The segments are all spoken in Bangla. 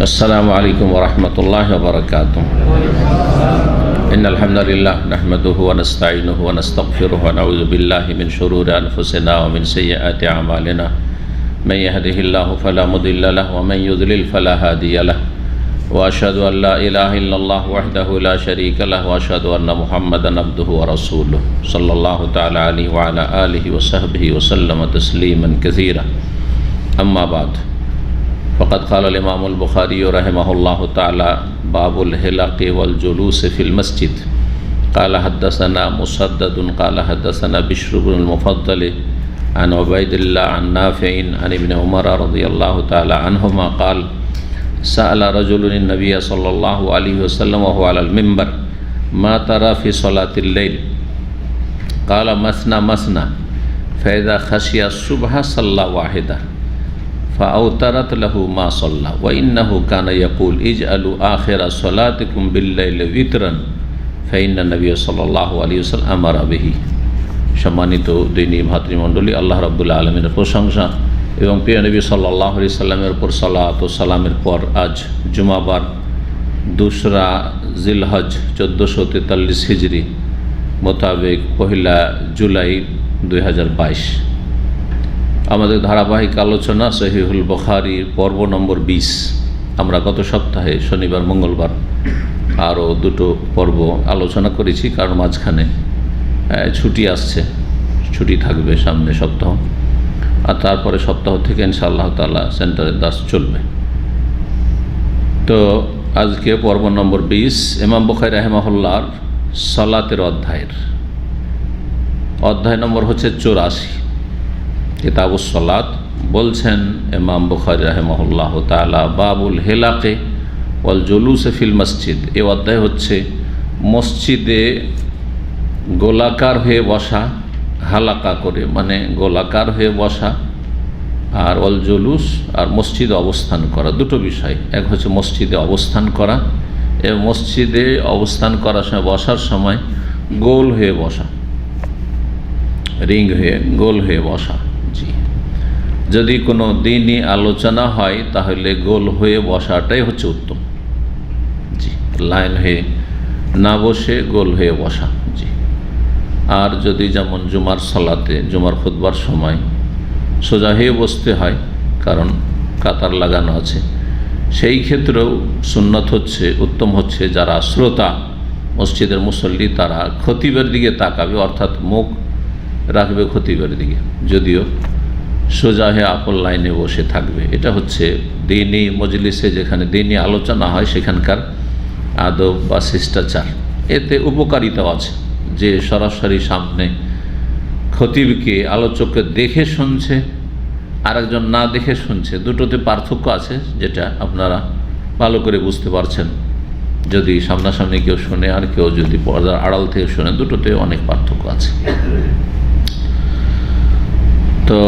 अस्सलामु अलैकुम वरहमतुल्लाहि वबरकातुह। इन्नल हम्दुलिल्लाह नहमदुहु व नस्तईनुहु व नस्तगफिरुहु व नऊज़ु बिल्लाहि मिन शुरूरि अनफुसिना व मिन सय्यिआति अमालिना। मन यहदिहिल्लाहु फला मुदिल्ल लहु व मन युद्लिल फला हादिय लहु। व अशहदु अन ला इलाहा इल्लल्लाह वहदहु ला शरीका लहु व अशहदु अन्न मुहम्मदन अब्दुहु व रसूलुहु सल्लल्लाहु तआला अलैहि व अला आलिहि व सहबिहि व सल्लम तस्लीमन कसीरा। अम्मा बाद फ़क़द क़ाल इमामुल बुख़ारी रहमहुल्लाहु तआला बाबुल हिलक़ि वल जुलूस फ़िल मस्जिद। क़ाल हद्दसना मुसद्ददुन क़ाल हद्दसना बिश्र इब्नुल मुफ़द्दल अन उबैदिल्लाह अन नाफ़िअ अन इब्न उमर रज़ियल्लाहु तआला अन्हुमा क़ाल सअल रजुलुन नबिय्य सल्लल्लाहु अलैहि वसल्लम व हुवा अलल मिंबर मा तरा फ़ी सलातिल लैल क़ाल मसना मसना फ़इज़ा खशिया सुबह सल्ला वाहिदा फ़अवतरत लहु मा सल्ला व इन्नहु काना यक़ूल इजअलू आखिर सलातिकुम बिल्लैल वित्रन फ़इन्ना नबिय्य सल्लल्लाहु अलैहि वसल्लम अमरा बिही। सम्मानित दीनी भातृमंडলী, আল্লাহ রাব্বুল আলামিনের প্রশংসা এবং প্রিয় নবী সাল্লাল্লাহু আলাইহি সাল্লামের উপর সালাত ও সালামের পর আজ জুমাবার 2রা জিলহজ 1443 হিজরি মোতাবেক 1 জুলাই 2022 আমাদের ধারাবাহিক আলোচনা সহিহুল বুখারী পর্ব নম্বর 20। আমরা গত সপ্তাহে শনিবার মঙ্গলবার আরও দুটো পর্ব আলোচনা করেছি, কারণ মাঝখানে ছুটি আসছে, ছুটি থাকবে সামনে সপ্তাহ, আর তারপরে সপ্তাহ থেকে ইনশাআল্লাহ তাআলা সেন্টারের দাস চলবে। তো আজকে পর্ব নম্বর 20 ইমাম বুখারী রাহিমাহুল্লাহর সালাতের অধ্যায় নম্বর হচ্ছে 84, কিতাবুস সালাত। বলছেন ইমাম বুখারী রাহিমাহুল্লাহ তাআলা বাবুল হিলাকি ওয়াল জুলুস ফিল মসজিদ। এই অধ্যায় হচ্ছে মসজিদে গোলাকার হয়ে বসা, হালাকা করে মানে গোলাকার হয়ে বসা, আর ওয়াল জুলুস আর মসজিদে অবস্থান করা, দুটো বিষয়। এক হচ্ছে মসজিদে অবস্থান করা, এবং মসজিদে অবস্থান করার সময় বসার সময় গোল হয়ে বসা, রিং হয়ে গোল হয়ে বসা। জি, যদি কোনো দিনই আলোচনা হয় তাহলে গোল হয়ে বসাটাই হচ্ছে উত্তম। জি, লাইন হয়ে না বসে গোল হয়ে বসা। জি, আর যদি যেমন জুমার সালাতে জুমার খুতবার সময় সোজা হয়ে বসতে হয় কারণ কাতার লাগানো আছে, সেই ক্ষেত্রেও সুন্নত হচ্ছে, উত্তম হচ্ছে যারা শ্রোতা মসজিদের মুসল্লি তারা খতিবের দিকে তাকাবে, অর্থাৎ মুখ রাখবে খতিবের দিকে, যদিও সোজা হয়ে আপন লাইনে বসে থাকবে। এটা হচ্ছে দ্বীনি মজলিসে, যেখানে দ্বীনি আলোচনা হয় সেখানকার আদব বা শিষ্টাচার। এতে উপকারিতাও আছে যে সরাসরি সামনে খতিবকে, আলোচককে দেখে শুনছে, আরেকজন না দেখে শুনছে, দুটোতে পার্থক্য আছে, যেটা আপনারা ভালো করে বুঝতে পারছেন। যদি সামনাসামনি কেউ শুনে আর কেউ যদি পর্দার আড়াল থেকে শুনে, দুটোতে অনেক পার্থক্য আছে। তো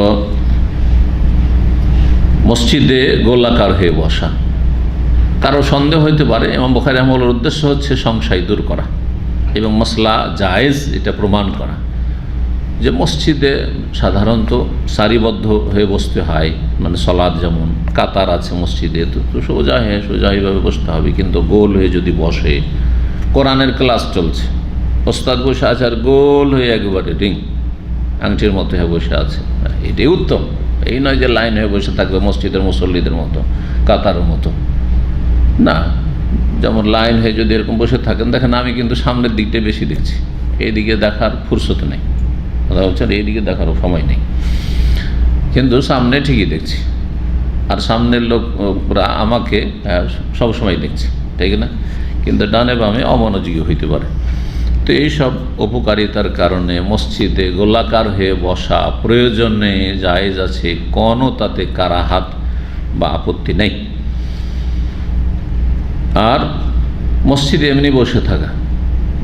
মসজিদে গোলাকার হয়ে বসা, কারো সন্দেহ হইতে পারে। ইমাম বুখারী রাহিমাহুল্লাহর উদ্দেশ্য হচ্ছে সংশয় দূর করা এবং মাসলা জায়েজ এটা প্রমাণ করা, যে মসজিদে সাধারণত সারিবদ্ধ হয়ে বসতে হয়, মানে সালাত যেমন কাতার আছে মসজিদে, তো সোজাভাবে বসতে হবে, কিন্তু গোল হয়ে যদি বসে, কোরআনের ক্লাস চলছে, ওস্তাদ বসে আছে আর গোল হয়ে একবারে রিং আংটির মতো হয়ে বসে আছে, এটাই উত্তম। এই নয় যে লাইন হয়ে বসে থাকবে মসজিদের মুসল্লিদের মতো, কাতারের মতো না। যেমন লাইন হয়ে যদি এরকম বসে থাকেন, দেখেন আমি কিন্তু সামনের দিকটা বেশি দেখছি, এইদিকে দেখার ফুরসত নেই, কথা বলছেন, এইদিকে দেখারও সময় নেই, কিন্তু সামনে ঠিকই দেখছি, আর সামনের লোকরা আমাকে সবসময় দেখছে, ঠিক না, কিন্তু ডানে বামে অমনোযোগী হইতে পারে। তো এইসব উপকারিতার কারণে মসজিদে গোলাকার হয়ে বসা প্রয়োজনে জায়েজ আছে, কোনো তাতে কারাহাত বা আপত্তি নেই। আর মসজিদে এমনি বসে থাকা,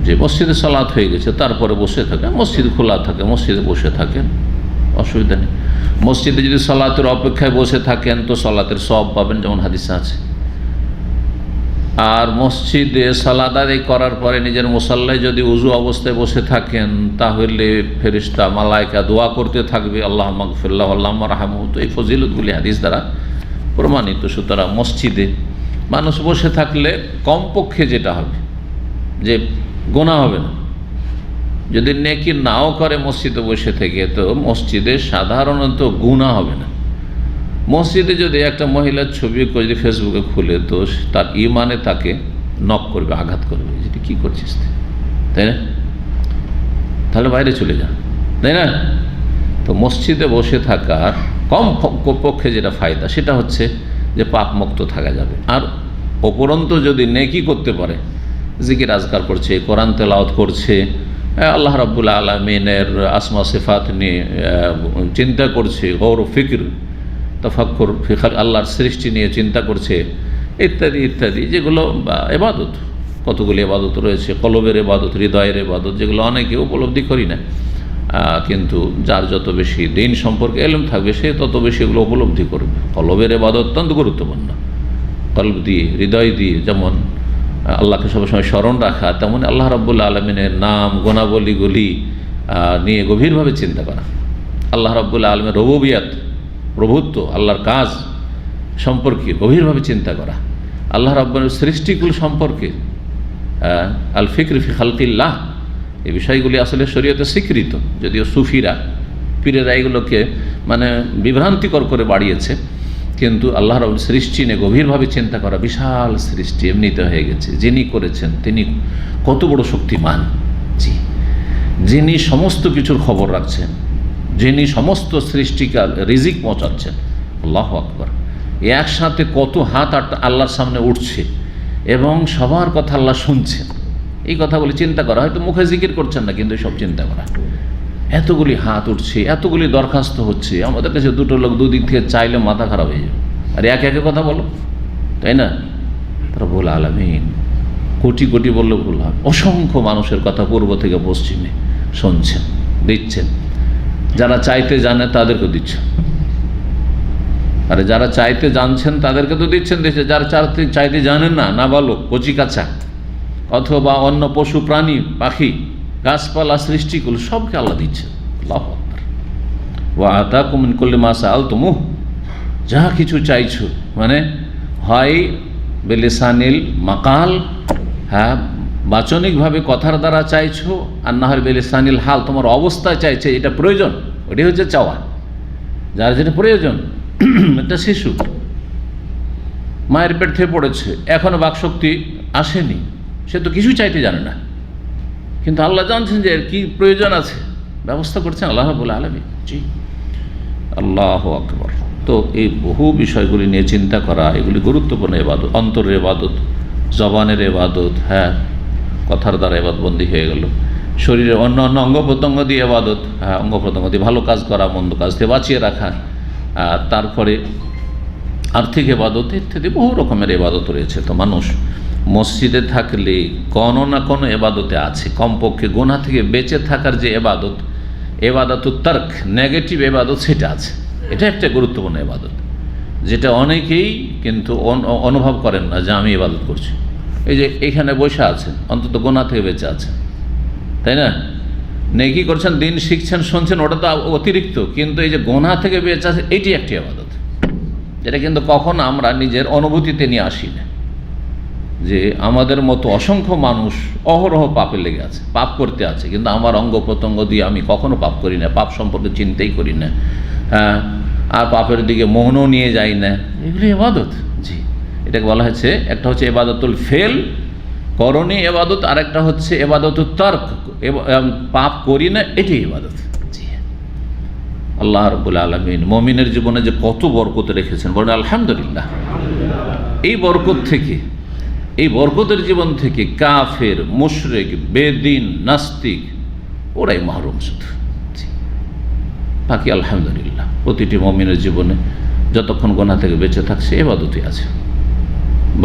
যে মসজিদে সালাত হয়ে গেছে তারপরে বসে থাকা, মসজিদ খোলা থাকে মসজিদে বসে থাকেন, অসুবিধা নেই। মসজিদে যদি সালাতের অপেক্ষায় বসে থাকেন তো সালাতের সওয়াব পাবেন, যেমন হাদিসে আছে। আর মসজিদে সালাত আদায় করার পরে নিজের মুসাল্লায় যদি উজু অবস্থায় বসে থাকেন, তাহলে ফেরেশতা মালায়েকা দোয়া করতে থাকবে, আল্লাহুম্মা গফিরলাহু আল্লাহুম্মা রাহমহু। তো এই ফজিলতগুলি হাদিস দ্বারা প্রমাণিত। সুতরাং মসজিদে মানুষ বসে থাকলে কমপক্ষে যেটা হবে যে গোনা হবে না। যদি নেকি নাও করে মসজিদে বসে থেকে, তো মসজিদে সাধারণত গুনাহ হবে না। মসজিদে যদি একটা মহিলার ছবি যদি ফেসবুকে খুলে, তো তার ইমানে তাকে নক করবে, আঘাত করবে, যেটা কী করছিস তাই না? তাহলে বাইরে চলে যান, তাই না? তো মসজিদে বসে থাকার কম পক্ষে যেটা ফায়দা সেটা হচ্ছে যে পাপমুক্ত থাকা যাবে। আর উপরন্ত যদি নেকি করতে পারে, জিকির আজকার করছে, কোরআন তেলাওয়াত করছে, আল্লাহ রাব্বুল আলামিনের আসমা সিফাত নিয়ে চিন্তা করছে, গৌর ফিক্র তাফাক্কুর ফিখার আল্লাহর সৃষ্টি নিয়ে চিন্তা করছে, ইত্যাদি ইত্যাদি, যেগুলো ইবাদত, কতগুলি ইবাদত রয়েছে, কলবের ইবাদত, হৃদয়ের ইবাদত, যেগুলো অনেকে উপলব্ধি করি না, কিন্তু যার যত বেশি দিন সম্পর্কে ইলম থাকবে সে তত বেশি এগুলো উপলব্ধি করবে। কলবের ইবাদত অত্যন্ত গুরুত্বপূর্ণ। কলব দিয়ে, হৃদয় দিয়ে যেমন আল্লাহকে সবসময় স্মরণ রাখা, তেমন আল্লাহ রাব্বুল আলমিনের নাম গুণাবলীগুলি নিয়ে গভীরভাবে চিন্তা করা, আল্লাহ রাব্বুল আলমের রুবুবিয়াত, প্রভুত্ব, আল্লাহর কাজ সম্পর্কে গভীরভাবে চিন্তা করা, আল্লাহ রাব্বুল সৃষ্টিকুল সম্পর্কে আল ফিক্র ফি খালকিল্লাহ, এই বিষয়গুলি আসলে শরীয়তে স্বীকৃত, যদিও সুফিরা, পীরেরা এগুলোকে মানে বিভ্রান্তিকর করে বাড়িয়েছে, কিন্তু আল্লাহ রাব্বুল সৃষ্টি নিয়ে গভীরভাবে চিন্তা করা, বিশাল সৃষ্টি এমনিতে হয়ে গেছে, যিনি করেছেন তিনি কত বড় শক্তিমান, জি, যিনি সমস্ত কিছুর খবর রাখছেন, যিনি সমস্ত সৃষ্টিকার রিজিক পৌঁছাচ্ছেন, আল্লাহু আকবার। একসাথে কত হাত আল্লাহর সামনে উঠছে এবং সবার কথা আল্লাহ শুনছেন, এই কথাগুলি চিন্তা করা। হয়তো মুখে জিকির করছেন না, কিন্তু সব চিন্তা করা, এতগুলি হাত উঠছে, এতগুলি দরখাস্ত হচ্ছে, আমাদের কাছে দুটো লোক দুদিক থেকে চাইলে মাথা খারাপ হয়ে যাবে, আর একে একে কথা বলো, তাই না? রব্বুল আলামিন কোটি কোটি বললে ভুল হবে, অসংখ্য মানুষের কথা পূর্ব থেকে পশ্চিমে শুনছেন, দিচ্ছেন, যারা চাইতে জানে তাদেরকে দিচ্ছেন, আরে যারা চাইতে জানছেন তাদেরকে তো দিচ্ছেন, যারা চাইতে জানেন না, না বলো কচি কাঁচা অথবা অন্য পশু প্রাণী পাখি গাছপালা সৃষ্টিগুলো সবকে আল্লাহ দিচ্ছেন। আল্লাহু আকবার। ওয়া আতাকুম মিন কুল্লি মা সাআলতুমুহ, যা কিছু চাইছো, মানে হয় বেলিসানিল মাকাল, হ্যাঁ বাচনিকভাবে কথার দ্বারা চাইছো, আর না হয় বেলিসানিল হাল, তোমার অবস্থায় চাইছে, এটা প্রয়োজন, ওটাই হচ্ছে চাওয়া, যার যেটা প্রয়োজন। একটা শিশু মায়ের পেট থেকে পড়েছে, এখনো বাকশক্তি আসেনি, সে তো কিছু চাইতে জানে না, কিন্তু আল্লাহ জানছেন যে এর কি প্রয়োজন আছে, ব্যবস্থা করছেন আল্লাহ রাব্বুল আলামিন। জি, আল্লাহু আকবার। তো এই বহু বিষয়গুলি নিয়ে চিন্তা করা, এগুলি গুরুত্বপূর্ণ ইবাদত, অন্তরের ইবাদত, জবানের ইবাদত, হ্যাঁ কথার দ্বারা ইবাদতবন্দি হয়ে গেল, শরীরের অন্য অন্য অঙ্গ প্রত্যঙ্গ দিয়ে ইবাদত, হ্যাঁ অঙ্গ প্রত্যঙ্গ দিয়ে ভালো কাজ করা, মন্দ কাজ থেকে বাঁচিয়ে রাখা, তারপরে আর্থিক ইবাদত ইত্যাদি বহু রকমের ইবাদত রয়েছে। তো মানুষ মসজিদে থাকলে কোনো না কোনো এবাদতে আছে, কমপক্ষে গুনাহ থেকে বেঁচে থাকার যে এবাদত, এবাদতুত তারক, নেগেটিভ এবাদত, সেটা আছে। এটা একটা গুরুত্বপূর্ণ এবাদত, যেটা অনেকেই কিন্তু অনুভব করেন না যে আমি ইবাদত করছি। এই যে এখানে বসে আছেন, অন্তত গুনাহ থেকে বেঁচে আছেন, তাই না? নেকি করছেন, দিন শিখছেন, শুনছেন, ওটা তো অতিরিক্ত, কিন্তু এই যে গুনাহ থেকে বেঁচে আছে, এটি একটি ইবাদত, যেটা কিন্তু কখনো আমরা নিজের অনুভূতিতে নিয়ে আসি না। যে আমাদের মতো অসংখ্য মানুষ অহরহ পাপে লেগে আছে, পাপ করতে আছে, কিন্তু আমার অঙ্গ প্রত্যঙ্গ দিয়ে আমি কখনো পাপ করি না, পাপ সম্পর্কে চিন্তাই করি না, হ্যাঁ, আর পাপের দিকে মনও নিয়ে যাই না, এগুলি ইবাদত। জি, এটাকে বলা হচ্ছে, একটা হচ্ছে ইবাদতুল ফেল, করণীয় ইবাদত, আর একটা হচ্ছে ইবাদতুত তারক, পাপ করি না, এটাই ইবাদত। জি, আল্লাহ রাব্বুল আলামিন মুমিনের জীবনে যে কত বরকত রেখেছেন, বলেন আলহামদুলিল্লাহ। এই বরকত থেকে, এই বরকতের জীবন থেকে কাফের, মুশরিক, বেদিন, নাস্তিক ওরাই মাহরুম শুধু। বাকি আলহামদুলিল্লাহ প্রতিটি মুমিনের জীবনে যতক্ষণ গুনাহ থেকে বেঁচে থাকছে ইবাদতই আছে।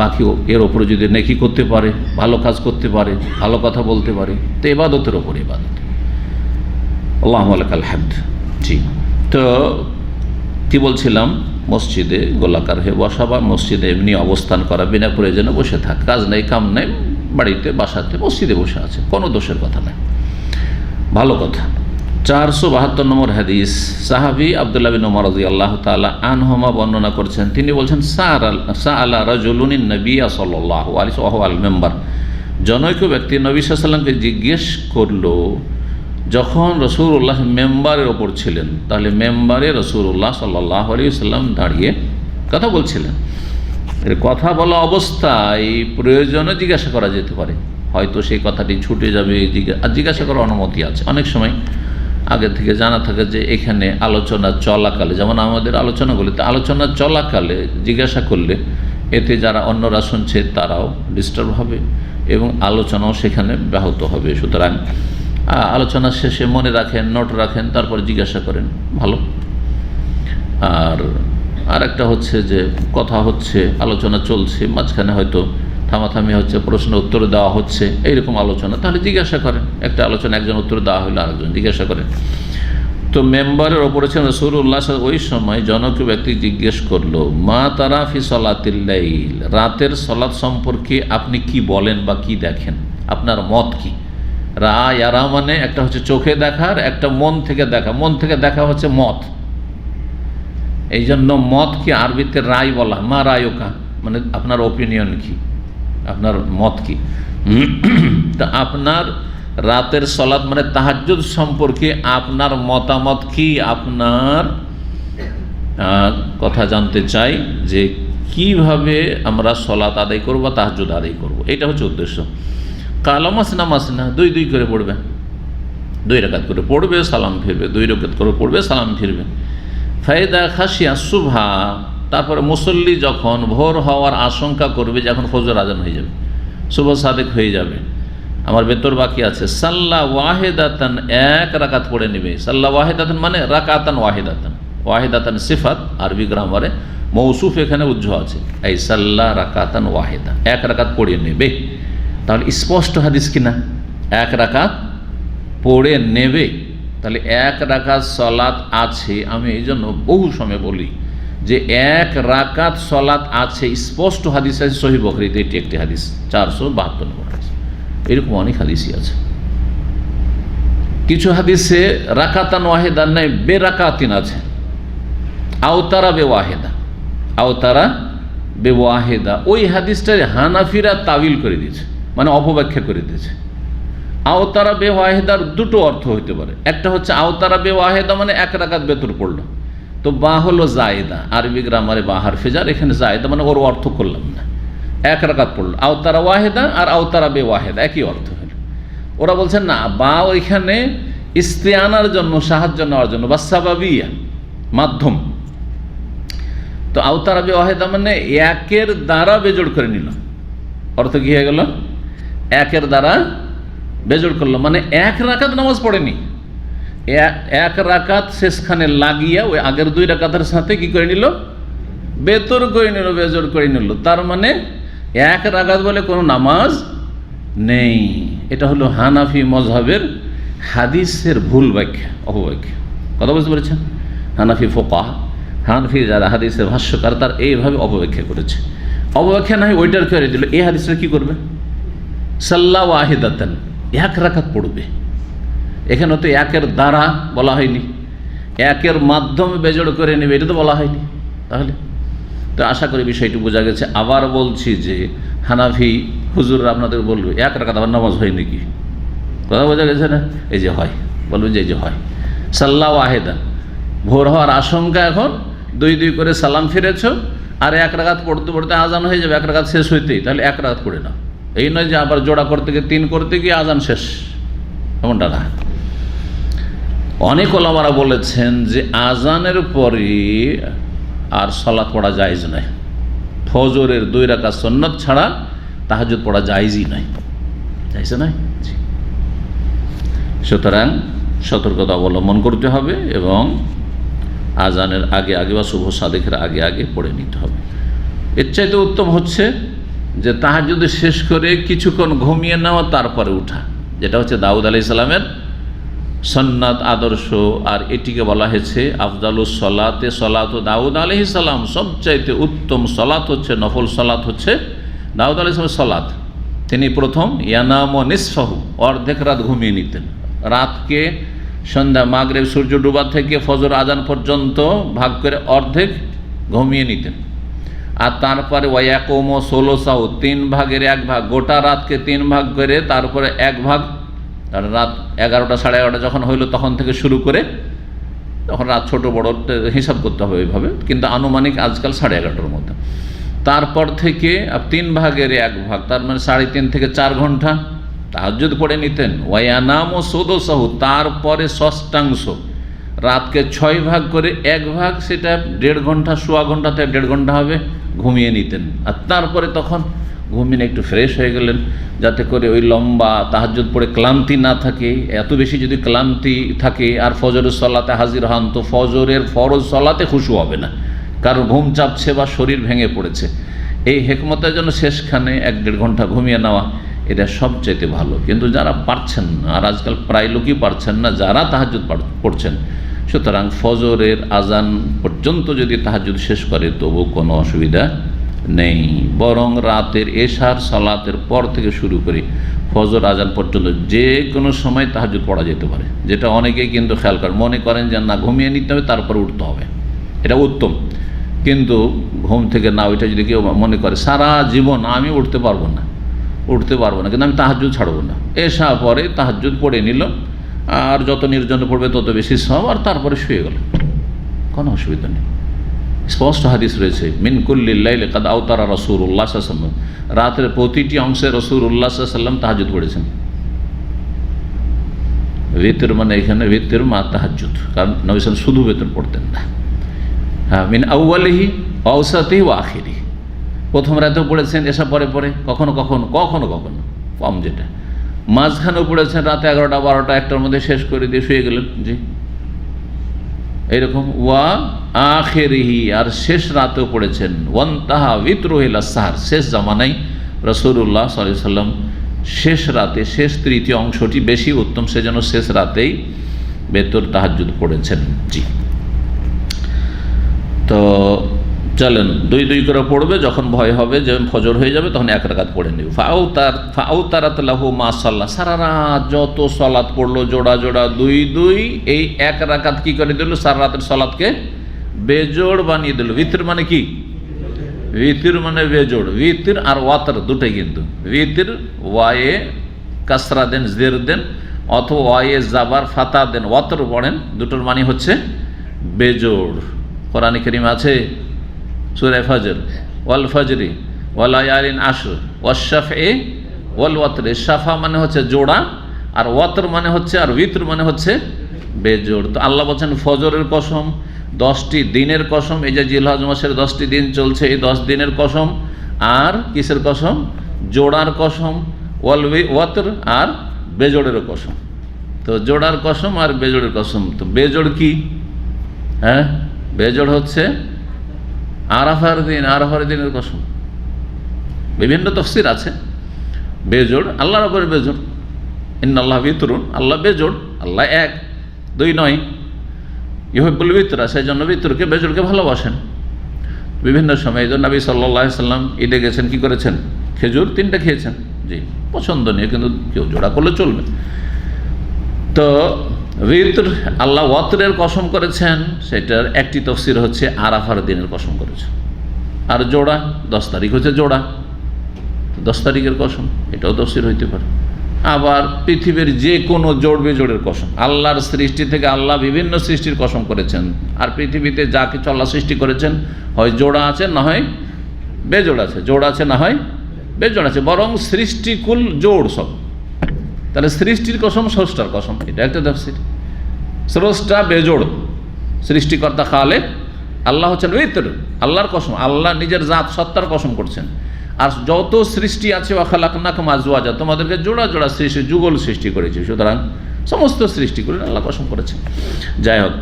বাকিও এর ওপরে যদি নেকি করতে পারে, ভালো কাজ করতে পারে, ভালো কথা বলতে পারে, তো ইবাদতের ওপরে ইবাদত। আল্লাহু লাকাল হামদ। জি, তো কি বলছিলাম, মসজিদে গোলাকার হয়ে বসা বা মসজিদে এমনি অবস্থান করা, বিনা প্রয়োজনে বসে থাক, কাজ নেই কাম নেই, বাড়িতে বাসাতে মসজিদে বসে আছে, কোনো দোষের কথা নেই, ভালো কথা। 472 নম্বর হাদিস। সাহাবী আব্দুল্লাহ বিন উমর রাদিয়াল্লাহু তাআলা আনহুমা বর্ণনা করছেন, তিনি বলছেন সাআলা রাজুলুন নবী সাল্লাল্লাহু আলাইহি ওয়া আল মিম্বার, জনৈক ব্যক্তি নবী সাল্লাল্লাহু আলাইহি ওয়াসাল্লামকে জিজ্ঞেস করলো যখন রাসূলুল্লাহ মেম্বারের ওপর ছিলেন। তাহলে মেম্বারে রাসূলুল্লাহ সাল্লাল্লাহু আলাইহি ওয়াসাল্লাম দাঁড়িয়ে কথা বলছিলেন। এর কথা বলা অবস্থায় প্রয়োজনে জিজ্ঞাসা করা যেতে পারে, হয়তো সেই কথাটি ছুটে যাবে, জিজ্ঞাসা করার অনুমতি আছে। অনেক সময় আগে থেকে জানা থাকে যে এখানে আলোচনা চলাকালে, যেমন আমাদের আলোচনাগুলিতে আলোচনা চলাকালে জিজ্ঞাসা করলে এতে যারা অন্যরা শুনছে তারাও ডিস্টার্ব হবে এবং আলোচনাও সেখানে ব্যাহত হবে। সুতরাং আলোচনা শেষে মনে রাখেন, নোট রাখেন, তারপর জিজ্ঞাসা করেন, ভালো। আর একটা হচ্ছে যে কথা হচ্ছে, আলোচনা চলছে, মাঝখানে হয়তো থামাথামি হচ্ছে, প্রশ্ন উত্তর দেওয়া হচ্ছে, এইরকম আলোচনা, তাহলে জিজ্ঞাসা করেন। একটা আলোচনা একজন উত্তর দেওয়া হলে আরেকজন জিজ্ঞাসা করেন। তো মেম্বারের ওপরে ছিলেন রাসূলুল্লাহ। ওই সময় জনক ব্যক্তি জিজ্ঞেস করলো, মা তারা ফি সলাতিল লাইল, রাতের সলাত সম্পর্কে আপনি কি বলেন বা কি দেখেন, আপনার মত কি? রা ইয়ারা মানে একটা হচ্ছে চোখে দেখার, একটা মন থেকে দেখা। মন থেকে দেখা হচ্ছে মত, এই জন্য মত কি আরবিতে রায় বলা, মা রায়কা মানে আপনার ওপিনিয়ন কি, আপনার মত কি। তা আপনার রাতের সলাত মানে তাহাজ্জুদ সম্পর্কে আপনার মতামত কি, আপনার কথা জানতে চাই যে কিভাবে আমরা সলাত আদায় করব বা তাহাজ্জুদ আদায় করব, এটা হচ্ছে উদ্দেশ্য। কালা মাসনা মাসনা, দুই দুই করে পড়বে, 2 রাকাত করে পড়বে, সালাম ফিরবে, 2 রাকাত করে পড়বে, সালাম ফিরবে। ফায়দা খাসিয়া সুবহা, তারপরে মুসল্লি যখন ভোর হওয়ার আশঙ্কা করবে যে এখন ফজর আজান হয়ে যাবে, শুভ সাদেক হয়ে যাবে, আমার বেতর বাকি আছে, সাল্লা ওয়াহেদাতান, 1 রাকাত পড়ে নেবে। সাল্লা ওয়াহেদাতান মানে রাকাতান ওয়াহেদাতান, ওয়াহেদাতান সিফাত, আরবি গ্রামারে মৌসুফ এখানে উজ্জ্ব আছে, এই সাল্লা রাকাতান ওয়াহেদা, 1 রাকাত পড়ে নেবে। তাহলে স্পষ্ট হাদিস কিনা, 1 রাকাত পড়ে নেবে। তাহলে 1 রাকাত সলাত আছে। আমি এই জন্য বহু সময় বলি যে 1 রাকাত সলাত আছে, স্পষ্ট হাদিস আছে সহিহ বুখারীতে, এটি একটি হাদিস, 472 নম্বর হাদিস। এরকম অনেক হাদিসই আছে। কিছু হাদিসে রাকাতান ওয়াহেদান নাই, বেরাকাতিন আছে, আওতারা বে ওয়াহেদা, আওতারা বে ওয়াহেদা। ওই হাদিসটা হানাফিরা তাবিল করে দিয়েছে, মানে অপব্যাখ্যা করে দিয়েছে। আওতারা বে ওয়াহেদার 2টো অর্থ হইতে পারে। একটা হচ্ছে আওতারা বে ওয়াহেদা মানে 1 রাকাত বেতর পড়লো, তো বা হলো জায়েদা, আরবি গ্রামারে বা হারফে জার, এখানে জায়েদা মানে ওর অর্থ করলাম না, 1 রাকাত পড়লো। আওতারা ওয়াহেদা আর আওতারা বে ওয়াহেদা একই অর্থ হল। ওরা বলছেন না, বা ওইখানে ইস্তিআনার জন্য, সাহায্য নেওয়ার জন্য, বা সাবাবিয়া, মাধ্যম। তো আওতারা বে ওয়াহেদা মানে 1-এর দ্বারা বেজোড় করে নিল, অর্থ কি হয়ে গেল, 1-এর দ্বারা বেজোড় করলো, মানে 1 রাকাত নামাজ পড়েনি, 1 রাকাত শেষখানে লাগিয়া ওই আগের 2 রাকাতের সাথে কি করে নিল, বেতর করে নিল, বেজোড় করে নিল। তার মানে 1 রাকাত বলে কোনো নামাজ নেই। এটা হলো হানাফি মযহাবের হাদিসের ভুল ব্যাখ্যা, অপব্যাখ্যা। কথা বুঝতে পেরেছেন? হানাফি ফোকাহ, হানাফি যারা হাদিসের ভাষ্যকার, তার এইভাবে অপব্যাখ্যা করেছে। অপব্যাখ্যা নাই ওইটার করে দিল, এই হাদিসটা কি করবে, সাল্লা ওয়াহিদাতান, 1 রাকাত পড়বে। এখানে তো 1-এর দ্বারা বলা হয়নি, 1-এর মাধ্যমে বেজোড় করে নেবে, এটা তো বলা হয়নি। তাহলে তো আশা করি বিষয়টি বোঝা গেছে। আবার বলছি যে হানাফি হুজুররা আপনাদের বলবে 1 রাকাত আবার নামাজ হয় নাকি, কথা বোঝা গেছে না? এই যে হয়, বলবে যে এই যে হয়। সাল্লা ওয়াহেদান, ভোর হওয়ার আশঙ্কা, এখন 2 করে সালাম ফিরেছ, আর 1 রাকাত পড়তে পড়তে আজান হয়ে যাবে, 1 রাকাত শেষ হইতেই, তাহলে 1 রাকাত পড়ে নাও। এই নয় যে আবার জোড়া করতে গিয়ে 3 করতে গিয়ে আজান শেষ, এমনটা না। অনেক ওলামারা বলেছেন যে আজানের পরে আর সালাত পড়া জায়েজ নয়, ফজরের 2 রাকাত সুন্নাত ছাড়া তাহাজ্জুদ পড়া জায়েজই নয়, জায়েজ নয়। সুতরাং সতর্কতা অবলম্বন করতে হবে এবং আজানের আগে আগে বা শুভ সাদেকের আগে আগে পড়ে নিতে হবে। এর চাইতে উত্তম হচ্ছে যে তাহাজ্জুদ শেষ করে কিছুক্ষণ ঘুমিয়ে নেওয়া, তারপরে উঠা, যেটা হচ্ছে দাউদ আলাইহিস সালামের সুন্নাত আদর্শ। আর এটিকে বলা হয়েছে আফদালুস সলাতে সলাতু দাউদ আলাইহিস সালাম, সবচাইতে উত্তম সলাত হচ্ছে, নফল সলাত হচ্ছে দাউদ আলাইহিস সালামের সলাত। তিনি প্রথম ইয়ানামু নিসফাহু, অর্ধেক রাত ঘুমিয়ে নিতেন, রাতকে সন্ধ্যা মাগরিব সূর্য ডোবা থেকে ফজর আজান পর্যন্ত ভাগ করে অর্ধেক ঘুমিয়ে নিতেন। আর তারপরে ওয়াকুম ও 16 3 ভাগের 1 ভাগ, গোটা রাতকে 3 ভাগ করে তারপরে 1 ভাগ, রাত 11টা 11:30 যখন হইল তখন থেকে শুরু করে, তখন রাত ছোট বড় হিসাব করতে হবে ওইভাবে, কিন্তু আনুমানিক আজকাল 11:30টার মধ্যে। তারপর থেকে 3 ভাগের 1 ভাগ, তার মানে 3.5 থেকে 4 ঘন্টা তাহাজ্জুদ পড়ে নিতেন। ওয়ানাম ও সুদুসাহু, তারপরে ষষ্ঠাংশ, রাতকে 6 ভাগ করে 1 ভাগ, সেটা 1.5 ঘন্টা, সোয়া ঘন্টাতে 1.5 ঘন্টা হবে, ঘুমিয়ে নিতেন। আর তারপরে তখন ঘুমিয়ে একটু ফ্রেশ হয়ে গেলেন, যাতে করে ওই লম্বা তাহাজ্জুদ পড়ে ক্লান্তি না থাকে। এত বেশি যদি ক্লান্তি থাকে আর ফজরের সলাতে হাজির হন, তো ফজরের ফরজ সলাতে খুশু হবে না, কারণ ঘুম চাপছে বা শরীর ভেঙে পড়েছে। এই হেকমতের জন্য শেষখানে 1-1.5 ঘন্টা ঘুমিয়ে নেওয়া, এটা সবচাইতে ভালো। কিন্তু যারা পারছেন না, আর আজকাল প্রায় লোকই পারছেন না যারা তাহাজ্জুদ পড়ছেন, সুতরাং ফজরের আজান পর্যন্ত যদি তাহাজ্জুদ শেষ করে তবু কোনো অসুবিধা নেই, বরং রাতের এশার সালাতের পর থেকে শুরু করে ফজর আজান পর্যন্ত যে কোনো সময় তাহাজ্জুদ পড়া যেতে পারে, যেটা অনেকেই কিন্তু খেয়াল করেন, মনে করেন যে না ঘুমিয়ে নিতে হবে তারপর উঠতে হবে, এটা উত্তম। কিন্তু ঘুম থেকে না, ওইটা যদি কেউ মনে করে সারা জীবন আমি উঠতে পারবো না, কিন্তু আমি তাহাজ্জুদ ছাড়বো না, এশা পরে তাহাজ্জুদ পড়ে নিল, আর যত নির্জনে পড়বে তত বেশি সব, আর তারপরে শুয়ে গেল, কোনো অসুবিধা নেই। স্পষ্ট হাদিস রয়েছে, মিন কুল্লিল লাইলি কাদ আওতারা রাসূলুল্লাহ সাল্লাল্লাহু আলাইহি ওয়াসাল্লাম, রাতের প্রতিটি অংশে রাসূলুল্লাহ সাল্লাল্লাহু আলাইহি ওয়াসাল্লাম তাহাজ্জুদ পড়েছেন। ভিতর মানে এখানে ভিতর মা তাহাজ্জুদ, কারণ নবী সাল্লাল্লাহু আলাইহি ওয়াসাল্লাম শুধু ভিতর পড়তেন না। হ্যাঁ, মিন আউয়ালিহি ওয়া আওসাতিহি ওয়া আখিরিহি, প্রথম রাতেও পড়েছেন এসা পরে পরে, কখনো কখনো কম, যেটা মাঝখানেও পড়েছেন রাতে 11টা 12টা 1টার মধ্যে শেষ করে দিয়ে শুয়ে গেলেন, জি এইরকম। ওয়া আখিরিহি, আর শেষ রাতেও পড়েছেন। ওয়ান্তাহা বিতরু ইলা সাহর, শেষ জামানায় রাসূলুল্লাহ সাল্লাল্লাহু আলাইহি ওয়াসাল্লাম শেষ রাতে, শেষ তৃতীয় অংশটি বেশি উত্তম, সেজন্য শেষ রাতেই বেতর তাহাজ্জুদ পড়েছেন। জি, তো চলেন 2 করে পড়বে, যখন ভয় হবে যে ফজর হয়ে যাবে তখন 1 রাকাত পড়ে নেবে। ফাউতারাত লাহু মা সাল্লা, সারা রাত যত সলাৎ পড়লো জোড়া জোড়া 2 এই 1 রাকাত কি করে দিল, সারা রাতের সলাৎকে বেজোড় বানিয়ে দিল। ভিতর মানে কি? ভিতর মানে বেজোড়। ভিতর আর ওয়াতর দুটোই কিন্তু, ভিতর ওয়ায়ে কাসরা দেন জের দেন, অথবা ওয়ায়ে জাবার ফাতা দেন ওয়াতর পড়েন, দুটোর মানে হচ্ছে বেজোড়। কোরআনে কারীম আছে সূরা ফজর, ওয়াল ফজরি ওয়া লায়ালিন আশর ওয়াশ শাফঈ ওয়াল ওয়াতর। শাফা মানে হচ্ছে জোড়া, আর ওয়াতর মানে হচ্ছে, আর ভিতর মানে হচ্ছে বেজোড়। তো আল্লাহ বলছেন ফজরের কসম, 10টি দিনের কসম, এই যে জিলহজ মাসের 10টি দিন চলছে, এই 10 দিনের কসম, আর কিসের কসম? জোড়ার কসম, ওয়াতর আর বেজোড়ের কসম। তো জোড়ার কসম আর বেজোড়ের কসম। তো বেজোড় কি? হ্যাঁ, বেজোড় হচ্ছে আরাফার দিনের কসম। বিভিন্ন তাফসীর আছে। বেজোড় আল্লাহর উপরে বেজোড়, ইন্নাল্লাহ বিতরুন, আল্লাহ বেজোড়, আল্লাহ এক, 2 নয়। ইউহিব্বুল বিতরা, সেই জন্য বিতরকে বেজোড়কে ভালোবাসেন। বিভিন্ন সময় এই জন্য নবী সাল্লাল্লাহু আলাইহি সাল্লাম ঈদে গেছেন, কি করেছেন? খেজুর 3টা খেয়েছেন, জি পছন্দনীয়, কিন্তু কেউ জোড়া করলে চলবে। তো ভিতর আল্লাহ ওয়াতরের কসম করেছেন, সেটার একটি তাফসীর হচ্ছে আরাফার দিনের কসম করেছেন। আর জোড়া 10 তারিখ হচ্ছে জোড়া, 10 তারিখের কসম, এটাও তাফসীর হইতে পারে। আবার পৃথিবীর যে কোনো জোড় বেজোড়ের কসম, আল্লাহর সৃষ্টি থেকে আল্লাহ বিভিন্ন সৃষ্টির কসম করেছেন। আর পৃথিবীতে যা কিছু আল্লাহ সৃষ্টি করেছেন, হয় জোড়া আছে না হয় বেজোড় আছে, জোড়া আছে না হয় বেজোড় আছে, বরং সৃষ্টিকুল জোড় সব। তাহলে সৃষ্টির কসম, স্রষ্টার কসম, এটা একটা তাফসীর। স্রষ্টা বেজোড়, সৃষ্টিকর্তা খালেক, আল্লাহ হচ্ছেন বিতর, আল্লাহর কসম, আল্লাহ নিজের জাত সত্তার কসম করছেন। আর যত সৃষ্টি আছে ওয়া খালাকনাকুম আজওয়াজা, তোমাদেরকে জোড়া জোড়া সৃষ্টি, যুগল সৃষ্টি করেছি, সুতরাং সমস্ত সৃষ্টি করে আল্লাহ কসম করেছেন। যাই হোক,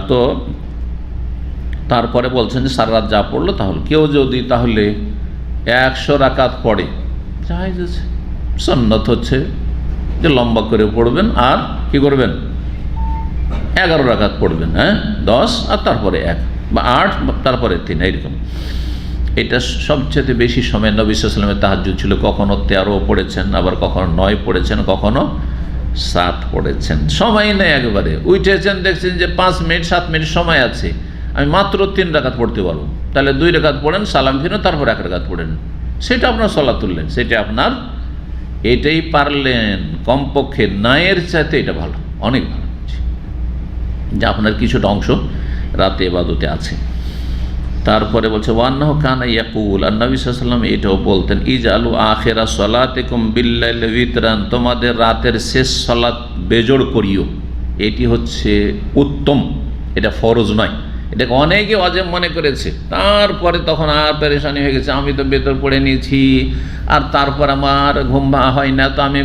তো তারপরে বলছেন যে সারা রাত যা পড়লো, তাহলে কেউ যদি তাহলে 100 রাকাত পড়ে, জায়েজ আছে। সুন্নাত হচ্ছে যে লম্বা করে পড়বেন, আর কি করবেন? 11 রাকাত পড়বেন, হ্যাঁ 10 আর তারপরে 1 বা 8 তারপরে 3, এইরকম। এটা সবচেয়ে বেশি সময় নবী সাল্লাল্লাহু আলাইহি ওয়াসাল্লামের তাহাজ্জুদ ছিল। কখনো 13 পড়েছেন, আবার কখনো 9 পড়েছেন, কখনো 7 পড়েছেন, সময় নেই, একবারে উঠেছেন, দেখছেন যে 5 মিনিট 7 মিনিট সময় আছে, আমি মাত্র 3 রাকাত পড়তে পারবো, তাহলে 2 রাকাত পড়েন, সালাম ফিরেন, তারপর 1 রাকাত পড়েন, সেটা আপনার সলাত তুললেন, সেটা আপনার, এটাই পারলেন, কমপক্ষে নায়ের চাইতে এটা ভালো, অনেক ভালো, যে আপনার কিছুটা অংশ রাতে ইবাদতে আছে। তারপরে বলছে ওয়ান্নাহু কানা ইয়াকুল, আর নবী সাল্লাল্লাহু আলাইহি ওয়াসাল্লাম এটাও বলতেন, ইজআলু আখিরা সলাতিকুম বিল্লাইলি উইতরান, তোমাদের রাতের শেষ সালাত বেজোড় করিও, এটি হচ্ছে উত্তম, এটা ফরজ নয়। এটাকে অনেকে ওয়াজিব মনে করেছে, তারপরে তখন আর পেরেশানি হয়ে গেছে, আমি তো বেতর পড়ে নিয়েছি, আর তারপর আমার ঘুম হয় না, তো আমি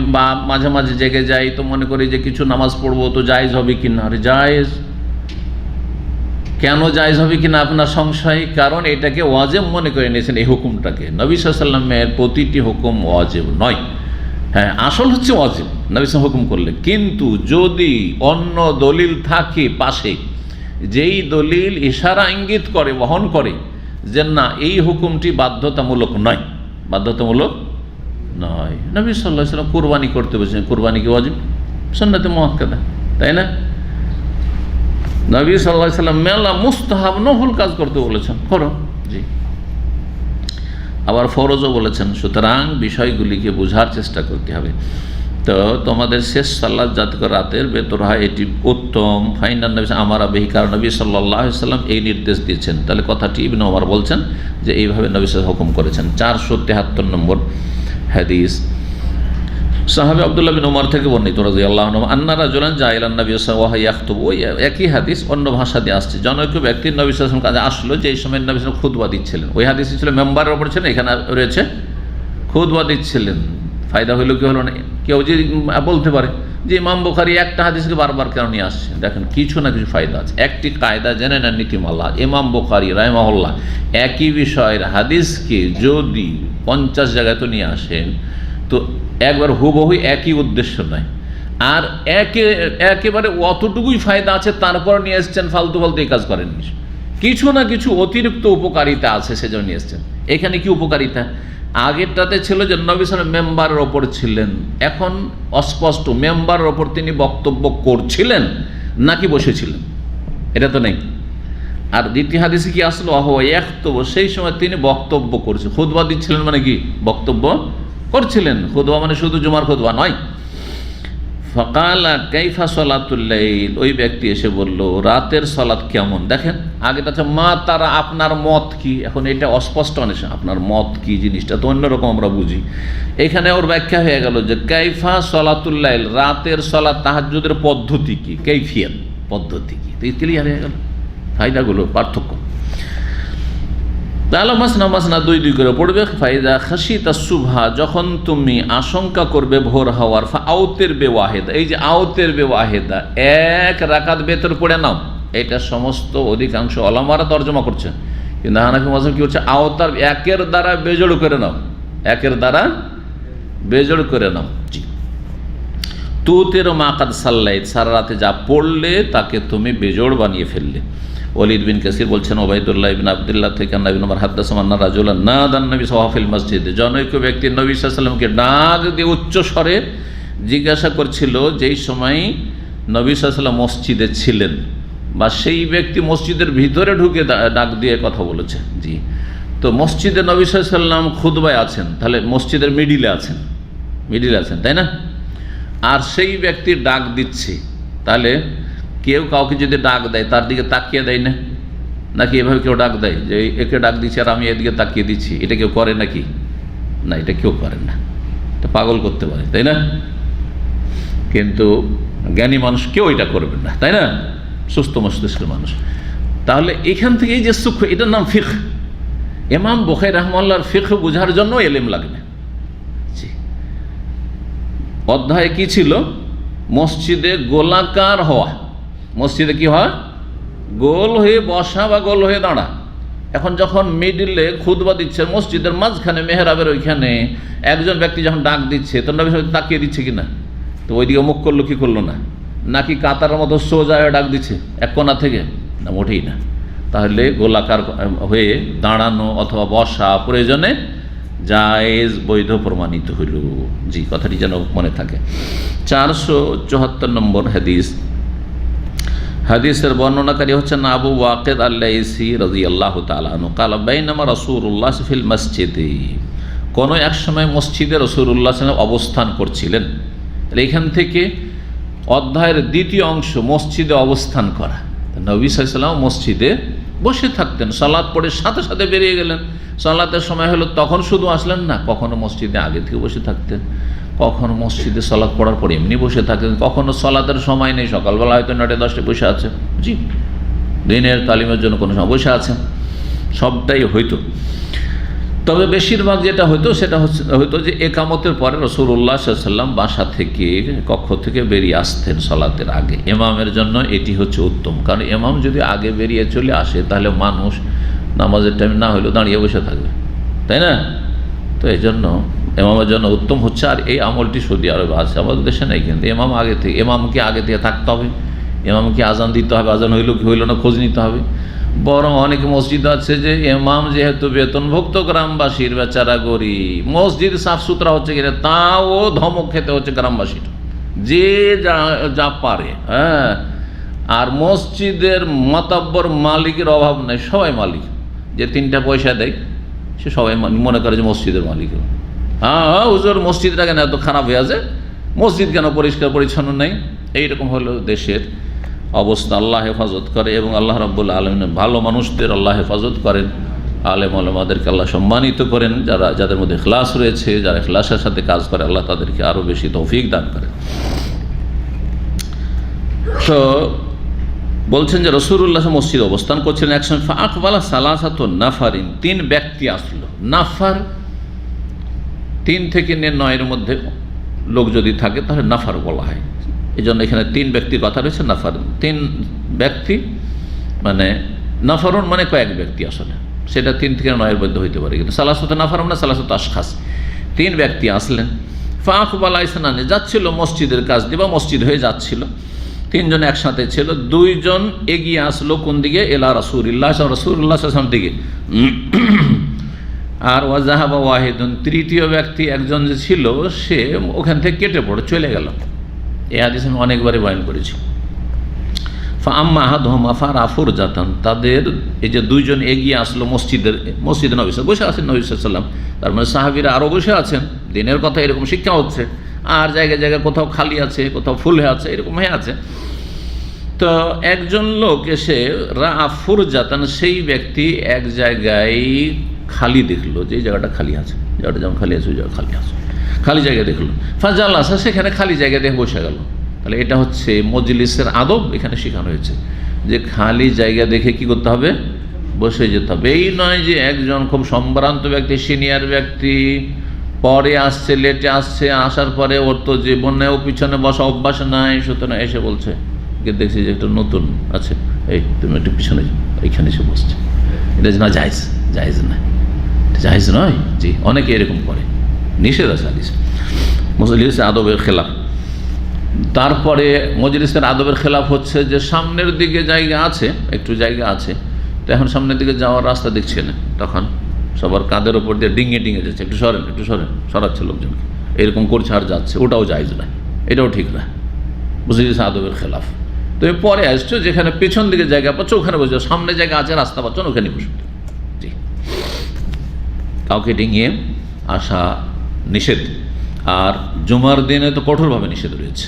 মাঝে মাঝে জেগে যাই, তো মনে করি যে কিছু নামাজ পড়বো, তো জায়েজ হবে কি না। আরে জায়েজ কেন জায়েজ হবে কিনা আপনার সংশয়, কারণ এটাকে ওয়াজিব মনে করে নিয়েছেন, এই হুকুমটাকে। নবী সাল্লাল্লাহু আলাইহি ওয়াসাল্লামের প্রতিটি হুকুম ওয়াজিব নয়, হ্যাঁ আসল হচ্ছে ওয়াজিব নবী সাল্লাল্লাহু আলাইহি ওয়াসাল্লাম হুকুম করলে, কিন্তু যদি অন্য দলিল থাকে পাশে, যেই দলিল ইশারা ইঙ্গিত করে, বহন করে যে না এই হুকুমটি বাধ্যতামূলক নয়, বাধ্যতামূলক নয়। নবী সাল্লাল্লাহু আলাইহি ওয়াসাল্লাম কুরবানি করতে বলেছেন, কুরবানি কি ওয়াজিব? সুন্নাতে মুআক্কাদা, তাই না? নবী সাল্লাল্লাহু আলাইহি ওয়াসাল্লাম মেলা মুস্তাহাব নফল কাজ করতে বলেছেন, করো, জি, আবার ফরজও বলেছেন। সুতরাং বিষয়গুলিকে বোঝার চেষ্টা করতে হবে। তো তোমাদের শেষ সালাত যাতে করে রাতের ভেতর হয়, এটি উত্তম। ফাইনাল নবী আমার আবেহি, কারণ নবী সাল্লাল্লাহু আলাইহি ওয়াসাল্লাম এই নির্দেশ দিয়েছেন। তাহলে কথাটি ইবনে ওমর বলছেন যে এইভাবে নবী সাল্লাল্লাহু আলাইহি ওয়াসাল্লাম হুকুম করেছেন। 473 নম্বর হাদিস, সাহাবী আব্দুল্লাহ বিন ওমর থেকে বর্ণিত রাদিয়াল্লাহু আনহু, আন্না রাজুলান জা ইলা নবী সাল্লাল্লাহু আলাইহি ওয়াসাল্লাম, ওই একই হাদিস অন্য ভাষা দিয়ে আসছে। জনৈক ব্যক্তি নবী সাল্লাল্লাহু আলাইহি ওয়াসাল্লাম কাছে আসলো, যে এই সময় নবী সাল্লাল্লাহু আলাইহি ওয়াসাল্লাম খুতবা দিচ্ছিলেন। ওই হাদিসে ছিল মেম্বারের ওপর ছিলেন, এখানে রয়েছে খুতবা দিচ্ছিলেন। ফায়দা হইল কি হলো না? কেউ যে বলতে পারে যে ইমাম বুখারী একটা হাদিসকে বারবার কেন নিয়ে আসছে, দেখেন কিছু না কিছু ফায়দা আছে। একটি কায়দা জেনে নেন নীতিমালা, ইমাম বুখারী রাহিমাহুল্লাহ একই বিষয়ের হাদিসকে যদি 50 জায়গায় তো নিয়ে আসেন, তো একবার হুবহু একই উদ্দেশ্য নয়, আর একেবারে অতটুকুই ফায়দা আছে, তারপর নিয়ে এসছেন, ফালতু এই কাজ করেননি, কিছু না কিছু অতিরিক্ত উপকারিতা আছে, সেজন্য নিয়ে এসছেন। এখানে কি উপকারিতা? আগেরটাতে ছিল যে নবী সাল্লাল্লাহু আলাইহি ওয়াসাল্লাম মেম্বারের ওপর ছিলেন, এখন অস্পষ্ট মেম্বারের ওপর তিনি বক্তব্য করছিলেন নাকি বসেছিলেন, এটা তো নেই। আর দ্বিতীয় হাদিসে কি আসলো, সেই সময় তিনি বক্তব্য করছেন, খুতবা দিচ্ছিলেন, মানে কি বক্তব্য করছিলেন। খুতবা মানে শুধু জুমার খুতবা নয়। ফাকালা কাইফা সলাতুল লাইল, ওই ব্যক্তি এসে বলল রাতের সলাত কেমন। দেখেন আগেটা হচ্ছে মা তারা, আপনার মত কি, এখন এটা অস্পষ্ট, অনেক আপনার মত কি জিনিসটা তো অন্যরকম আমরা বুঝি। এখানে ওর ব্যাখ্যা হয়ে গেল যে কাইফা সলাতুল লাইল, রাতের সলাত তাহাজ্জুদের পদ্ধতি কি, কাইফিয়াত পদ্ধতি কি, তো ক্লিয়ার হয়ে গেল ফায়দাগুলো, পার্থক্য। তাহলে মাসনা 2 করে পড়বে। ফাইদা খাশিতা সুবহা, যখন তুমি আশঙ্কা করবে ভোর হওয়ার, আওতের বে ওয়াহেদা, এই যে আওতের বে ওয়াহেদা, 1 রাকাত বেতর পড়ে নাও, এটা সমস্ত অধিকাংশ ওলামারা তর্জমা করছে, কিন্তু হানাফি মাযহাব কি হচ্ছে, আওতার 1-এর দ্বারা বেজোড় করে নাও, 1-এর দ্বারা বেজোড় করে নাও। জি, তুতের মাকাদ সাল্লাইত, সারা রাতে যা পড়লে তাকে তুমি বেজোড় বানিয়ে ফেললে। ওয়ালিদ বিন কাসির বলছেন ওবাইদুল্লাহ ইবনে আব্দুল্লাহ থেকে নবী ওমর হাদাসাম আন্না রাজুলান নাদান নবী সাল্লাল্লাহু আলাইহি মসজিদ, জনৈক ব্যক্তি নবী সাল্লাল্লাহু আলাইহি ওয়াসাল্লামকে ডাক দিয়ে উচ্চ স্বরে জিজ্ঞাসা করছিল, যেই সময় নবী সাল্লাল্লাহু আলাইহি ওয়াসাল্লাম মসজিদে ছিলেন, বা সেই ব্যক্তি মসজিদের ভিতরে ঢুকে ডাক দিয়ে কথা বলেছে। জি, তো মসজিদে নবী সাল্লাল্লাহু আলাইহি ওয়াসাল্লাম খুতবায় আছেন, তাহলে মসজিদের মিডিলে আছেন, তাই না? আর সেই ব্যক্তি ডাক দিচ্ছে, তাহলে কেউ কাউকে যদি ডাক দেয় তার দিকে তাকিয়ে দেয় না, নাকি এভাবে কেউ ডাক দেয় যে একে ডাক দিচ্ছে আর আমি এদিকে তাকিয়ে দিচ্ছি, এটা কেউ করে নাকি? না, এটা কেউ করে না, এটা পাগল করতে পারে, তাই না? কিন্তু জ্ঞানী মানুষ কেউ এটা করবে না, তাই না? সুস্থ মস্তিষ্কের মানুষ। তাহলে এখান থেকে এই যে সূক্ষ্ম, এটার নাম ফিকহ। ইমাম বুখারী রাহিমাহুল্লাহর ফিকহ বোঝার জন্য ইলম লাগবে। জি, অধ্যায় কি ছিল? মসজিদে গোলাকার হওয়া, মসজিদে কি হয়, গোল হয়ে বসা বা গোল হয়ে দাঁড়া। এখন যখন মিডিলে খুতবা দিচ্ছে, মসজিদের মাঝখানে মেহরাবের ওইখানে একজন ব্যক্তি যখন ডাক দিচ্ছে, তো নবী সাল্লাল্লাহু আলাইহি ওয়াসাল্লাম তাকিয়ে দিচ্ছে কিনা, তো ওইদিকে মুখ করলো কি করলো না, নাকি কাতারের মতো সোজা হয়ে ডাক দিচ্ছে এক কোণা থেকে, না মোটেই না। তাহলে গোলাকার হয়ে দাঁড়ানো অথবা বসা প্রয়োজনে জায়েজ বৈধ প্রমাণিত হইল। জি, কথাটি যেন মনে থাকে। 474 নম্বর হাদিস। হাদিসের বর্ণনাকারী হচ্ছেন আবু ওয়াকিদ আল-লাইসি রাদিয়াল্লাহু তাআলা আনহু ক্বালা বাইনামা রাসূলুল্লাহ ফিল মসজিদে, কোনো এক সময় মসজিদে রাসূলুল্লাহ সাল্লাল্লাহু আলাইহি ওয়াসাল্লাম অবস্থান করছিলেন। এখান থেকে অধ্যায়ের দ্বিতীয় অংশ মসজিদে অবস্থান করা। নবী সাল্লাল্লাহু আলাইহি ওয়াসাল্লাম মসজিদে বসে থাকতেন, সালাত পড়ে সাথে সাথে বেরিয়ে গেলেন। সালাতের সময় হলো তখন শুধু আসলেন না, কখনো মসজিদে আগে থেকে বসে থাকতেন, কখনো মসজিদে সালাত পড়ার পরে এমনি বসে থাকতেন, কখনো সালাতের সময় নেই, সকালবেলা হয়তো 9-10টায় বসে আছে, জি, দিনের তালিমের জন্য কোনো সময় বসে আছেন, সবটাই হইতো। তবে বেশিরভাগ যেটা হইতো সেটা হইতো যে একামতের পরে রাসূলুল্লাহ সাল্লাল্লাহু আলাইহি ওয়াসাল্লাম বাসা থেকে, কক্ষ থেকে বেরিয়ে আসতেন সালাতের আগে। ইমামের জন্য এটি হচ্ছে উত্তম, কারণ ইমাম যদি আগে বেরিয়ে চলে আসে তাহলে মানুষ নামাজের টাইম না হলেও দাঁড়িয়ে বসে থাকবে, তাই না? তো এই জন্য ইমামের জন্য উত্তম হচ্ছে। আর এই আমলটি সৌদি আরবে আছে, আমাদের দেশে নেই। কিন্তু ইমাম আগে থেকে, ইমামকে আগে থেকে থাকতে হবে, ইমামকে আজান দিতে হবে, আজান হইল কি হইল না খোঁজ নিতে হবে। বরং অনেক মসজিদ আছে যে ইমাম যেহেতু বেতনভুক্ত গ্রামবাসীর, বেচারা গরিব, মসজিদ সাফ সুতরা হচ্ছে কিনা তাও ধমক খেতে হচ্ছে গ্রামবাসীর, যে যা পারে। হ্যাঁ, আর মসজিদের মাতাব্বর মালিকের অভাব নেই, সবাই মালিক। যে 3টা পয়সা দেয় সে সবাই মনে করে যে মসজিদের মালিক। হ্যাঁ, হুজুর মসজিদটা কেন এত খারাপ হয়ে আছে, মসজিদ কেন পরিষ্কার পরিচ্ছন্ন নেই, এইরকম হলো দেশের অবস্থা। আল্লাহ হেফাজত করে এবং আল্লাহ রাব্বুল আলামিন ভালো মানুষদের আল্লাহ হেফাজত করেন, আলেম ওলামাদেরকে আল্লাহ সম্মানিত করেন। যাদের মধ্যে ইখলাস রয়েছে, যারা ইখলাসের সাথে কাজ করে, আল্লাহ তাদেরকে আরও বেশি তৌফিক দান করেন। তো বলছেন যে রাসূলুল্লাহ মসজিদে অবস্থান করছিলেন, একসময় ফাআকবালা সালাসাতুন নাফারিন, 3 ব্যক্তি আসলো। নাফার 3 থেকে 9-এর মধ্যে লোক যদি থাকে তাহলে নাফার বলা হয়। এই জন্য এখানে 3 ব্যক্তির কথা রয়েছে। নাফার 3 ব্যক্তি, মানে নাফারুন মানে কয়েক ব্যক্তি, আসলে সেটা 3 থেকে 9-এর মধ্যে হইতে পারে। কিন্তু সালাসাত নাফার মানে সালাসাত আশখাস, 3 ব্যক্তি আসলেন। ফাআকবালা ইসনানি, যাচ্ছিল মসজিদের কাজ দিয়ে বা মসজিদ হয়ে যাচ্ছিল। 3 জন একসাথে ছিল। 2 জন এগিয়ে আসলো কোন দিকে? এলা রাসূলিল্লাহ, রাসূলুল্লাহ সাল্লাল্লাহু আলাইহি ওয়াসাল্লাম দিকে। আর ওয়াজাহাবা ওয়াহিদুন, 3য় ব্যক্তি একজন যে ছিল সে ওখান থেকে কেটে পড়ে চলে গেল। এই হাদিস আমি অনেকবারই বয়ান করেছি। ফাআম্মা আহাদুহুমা ফারাফুর জাতান, তাদের এই যে 2 জন এগিয়ে আসলো মসজিদে নবী বসে আছেন নবী সাল্লাল্লাহু আলাইহি ওয়াসাল্লাম, তার মানে সাহাবীরা আরও বসে আছেন। দিনের কথা এরকম শিক্ষা হচ্ছে, আর জায়গায় জায়গায় কোথাও খালি আছে, কোথাও ফুল হয়ে আছে, এরকম হয়ে আছে। তো একজন লোক এসে রাফুর জাতান, সেই ব্যক্তি এক জায়গায় খালি দেখলো, যে জায়গাটা খালি আছে, জায়গাটা যেমন খালি আছে ওই জায়গা খালি আছে, খালি জায়গা দেখলো। ফাজালাসা, সেখানে খালি জায়গা দেখে বসে গেল। তাহলে এটা হচ্ছে মজলিসের আদব, এখানে শেখানো হয়েছে যে খালি জায়গা দেখে কি করতে হবে? বসে যেতে হবে। এই নয় যে একজন খুব সম্ভ্রান্ত ব্যক্তি, সিনিয়র ব্যক্তি পরে আসছে, লেটে আসছে, আসার পরে ওর তো জীবনেও পিছনে বসা অভ্যাস নাই, সুতরাং এসে বলছে দেখছি যে একটা নতুন আছে, এই তুমি একটু পিছনে এইখানে এসে বসছে। এটা না জায়েজ, জায়েজ না, জায়েজ নয়। জি, অনেকে এরকম করে, নিষেধ আছে হাদিসে। মজলিসের আদবের খেলাফ। তারপরে মজলিসের আদবের খেলাফ হচ্ছে যে সামনের দিকে জায়গা আছে, একটু জায়গা আছে, তো এখন সামনের দিকে যাওয়ার রাস্তা দেখছে না, তখন সবার কাঁধের ওপর দিয়ে ডিঙে যাচ্ছে, একটু সরেন একটু সরেন, সরাচ্ছে লোকজনকে, এরকম করছে আর যাচ্ছে, ওটাও জায়েজ না, এটাও ঠিক না, মজলিসের আদবের খেলাফ। তুমি পরে আসছো, যেখানে পেছন দিকে জায়গা পাচ্ছ ওখানে বসে, সামনে জায়গা আছে, রাস্তা পাচ্ছ না, ওখানে বসে। জি, কাউকে ডিঙিয়ে আসা নিষেধ। আর জুমার দিনে তো কঠোরভাবে নিষেধ রয়েছে।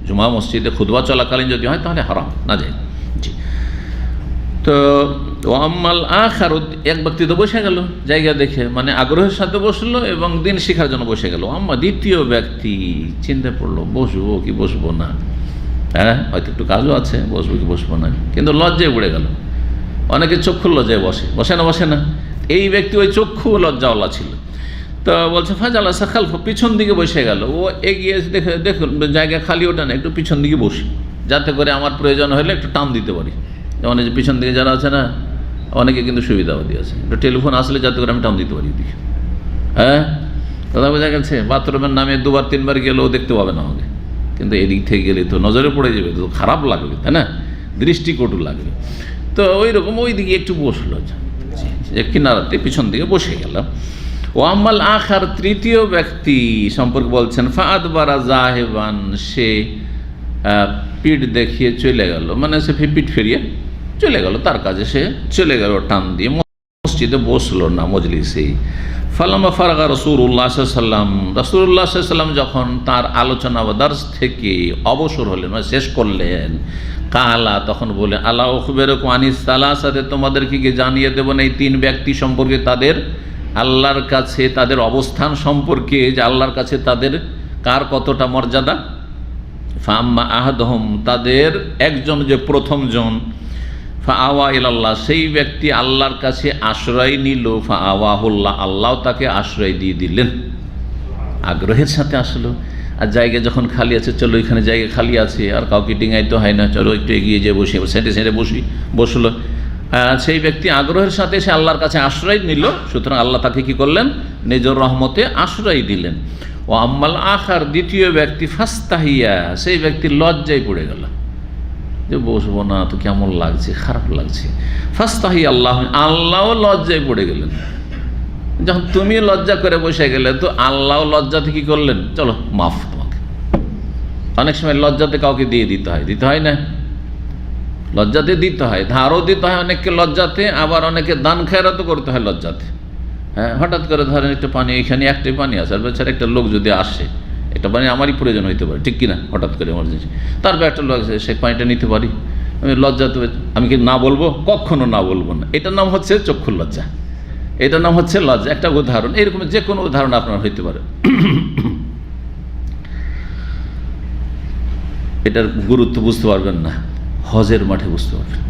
জুমা মসজিদে খুতবা চলাকালীন যদি হয় তাহলে হারাম, না যায়। জি, তো ওয়াম্মাল আখার, এক ব্যক্তি তো বসে গেল জায়গা দেখে, মানে আগ্রহের সাথে বসলো এবং দিন শেখার জন্য বসে গেল। আম্মা দ্বিতীয় ব্যক্তি চিন্তা পড়লো বসবো কি বসবো না, হ্যাঁ হয়তো একটু কাজও আছে, বসবো কি বসবো না, কিন্তু লজ্জায় পড়ে গেল। অনেকে চক্ষু লজ্জায় বসে না। এই ব্যক্তি ওই চক্ষু লজ্জাওয়ালা ছিল, তো বলছে ফাজালা সাখাল, পিছন দিকে বসে গেল। ও এগিয়ে দেখুন জায়গা খালি, ওটা না, একটু পিছন দিকে বসি, যাতে করে আমার প্রয়োজন হলে একটু টান দিতে পারি। যেমন এই যে পিছন দিকে যারা আছে না, অনেকে কিন্তু সুবিধাবাদী আছে, একটু টেলিফোন আসলে যাতে করে আমি টান দিতে পারি দিকে। হ্যাঁ, দাদা বোঝা গেছে। বাথরুমের নামে 2-3 গেলেও দেখতে পাবে না আমাকে, কিন্তু এদিক থেকে গেলে তো নজরে পড়ে যাবে, তো খারাপ লাগবে, তাই না, দৃষ্টিকটু লাগবে। তো ওই রকম ওই দিকে একটু বসলো, কিনারাতে পিছন দিকে বসে গেল। ও আম্মাল আখার, তৃতীয় ব্যক্তি সম্পর্কে বলছেন, ফাআদবারা জাহেবান, সে পিঠ দেখিয়ে চলে গেল, মানে সে পিঠ ফিরিয়ে চলে গেল, তার কাজে সে চলে গেল টান দিয়ে, মসজিদে বসলো না মজলিসেই। ফালামা ফারাগা রাসূলুল্লাহ সাল্লাল্লাহু আলাইহি ওয়াসাল্লাম, রাসূলুল্লাহ সাল্লাল্লাহু আলাইহি ওয়াসাল্লাম যখন তার আলোচনা বা দার্স থেকে অবসর হলেন, মানে শেষ করলেন, কালা, তখন বলে, আলা উখবিরুকুম আনিস সালাসাতে, তোমাদেরকে কি জানিয়ে দেব না এই তিন ব্যক্তি সম্পর্কে, তাদের আল্লাহর কাছে তাদের অবস্থান সম্পর্কে, যে আল্লাহর কাছে তাদের কার কতটা মর্যাদা। ফাআম্মা আহাদুহুম, তাদের একজন, যে প্রথম জন, ফাআওয়া ইলাল্লাহ, সেই ব্যক্তি আল্লাহর কাছে আশ্রয় নিল, ফাআওয়াহুল্লাহ, আল্লাহ তাকে আশ্রয় দিয়ে দিলেন। আগ্রহের সাথে আসলো, আর জায়গা যখন খালি আছে, চলো এখানে জায়গা খালি আছে, আর কাউকে ডিঙাইতে হয় না, চলো একটু এগিয়ে যেয়ে বসি, সেঁটে বসলো। সেই ব্যক্তি আগ্রহের সাথে সে আল্লাহর কাছে আশ্রয় নিল, সুতরাং আল্লাহ তাকে কি করলেন, নিজের রহমতে আশ্রয় দিলেন। ও আম্মাল আখার, দ্বিতীয় ব্যক্তি, ফাস্তাহিয়া, সেই ব্যক্তি লজ্জায় পড়ে গেল, যে বসবো না তো কেমন লাগছে, খারাপ লাগছে। ফাস্তাহিয়া আল্লাহ, আল্লাহও লজ্জায় পড়ে গেলেন। যখন তুমি লজ্জা করে বসে গেলে, তো আল্লাহও লজ্জাতে কি করলেন, চলো মাফ তোমাকে। অনেক সময় লজ্জাতে কাউকে দিয়ে দিতে হয় না, লজ্জাতে দিতে হয়, ধারও দিতে হয় অনেককে লজ্জাতে, আবার অনেকে দান খেরাতও করতে হয় লজ্জাতে। হ্যাঁ, হঠাৎ করে ধরেন একটা পানি, এখানে একটাই পানি আছে, আর বেচারা একটা লোক যদি আসে, একটা পানি আমারই প্রয়োজন হইতে পারে, ঠিক কিনা, হঠাৎ করে এমার্জেন্সি, তারপর একটা লোক আছে, সে পানিটা নিতে পারি, আমি লজ্জাতে, আমি কি না বলবো, কখনো না বলবো না। এটার নাম হচ্ছে চক্ষুর লজ্জা, এটার নাম হচ্ছে লজ্জা। একটা উদাহরণ, এরকম যে কোনো উদাহরণ আপনার হইতে পারে। এটার গুরুত্ব বুঝতে পারবেন না, হজের মাঠে বুঝতে পারবেন।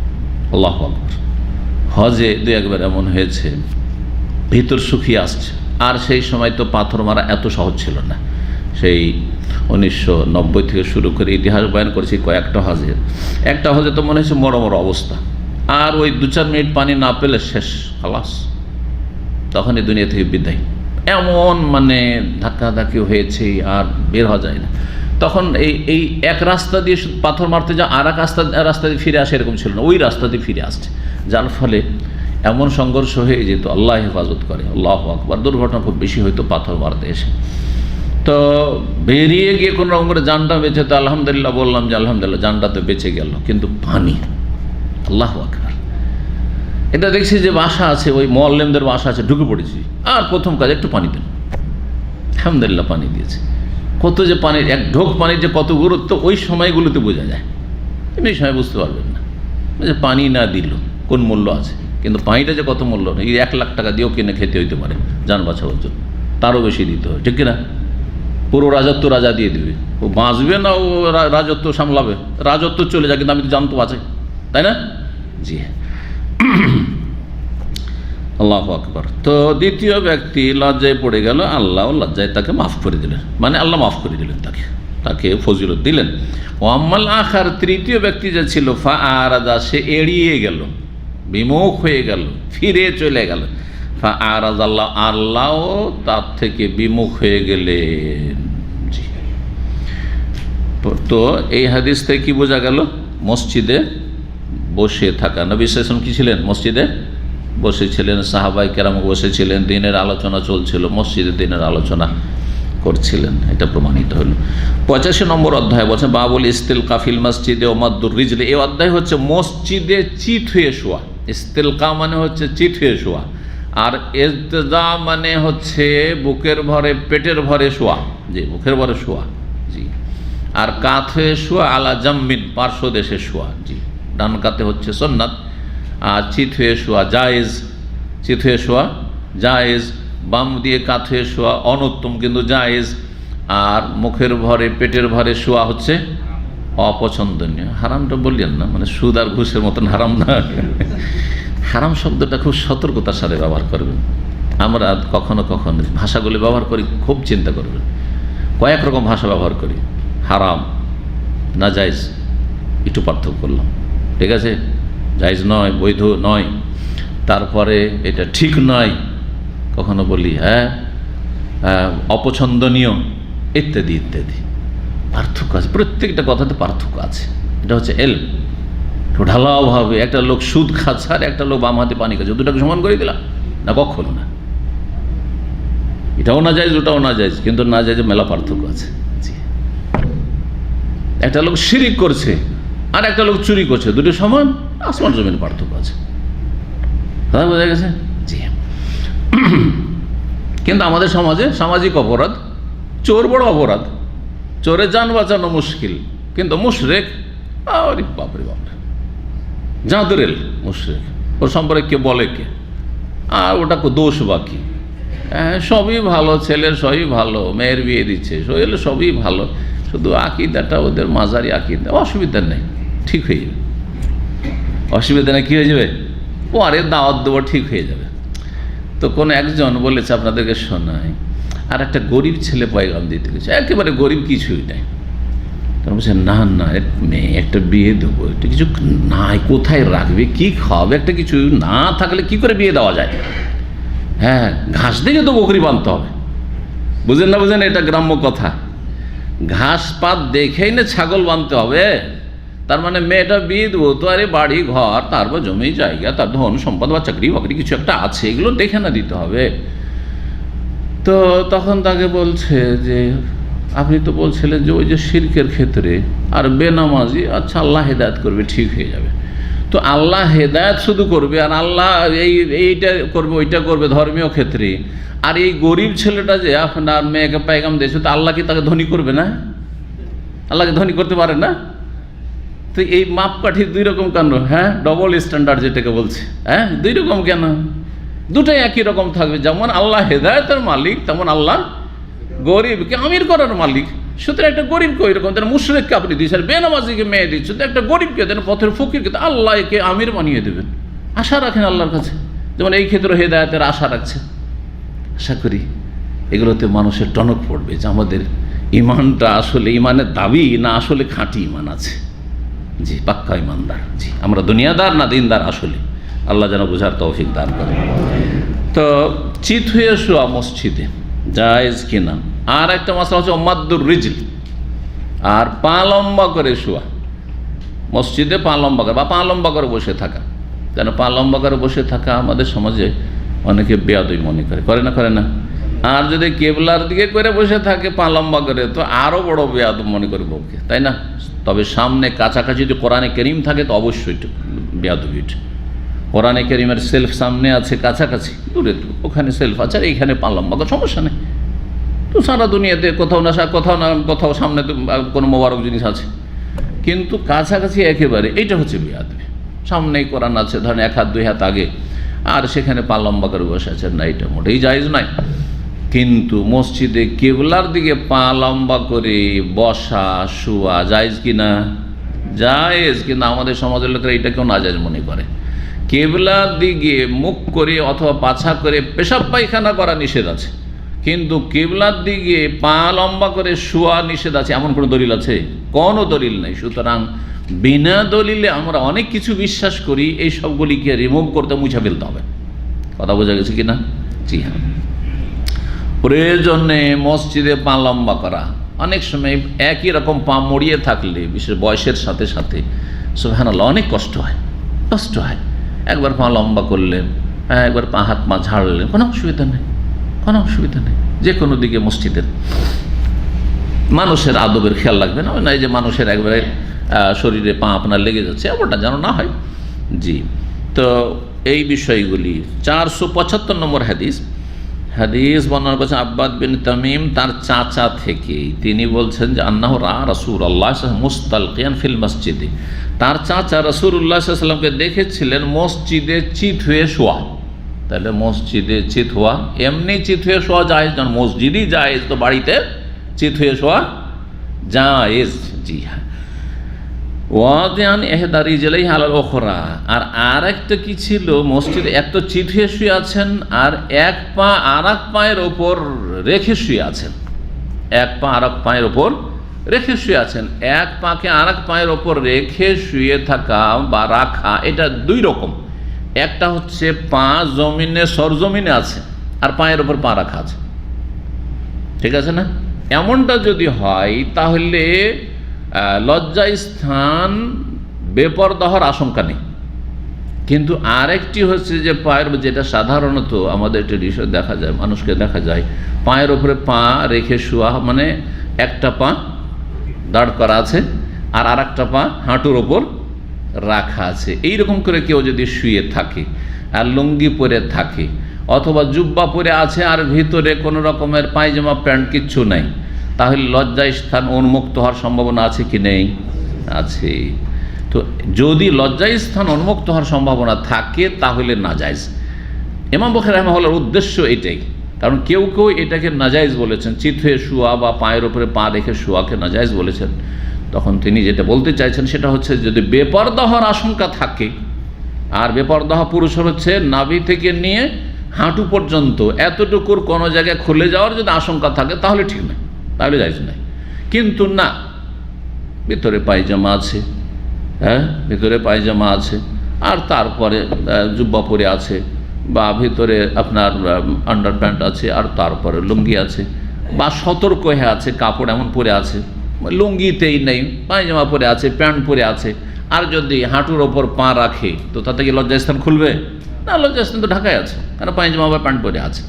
আল্লাহু আকবার। হজে দু একবার এমন হয়েছে, ভিতর শুকিয়ে আসছে, আর সেই সময় তো পাথর মারা এত সহজ ছিল না। সেই 1990 থেকে শুরু করে ইতিহাস বয়ান করেছি কয়েকটা হজের, একটা হজে তো মনে হয়েছে মরমর অবস্থা, আর ওই 2-4 মিনিট পানি না পেলে শেষ, খালাস, তখন এই দুনিয়া থেকে বিদায়। এমন মানে ধাক্কাধাক্কি হয়েছে, আর বের হওয়া যায় না। তখন এই এক রাস্তা দিয়ে পাথর মারতে যা, আর এক রাস্তা দিয়ে ফিরে আসে, এরকম ছিল না, ওই রাস্তা দিয়ে ফিরে আসছে, যার ফলে এমন সংঘর্ষ হয়ে যেত, আল্লাহ হেফাজত করে। আল্লাহু আকবার। দুর্ঘটনা খুব বেশি হয়তো পাথর মারতে এসে। তো বেরিয়ে গিয়ে কোনো রকম করে জানটা বেঁচে, তো আলহামদুলিল্লাহ বললাম যে আলহামদুলিল্লাহ জানটা তো বেঁচে গেল, কিন্তু পানি, আল্লাহু আকবার। এটা দেখছি যে বাসা আছে, ওই মুআল্লিমদের বাসা আছে, ঢুকে পড়েছি, আর প্রথম কাজ একটু পানি দেন, আলহামদুলিল্লাহ পানি দিয়েছে। কত যে পানির, এক ঢোক পানির যে কত গুরুত্ব, ওই সময়গুলোতে বোঝা যায়, কিন্তু এই সময় বুঝতে পারবেন না যে পানি না দিল কোন মূল্য আছে, কিন্তু পানিটা যে কত মূল্য, এই 1 লাখ টাকা দিয়েও কিনে খেতে হইতে পারে যান বাঁচাবার জন্য, তারও বেশি দিতে হয়, ঠিক কিনা? পুরো রাজত্ব রাজা দিয়ে দিবে, ও বাঁচবে না, ও রাজত্ব সামলাবে, রাজত্ব চলে যায়, কিন্তু আমি তো জানতো আছে, তাই না? জি হ্যাঁ, আল্লাহু আকবার। তো দ্বিতীয় ব্যক্তি লজ্জায় পড়ে গেল, আল্লাহ লজ্জায় তাকে মাফ করে দিলেন, মানে আল্লাহ মাফ করে দিলেন, তাকে ফজিলত দিলেন। ও আম্মাল আখার, তৃতীয় ব্যক্তি যে ছিল, ফাআরাদা, সে এড়িয়ে গেল, বিমুখ হয়ে গেল, ফিরে চলে গেল। ফাআরাদ আল্লাহ, আল্লাহও তার থেকে বিমুখ হয়ে গেলেন। তো এই হাদিস থেকে কি বোঝা গেল? মসজিদে বসে থাকা, নবী সাল্লাল্লাহু আলাইহি ওয়াসাল্লাম কি ছিলেন? মসজিদে বসেছিলেন, সাহাবায়ে কেরাম বসেছিলেন, দিনের আলোচনা চলছিল, মসজিদে দিনের আলোচনা করছিলেন, এটা প্রমাণিত হলো। 85 নম্বর অধ্যায় বলছে, বাবুল ইস্তিলকা ফিল মসজিদে ও মাদ্দুর রিজলি। এই অধ্যায় হচ্ছে মসজিদে চিত হয়ে শোয়া। ইস্তিলকা মানে হচ্ছে চিত হয়ে শোয়া, আর ইজতিজা মানে হচ্ছে বুকের ভরে, পেটের ভরে শোয়া, জি, বুকের ভরে শোয়া, জি। আর কাত হয়ে শোয়া, আলা জাম্বিন, পার্শ্ব দেশে শোয়া, জি। ডান কাতে হচ্ছে সুন্নাত, আর চিত হয়ে শোয়া জায়েজ, চিত হয়ে শোয়া জায়েজ, বাম দিয়ে কাত হয়ে শোয়া অনুত্তম কিন্তু জায়েজ, আর মুখের ভরে, পেটের ভরে শোয়া হচ্ছে অপছন্দনীয়। হারামটা বললেন না, মানে সুদ আর ঘুষের মতন হারাম না। হারাম শব্দটা খুব সতর্কতার সাথে ব্যবহার করবেন। আমরা কখনো কখনো ভাষাগুলি ব্যবহার করি, খুব চিন্তা করবেন। কয়েক রকম ভাষা ব্যবহার করি, হারাম, নাজায়েজ, একটু পার্থক্য করলাম, ঠিক আছে? জায়েজ নয়, বৈধ নয়, তারপরে এটা ঠিক নয়, কখনো বলি হ্যাঁ অপছন্দনীয়, ইত্যাদি ইত্যাদি। পার্থক্য আছে, প্রত্যেকটা কথাতে পার্থক্য আছে। এটা হচ্ছে এলম। ঢালাওভাবে একটা লোক সুদ খাচ্ছে আর একটা লোক বাম হাতে পানি খাচ্ছে, দুটাকে সমান করে দিলাম না, কখনো না। এটাও না জায়েজ, ওটাও না জায়েজ, কিন্তু না জায়েজে মেলা পার্থক্য আছে। জি, একটা লোক শিরিক করছে আর একটা লোক চুরি করছে, দুটো সমান, আসমান জমিন পার্থক্য আছে। কথা বোঝা গেছে? জি। কিন্তু আমাদের সমাজে সামাজিক অপরাধ, চোর বড় অপরাধ, চোরের জান বাঁচানো মুশকিল, কিন্তু মুশরিক, আরে বাপরে বাপ, জাদরেল মুশরিক, ওর সম্পর্কে কে বলে কে, আর ওটা দোষ বাকি। সবই ভালো, ছেলের সবই ভালো, মেয়ের বিয়ে দিচ্ছে, শরীরে সবই ভালো, শুধু আকিদাটা ওদের মাঝারি আকিদা, অসুবিধা নেই, ঠিক হয়ে যাবে। অসুবিধা নেই, কী হয়ে যাবে? পরে দাওয়াত দেবো, ঠিক হয়ে যাবে। তো কোনো একজন বলেছে, আপনাদেরকে শোনায়, আর একটা গরিব ছেলে পয়গাম দিতে গেছে, একেবারে গরিব, কিছুই নেই। তখন বলছে, না না, মেয়ে একটা বিয়ে দেবো, একটা কিছু নাই, কোথায় রাখবে, কি খাওয়াবে, একটা কিছু না থাকলে কি করে বিয়ে দেওয়া যায়? হ্যাঁ, ঘাস দেখে তো বকরি বাঁধতে হবে, বুঝেন না? বুঝেন, এটা গ্রাম্য কথা। ঘাস পাত দেখেই না ছাগল বাঁধতে হবে। তার মানে মেয়েটা বিয়ে দেবো তো, আরে বাড়ি ঘর, তারপর জমি জায়গা, তার ধন সম্পদ বা চাকরি বাকরি কিছু একটা আছে, এগুলো দেখে না দিতে হবে। তো তখন তাকে বলছে যে, আপনি তো বলছিলেন যে ওই যে শিরকের ক্ষেত্রে আর বেনামাজি, আচ্ছা আল্লাহ হেদায়েত করবে, ঠিক হয়ে যাবে। তো আল্লাহ হেদায়েত শুধু করবে, আর আল্লাহ এইটা করবে, ওইটা করবে ধর্মীয় ক্ষেত্রে, আর এই গরিব ছেলেটা যে আপনার মেয়েকে পায়গাম দিয়েছে, তো আল্লাহ কি তাকে ধনী করবে না? আল্লাহকে ধনী করতে পারে না? তো এই মাপকাঠি দুই রকম কেন? হ্যাঁ, ডবল স্ট্যান্ডার্ড যেটাকে বলছে, হ্যাঁ, দুই রকম কেন? দুটাই একই রকম থাকবে। যেমন আল্লাহ হেদায়েতের মালিক, তেমন আল্লাহ গরিবকে আমির করার মালিক। সুতরাং একটা গরিবকে ওই রকম দেন, মুশরিককে আপনি দিচ্ছেন, বেনামাজিকে মেয়ে দিচ্ছেন, একটা গরিবকে দেন, পথের ফকিরকে, আল্লাহকে আমির বানিয়ে দেবেন। আশা রাখেন আল্লাহর কাছে, যেমন এই ক্ষেত্রে হেদায়েতের আশা রাখছে। আশা করি এগুলোতে মানুষের টনক পড়বে যে আমাদের ইমানটা আসলে ইমানের দাবি না আসলে খাঁটি ইমান আছে। জি, পাক্কা ইমানদার। জি, আমরা দুনিয়াদার না দিনদার আসলে। আল্লাহ যেন বোঝার তৌফিক দান করে। তো চিত হয়ে শোয়া মসজিদে জায়েজ কিনা, আর একটা মাসলা হচ্ছে মাদ্দুর রিজল, আর পা লম্বা করে শোয়া মসজিদে, পা লম্বা করে বা পা লম্বা করে বসে থাকা। কেন পা লম্বা করে বসে থাকা আমাদের সমাজে অনেকে বেয়াদবি মনে করে না, করে না? আর যদি কেবলার দিকে করে বসে থাকে পা লম্বা করে, তো আরও বড় বেয়াদব মনে করে বউকে, তাই না? তবে সামনে কাছাকাছি যদি কোরআনে কারীম থাকে তো অবশ্যই বেয়াদবি। কোরআনে কারীমের সেলফ সামনে আছে, কাছাকাছি দূরে ওখানে সেলফ আছে, আর এইখানে পা লম্বা করে, সমস্যা নেই। তো সারা দুনিয়াতে কোথাও না কোথাও সামনে তো কোনো মোবারক জিনিস আছে, কিন্তু কাছাকাছি একেবারে, এইটা হচ্ছে বেয়াদবি। সামনেই কোরআন আছে, ধরেন 1 হাত 2 হাত আগে, আর সেখানে পা লম্বা করে বসে আছেন না, এটা মোটেই জায়েজ নাই। কিন্তু মসজিদে কেবলার দিকে পা লম্বা করে বসা শোয়া জায়েজ কি না? জায়েজ। কিন্তু আমাদের সমাজের লোকেরা এটাকেও নাজায়েজ মনে করে। কেবলার দিকে মুখ করে অথবা পাছা করে পেশাব পায়খানা করা নিষেধ আছে, কিন্তু কেবলার দিকে পা লম্বা করে শোয়া নিষেধ আছে এমন কোনো দলিল আছে? কোনো দলিল নেই। সুতরাং বিনা দলিলে আমরা অনেক কিছু বিশ্বাস করি, এই সবগুলিকে রিমুভ করতে, মুছে ফেলতে হবে। কথা বোঝা গেছে কিনা? জি হ্যাঁ। প্রয়োজনে মসজিদে পা লম্বা করা, অনেক সময় একই রকম পা মরিয়ে থাকলে, বিশেষ বয়সের সাথে সাথে সুবহানাল্লাহ অনেক কষ্ট হয়। একবার পা লম্বা করলেন, একবার পা হাত পা ঝাড়লেন, কোনো অসুবিধা নেই। যে কোনো দিকে মসজিদের মানুষের আদবের খেয়াল রাখবেন, না এই যে মানুষের একবারে শরীরে পা আপনার লেগে যাচ্ছে, এমনটা যেন না হয়। জি, তো এই বিষয়গুলি। 475 নম্বর হাদিস বর্ণনা করেছেন আব্বাদ বিন তামিম তার চাচা থেকে। তিনি বলছেন যে আন্নাহু রাসূলুল্লাহ মুস্তালকিয়ান ফিল মসজিদে, তার চাচা রাসূলুল্লাহ সাল্লাল্লাহু আলাইহি ওয়াসাল্লামকে দেখেছিলেন মসজিদে চিত হয়ে শোয়া। তাহলে মসজিদে চিত হওয়া, এমনি চিত হয়ে শোয়া জায়েজ না, মসজিদই জায়েজ, তো বাড়িতে চিত হয়ে শোয়া জায়েজ। জি হ্যাঁ। ওয়াদিয়ান ইহদা রিজলাইহি আলাল উখরা, আর একটা কি ছিল, মসজিদে এক তো চিত হয়ে শুয়ে আছেন, আর এক পা আর এক পায়ের ওপর রেখে শুয়ে আছেন। এক পা আর এক পায়ের ওপর রেখে শুয়ে আছেন। এক পাকে আর এক পায়ের ওপর রেখে শুয়ে থাকা বা রাখা, এটা দুই রকম। একটা হচ্ছে পা জমিনে, সরজমিনে আছে, আর পায়ের ওপর পা রাখা আছে, ঠিক আছে না? এমনটা যদি হয় তাহলে লজ্জা স্থান বেপরদা হওয়ার আশঙ্কা নেই। কিন্তু আরেকটি হচ্ছে যে পায়ের, যেটা সাধারণত আমাদের ট্রেডিশনে দেখা যায়, মানুষকে দেখা যায় পায়ের ওপরে পা রেখে শোয়া, মানে একটা পা দাঁড় করা আছে আর আরেকটা পা হাঁটুর ওপর রাখা আছে। এইরকম করে কেউ যদি শুয়ে থাকে আর লুঙ্গি পরে থাকে অথবা জুব্বা পরে আছে আর ভিতরে কোনো রকমের পায়জামা প্যান্ট কিচ্ছু নাই, তাহলে লজ্জা স্থান উন্মুক্ত হওয়ার সম্ভাবনা আছে কি নেই? আছে। তো যদি লজ্জায় স্থান উন্মুক্ত হওয়ার সম্ভাবনা থাকে তাহলে নাজায়েজ। ইমাম বুখারী রাহিমাহুল্লাহর উদ্দেশ্য এটাই, কারণ কেউ কেউ এটাকে নাজায়েজ বলেছেন, চিত হয়ে শোয়া বা পায়ের ওপরে পা রেখে শোয়াকে নাজায়েজ বলেছেন। তখন তিনি যেটা বলতে চাইছেন সেটা হচ্ছে, যদি বেপরদা হওয়ার আশঙ্কা থাকে, আর বেপরদা পুরুষের হচ্ছে নাভি থেকে নিয়ে হাঁটু পর্যন্ত এতটুকুর কোনো জায়গায় খুলে যাওয়ার যদি আশঙ্কা থাকে তাহলে ঠিক নয়, তাহলে জায়েজ নাই। কিন্তু না, ভিতরে পায়জামা আছে, হ্যাঁ ভিতরে পায়জামা আছে আর তারপরে জুব্বা পরে আছে বা ভিতরে আপনার আন্ডার প্যান্ট আছে আর তারপরে লুঙ্গি আছে, বা সতর্ক হয়ে আছে, কাপড় এমন পরে আছে, লুঙ্গিতেই নেই, পায়জামা পরে আছে, প্যান্ট পরে আছে, আর যদি হাঁটুর ওপর পা রাখে তো তাতে কি লজ্জাস্থান খুলবে? না, লজ্জাস্থান তো ঢাকায় আছে, কারণ পায়জামা বা প্যান্ট পরে আছে।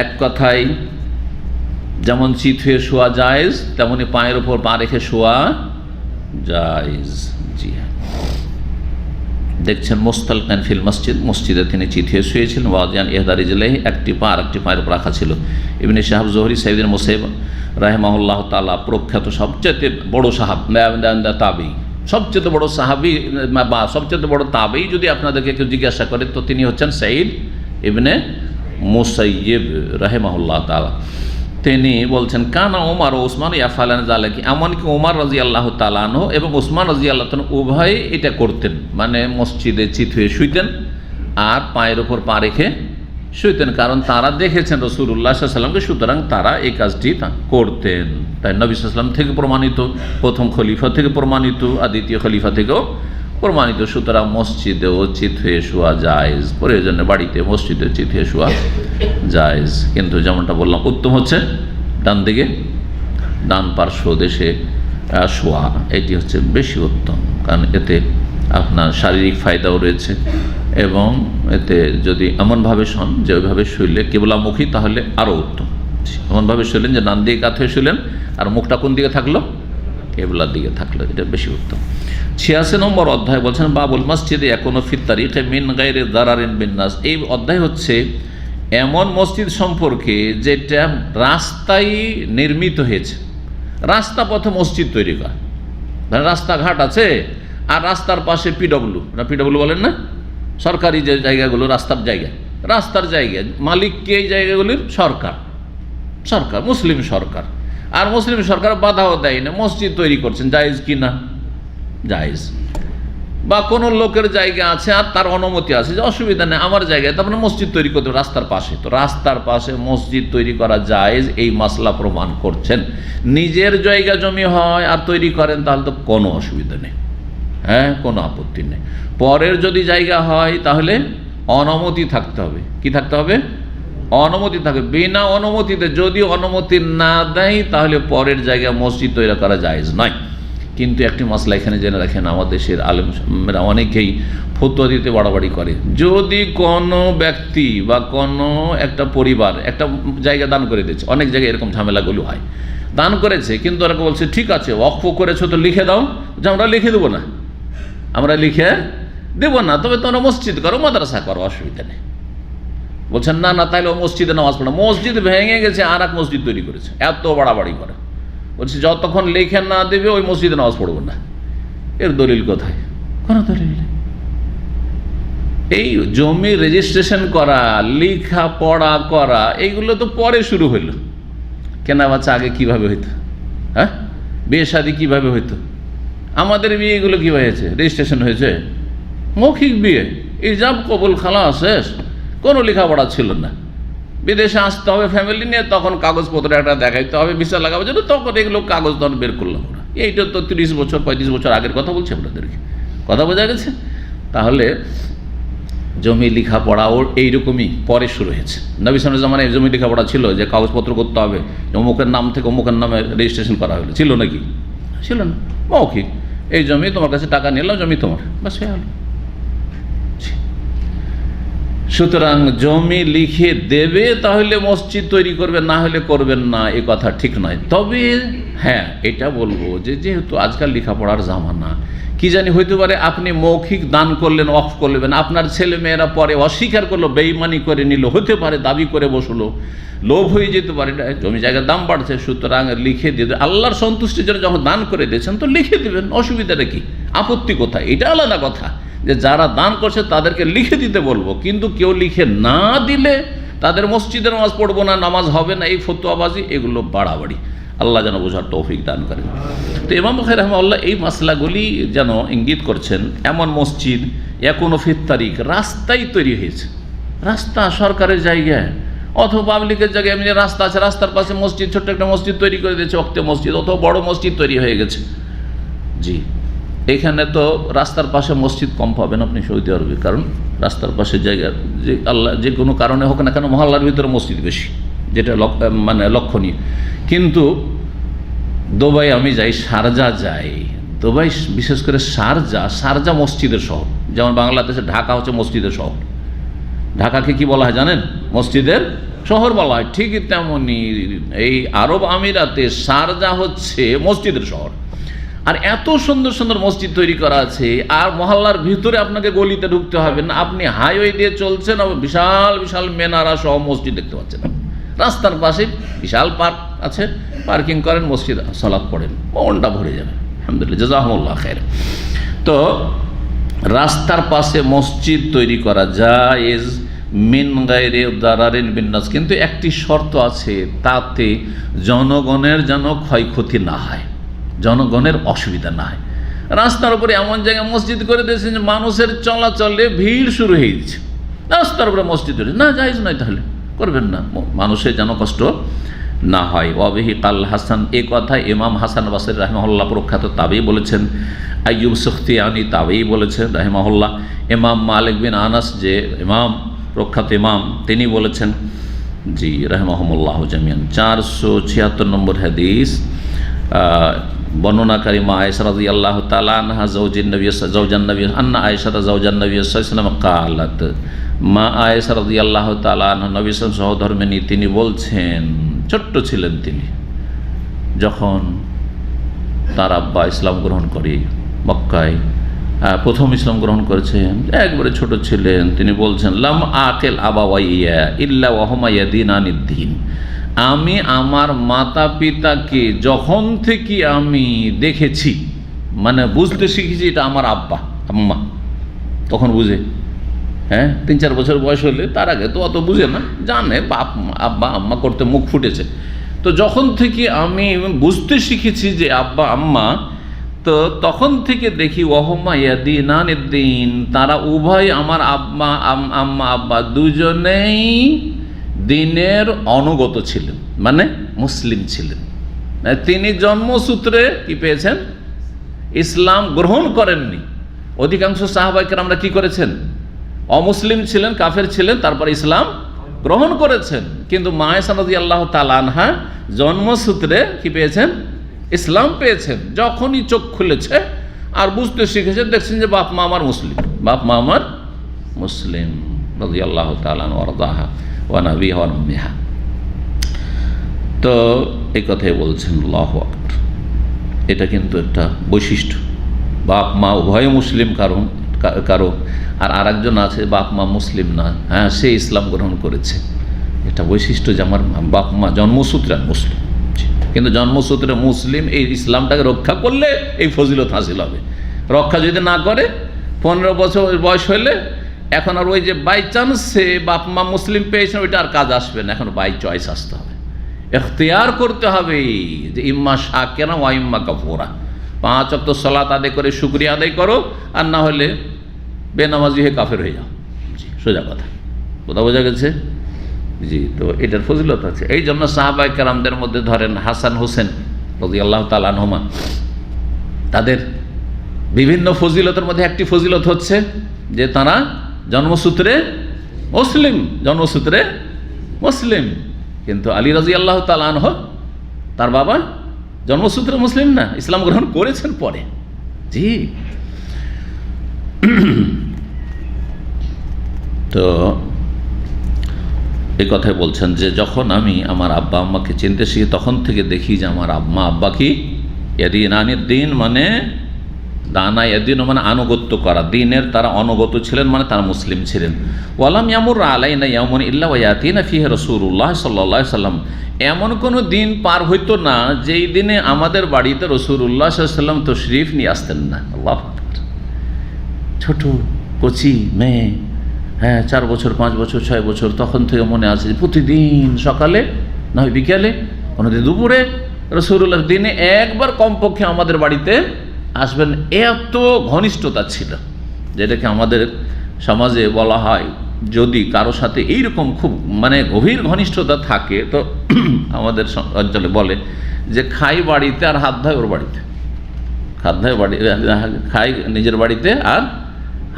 এক কথায় যেমন চিত হয়ে শোয়া জায়েজ, তেমনি পায়ের ওপর পা রেখে শোয়া জায়েজ। জি হ্যাঁ, দেখছেন মুস্তালকান ফিল মসজিদ, মসজিদে তিনি চিত হয়ে শুয়েছিলেন। ওয়াজিয়ান ইহদা রিজলাইহি, একটি পা আর একটি পায়ের উপর রাখা ছিল। ইবনে শাহাব জোহরি সাইয়্যিদ মুসাইয়্যিব রাহিমাহুল্লাহ তাআলা প্রখ্যাত সবচেয়ে বড় সাহাব তাবেঈ, সবচেয়ে বড় সাহাবী বা সবচেয়ে বড় তাবেঈ যদি আপনাদেরকে কেউ জিজ্ঞাসা করে তো তিনি হচ্ছেন সাইয়্যিদ ইবনে মুসাইয়্যিব রাহিমাহুল্লাহ তাআলা। তিনি বলছেন, কানা ওমর ও ওসমান ইয়াফালান যালিকা, এমনকি ওমর রাদিয়াল্লাহু তাআলা আনহু এবং ওসমান রাদিয়াল্লাহু তাআলা উভয়ে এটা করতেন, মানে মসজিদে চিত হয়ে শুইতেন আর পায়ের ওপর পা রেখে শুইতেন, কারণ তারা দেখেছেন রাসূলুল্লাহ সাল্লাল্লাহু আলাইহি ওয়াসাল্লামকে, সুতরাং তারা এই কাজটি করতেন। তাই নবী সাল্লাল্লাহু আলাইহি ওয়াসাল্লাম থেকে প্রমাণিত, প্রথম খলিফা থেকে প্রমাণিত আর দ্বিতীয় খলিফা থেকেও প্রমাণিত, সুতরাং মসজিদেও চিত হয়ে শোয়া জায়েজ, প্রয়োজনে বাড়িতে মসজিদে চিত হয়ে শোয়া জায়েজ। কিন্তু যেমনটা বললাম, উত্তম হচ্ছে ডান দিকে, ডান পার্শ্ব দেশে শোয়া, এটি হচ্ছে বেশি উত্তম, কারণ এতে আপনার শারীরিক ফায়দাও রয়েছে এবং এতে যদি এমনভাবে শোন যে ওইভাবে শুইলে কেবলামুখী তাহলে আরও উত্তম। এমনভাবে শুইলেন যে ডান দিকে কাত হয়ে শুইলেন আর মুখটা কোন দিকে থাকলো? কেবলার দিকে থাকলো, এটা বেশি উত্তম। 86 নম্বর অধ্যায় বলছেন বাবুল মসজিদে এখনো ফিত তারিখে মিন গায়রি দারারিন বিন্নাস। এই অধ্যায় হচ্ছে এমন মসজিদ সম্পর্কে যেটা রাস্তায় নির্মিত হয়েছে, রাস্তা পথে মসজিদ তৈরি করা, রাস্তাঘাট আছে আর রাস্তার পাশে পিডব্লিউ বলেন না, সরকারি যে জায়গাগুলো রাস্তার জায়গা, মালিক কে এই জায়গাগুলির? সরকার, মুসলিম সরকার, আর মুসলিম সরকার বাধাও দেয় না, মসজিদ তৈরি করছেন, জায়েজ কি না? জায়েজ। বা কোনো লোকের জায়গা আছে আর তার অনুমতি আছে যে অসুবিধা নেই আমার জায়গায়, তারপরে মসজিদ তৈরি করতে রাস্তার পাশে, তো রাস্তার পাশে মসজিদ তৈরি করা জায়েজ, এই মাসলা প্রমাণ করছেন। নিজের জায়গা জমি হয় আর তৈরি করেন তাহলে তো কোনো অসুবিধা নেই, হ্যাঁ কোনো আপত্তি নেই। পরের যদি জায়গা হয় তাহলে অনুমতি থাকতে হবে। কি থাকতে হবে? অনুমতি থাকবে। বিনা অনুমতিতে যদি অনুমতি না দেয় তাহলে পরের জায়গায় মসজিদ তৈরি করা জায়েজ নয়। কিন্তু একটি মাসলা এখানে জেনে রাখেন, আমাদের দেশের আলেমরা অনেকেই ফতোয়া দিতে বাড়াবাড়ি করে। যদি কোনো ব্যক্তি বা কোনো একটা পরিবার একটা জায়গা দান করে দিচ্ছে, অনেক জায়গায় এরকম ঝামেলাগুলো হয়, দান করেছে কিন্তু ওরা বলছে ঠিক আছে ওয়াকফ করেছো তো লিখে দাও, যে আমরা লিখে দেবো না, তবে তোমরা মসজিদ করো, মাদ্রাসা করো, অসুবিধা নেই। বলছেন না তাইলে ও মসজিদে নামাজ পড়ে, মসজিদ ভেঙে গেছে আর এক মসজিদ তৈরি করেছে, এত বাড়াবাড়ি করে। বলছে যতক্ষণ লেখে না দেবে ওই মসজিদে নামাজ পড়বো না। এর দলিল কোথায়? কোনো দলিল নেই। এই জমি রেজিস্ট্রেশন করা, লেখা পড়া করা, এইগুলো তো পরে শুরু হইল। কেনা বাচ্চা আগে কিভাবে হইতো? হ্যাঁ, বিয়ে শাদী কিভাবে হইতো? আমাদের বিয়ে এগুলো কীভাবে হয়েছে? রেজিস্ট্রেশন হয়েছে, মৌখিক বিয়ে, ইজাব কবুল, খালাস, শেষ। কোনো লেখাপড়া ছিল না। বিদেশে আসতে হবে ফ্যামিলি নিয়ে, তখন কাগজপত্র একটা দেখাইতে হবে, ভিসা লাগাবার জন্য, তখন এগুলো কাগজ তখন বের করলাম আমরা। এইটা তো 30 বছর 35 বছর আগের কথা বলছি আপনাদেরকে, কথা বোঝা গেছে? তাহলে জমি লেখাপড়া ওর এইরকমই পরে শুরু হয়েছে। নবী সাল্লাল্লাহু আলাইহি ওয়াসাল্লাম জমি লেখাপড়া ছিল যে কাগজপত্র করতে হবে, অমুকের নাম থেকে অমুকের নামে রেজিস্ট্রেশন করা হলো, ছিল নাকি? ছিল না, মৌখিক। এই জমি তোমার কাছে টাকা নিলাম, জমি তোমার, বাস হয়ে গেল। সুতরাং জমি লিখে দেবে তাহলে মসজিদ তৈরি করবে, না হলে করবেন না, এ কথা ঠিক নয়। তবে হ্যাঁ, এটা বলবো যে যেহেতু আজকাল লেখাপড়ার জামানা, কি জানি হইতে পারে আপনি মৌখিক দান করলেন, ওয়াকফ করলেন, আপনার ছেলে মেয়েরা পরে অস্বীকার করলো, বেঈমানি করে নিল, হতে পারে দাবি করে বসলো, লোভ হয়ে যেতে পারে, জমি জায়গার দাম বাড়ছে, সুতরাং লিখে দিয়ে আল্লাহর সন্তুষ্টির জন্য যখন দান করে দিয়েছেন তো লিখে দেবেন, অসুবিধাটা কি, আপত্তি কোথায়? এটা আলাদা কথা যে যারা দান করছে তাদেরকে লিখে দিতে বলবো, কিন্তু কেউ লিখে না দিলে তাদের মসজিদের নামাজ পড়বো না, নামাজ হবে না, এই ফতোয়াবাজি, এগুলো বাড়াবাড়ি। আল্লাহ যেন বোঝার তৌফিক দান করেন। তো ইমাম বুখারী রাহিমাহুল্লাহ এই মাসলাগুলি যেন ইঙ্গিত করছেন, এমন মসজিদ এখনো ফির তারিখ রাস্তায় তৈরি হয়েছে, রাস্তা সরকারের জায়গায় অথবা পাবলিকের জায়গায়, এমনি রাস্তা আছে, রাস্তার পাশে মসজিদ, ছোট্ট একটা মসজিদ তৈরি করে দিয়েছে, ওক্তে মসজিদ, অথবা বড় মসজিদ তৈরি হয়ে গেছে। জি, এখানে তো রাস্তার পাশে মসজিদ কম পাবেন আপনি সৌদি আরবে, কারণ রাস্তার পাশে জায়গা যে আল্লাহ যে কোনো কারণে হোক না কেন মহল্লার ভিতরে মসজিদ বেশি, যেটা মানে লক্ষণীয়। কিন্তু দুবাই আমি যাই, শারজা যাই, দুবাই বিশেষ করে শারজা মসজিদের শহর, যেমন বাংলাদেশে ঢাকা হচ্ছে মসজিদের শহর। ঢাকাকে কি বলা হয় জানেন? মসজিদের শহর বলা হয়। ঠিক তেমনি এই আরব আমিরাতে শারজা হচ্ছে মসজিদের শহর। আর এত সুন্দর সুন্দর মসজিদ তৈরি করা আছে, আর মহল্লার ভিতরে আপনাকে গলিতে ঢুকতে হবে না, আপনি হাইওয়ে দিয়ে চলছেন, বিশাল বিশাল মেনারা সহ মসজিদ দেখতে পাচ্ছেন। রাস্তার পাশে বিশাল পার্ক আছে, পার্কিং করেন, মসজিদ সালাত পড়েন, মনটা ভরে যাবে। আলহামদুলিল্লাহ, জাযাকুমুল্লাহ খায়র। তো রাস্তার পাশে মসজিদ তৈরি করা জায়েজ মিন গায়রি দারারিন বিন্নাস, কিন্তু একটি শর্ত আছে, তাতে জনগণের যেন ক্ষয়ক্ষতি না হয়, জনগণের অসুবিধা না হয়। রাস্তার উপরে এমন জায়গায় মসজিদ করে দিয়েছেন যে মানুষের চলাচলে ভিড় শুরু হয়ে গেছে, রাস্তার উপরে মসজিদ না, জায়েজ নয়, তাহলে করবেন না, মানুষের যেন কষ্ট না হয়। ওয়াবিহি কাল হাসান, এ কথা ইমাম হাসান বাসরি রাহিমাহুল্লাহ প্রখ্যাত তাবেঈ বলেছেন, আইয়ুব সুখতিয়ানি তাবেঈ বলেছেন রাহিমাহুল্লাহ, ইমাম মালিক বিন আনাস যে ইমাম প্রখ্যাত ইমাম, তিনি বলেছেন, জি রাহিমাহুমুল্লাহ জামিয়ান। 476 নম্বর হাদিস, বর্ণনাকারী মা আয়েশা রাদিয়াল্লাহু তাআলা আনহা জাওজান নবী আন্না আয়েশা জাওজান নবী সাল্লাল্লাহু আলাইহি ওয়াসাল্লাম কালাত, মা আয়েশা রাদিয়াল্লাহু তাআলা আনহা নবী সাল্লাল্লাহু আলাইহি ওয়াসাল্লাম সহধর্মিণী, তিনি বলছেন, ছোট্ট ছিলেন তিনি যখন তার আব্বা ইসলাম গ্রহণ করে, মক্কায় প্রথম ইসলাম গ্রহণ করেছেন, একবারে ছোট ছিলেন, তিনি বলছেন, লাম আকিল আবাওয়াইয়া ইল্লা ওয়া হুমা ইয়াদিনানিদ্দিন, আমি আমার মাতা পিতাকে যখন থেকে আমি দেখেছি, মানে বুঝতে শিখেছি এটা আমার আব্বা আম্মা, তখন বুঝে, হ্যাঁ 3-4 বছর বয়স হলে, তার আগে তো অত বুঝে না, জানে বাপ আব্বা আম্মা করতে মুখ ফুটেছে। তো যখন থেকে আমি বুঝতে শিখেছি যে আব্বা আম্মা, তো তখন থেকে দেখি ওয়াহুমা ইয়াদিনানিদ্দিন, তারা উভয় আমার আম্মা আব্বা দুজনেই দিনের অনুগত ছিলেন, মানে মুসলিম ছিলেন। তিনি জন্মসূত্রে কি পেয়েছেন? ইসলাম গ্রহণ করেননি। অধিকাংশ সাহাবায়ে কেরামরা কি করেছেন? অমুসলিম ছিলেন, কাফের ছিলেন, তারপরে ইসলাম গ্রহণ করেছেন। কিন্তু মা আয়েশা রাদিয়াল্লাহু তাআলা আনহা জন্মসূত্রে কি পেয়েছেন? ইসলাম পেয়েছেন। যখনই চোখ খুলেছে আর বুঝতে শিখেছে, দেখছেন যে বাপ মা আমার মুসলিম, বাপ মা আমার মুসলিম, রাদিয়াল্লাহু তাআলা আনহা ওয়ারদাহা ওয়া নাবিহা ওয়া উম্মিহা। তো এই কথাই বলছেন, আল্লাহু আকবার। এটা কিন্তু একটা বৈশিষ্ট্য, বাপ মা উভয় মুসলিম কারো আর আরেকজন আছে বাপ মা মুসলিম না, হ্যাঁ সে ইসলাম গ্রহণ করেছে। এটা বৈশিষ্ট্য যে আমার বাপ মা জন্মসূত্রে মুসলিম, কিন্তু জন্মসূত্রে মুসলিম, এই ইসলামটাকে রক্ষা করলে এই ফজিলত হাসিল হবে। রক্ষা যদি না করে, 15 বছর বয়স হলে এখন আর ওই যে বাই চান্স সে বাপ মা মুসলিম পেয়েছেন, ওইটা আর কাজ আসবে না, এখন বাই চয়েস আসতে হবে, এখতিয়ার করতে হবে যে ইম্মা শাকিরা ওয়া ইম্মা কাফুরা। 5 ওয়াক্ত সালাত আদায় করে শুকরিয়া আদায় করো, আর না হলে বেনামাজি হয়ে কাফের হয়ে যাও। জি, সোজা কথা, বোঝা গেছে? জি, তো এটার ফজিলত আছে। এই জন্য সাহাবায়ে কেরামদের মধ্যে ধরেন হাসান হোসেন রাদিয়াল্লাহু তাআলা আনহুমা, তাদের বিভিন্ন ফজিলতের মধ্যে একটি ফজিলত হচ্ছে যে তারা জন্মসূত্রে মুসলিম। কিন্তু আলী রাদিয়াল্লাহু তাআলা আনহু, তার বাবা জন্মসূত্রে মুসলিম না, ইসলাম গ্রহণ করেছেন পরে। জি, তো এই কথাই বলছেন যে যখন আমি আমার আব্বা আম্মাকে চিনতে শিখি তখন থেকে দেখি যে আমার আম্মা আব্বা কি ইয়াদিনানির দিন মানে দানা ইয়াদিন মানে আনুগত্য করা, দিনের তারা অনুগত ছিলেন মানে তারা মুসলিম ছিলেন। ওয়ালাম ইয়ামুর আলাইনা ইয়ামুন ইল্লা ওয়ায়াতিনা ফিহি রাসূলুল্লাহ সাল্লাল্লাহু আলাইহি সাল্লাম, এমন কোনো দিন পার হইতো না যেই দিনে আমাদের বাড়িতে রাসূলুল্লাহ সাল্লাল্লাহু আলাইহি সাল্লাম তশরিফ নিয়ে আসতেন না। আল্লাহু আকবার। ছোট কচি মেয়ে, 4 বছর 5 বছর 6 বছর, তখন থেকে মনে আছে প্রতিদিন সকালে না হয় বিকেলে কোনোদিন দুপুরে রাসূলুল্লাহ দিনে একবার কমপক্ষে আমাদের বাড়িতে আসবেন। এত ঘনিষ্ঠতা ছিল, যেটাকে আমাদের সমাজে বলা হয় যদি কারো সাথে এইরকম খুব মানে গভীর ঘনিষ্ঠতা থাকে তো আমাদের অঞ্চলে বলে যে খাই বাড়িতে আর হাত ধায় ওর বাড়িতে, হাত ধায় বাড়ি খাই নিজের বাড়িতে আর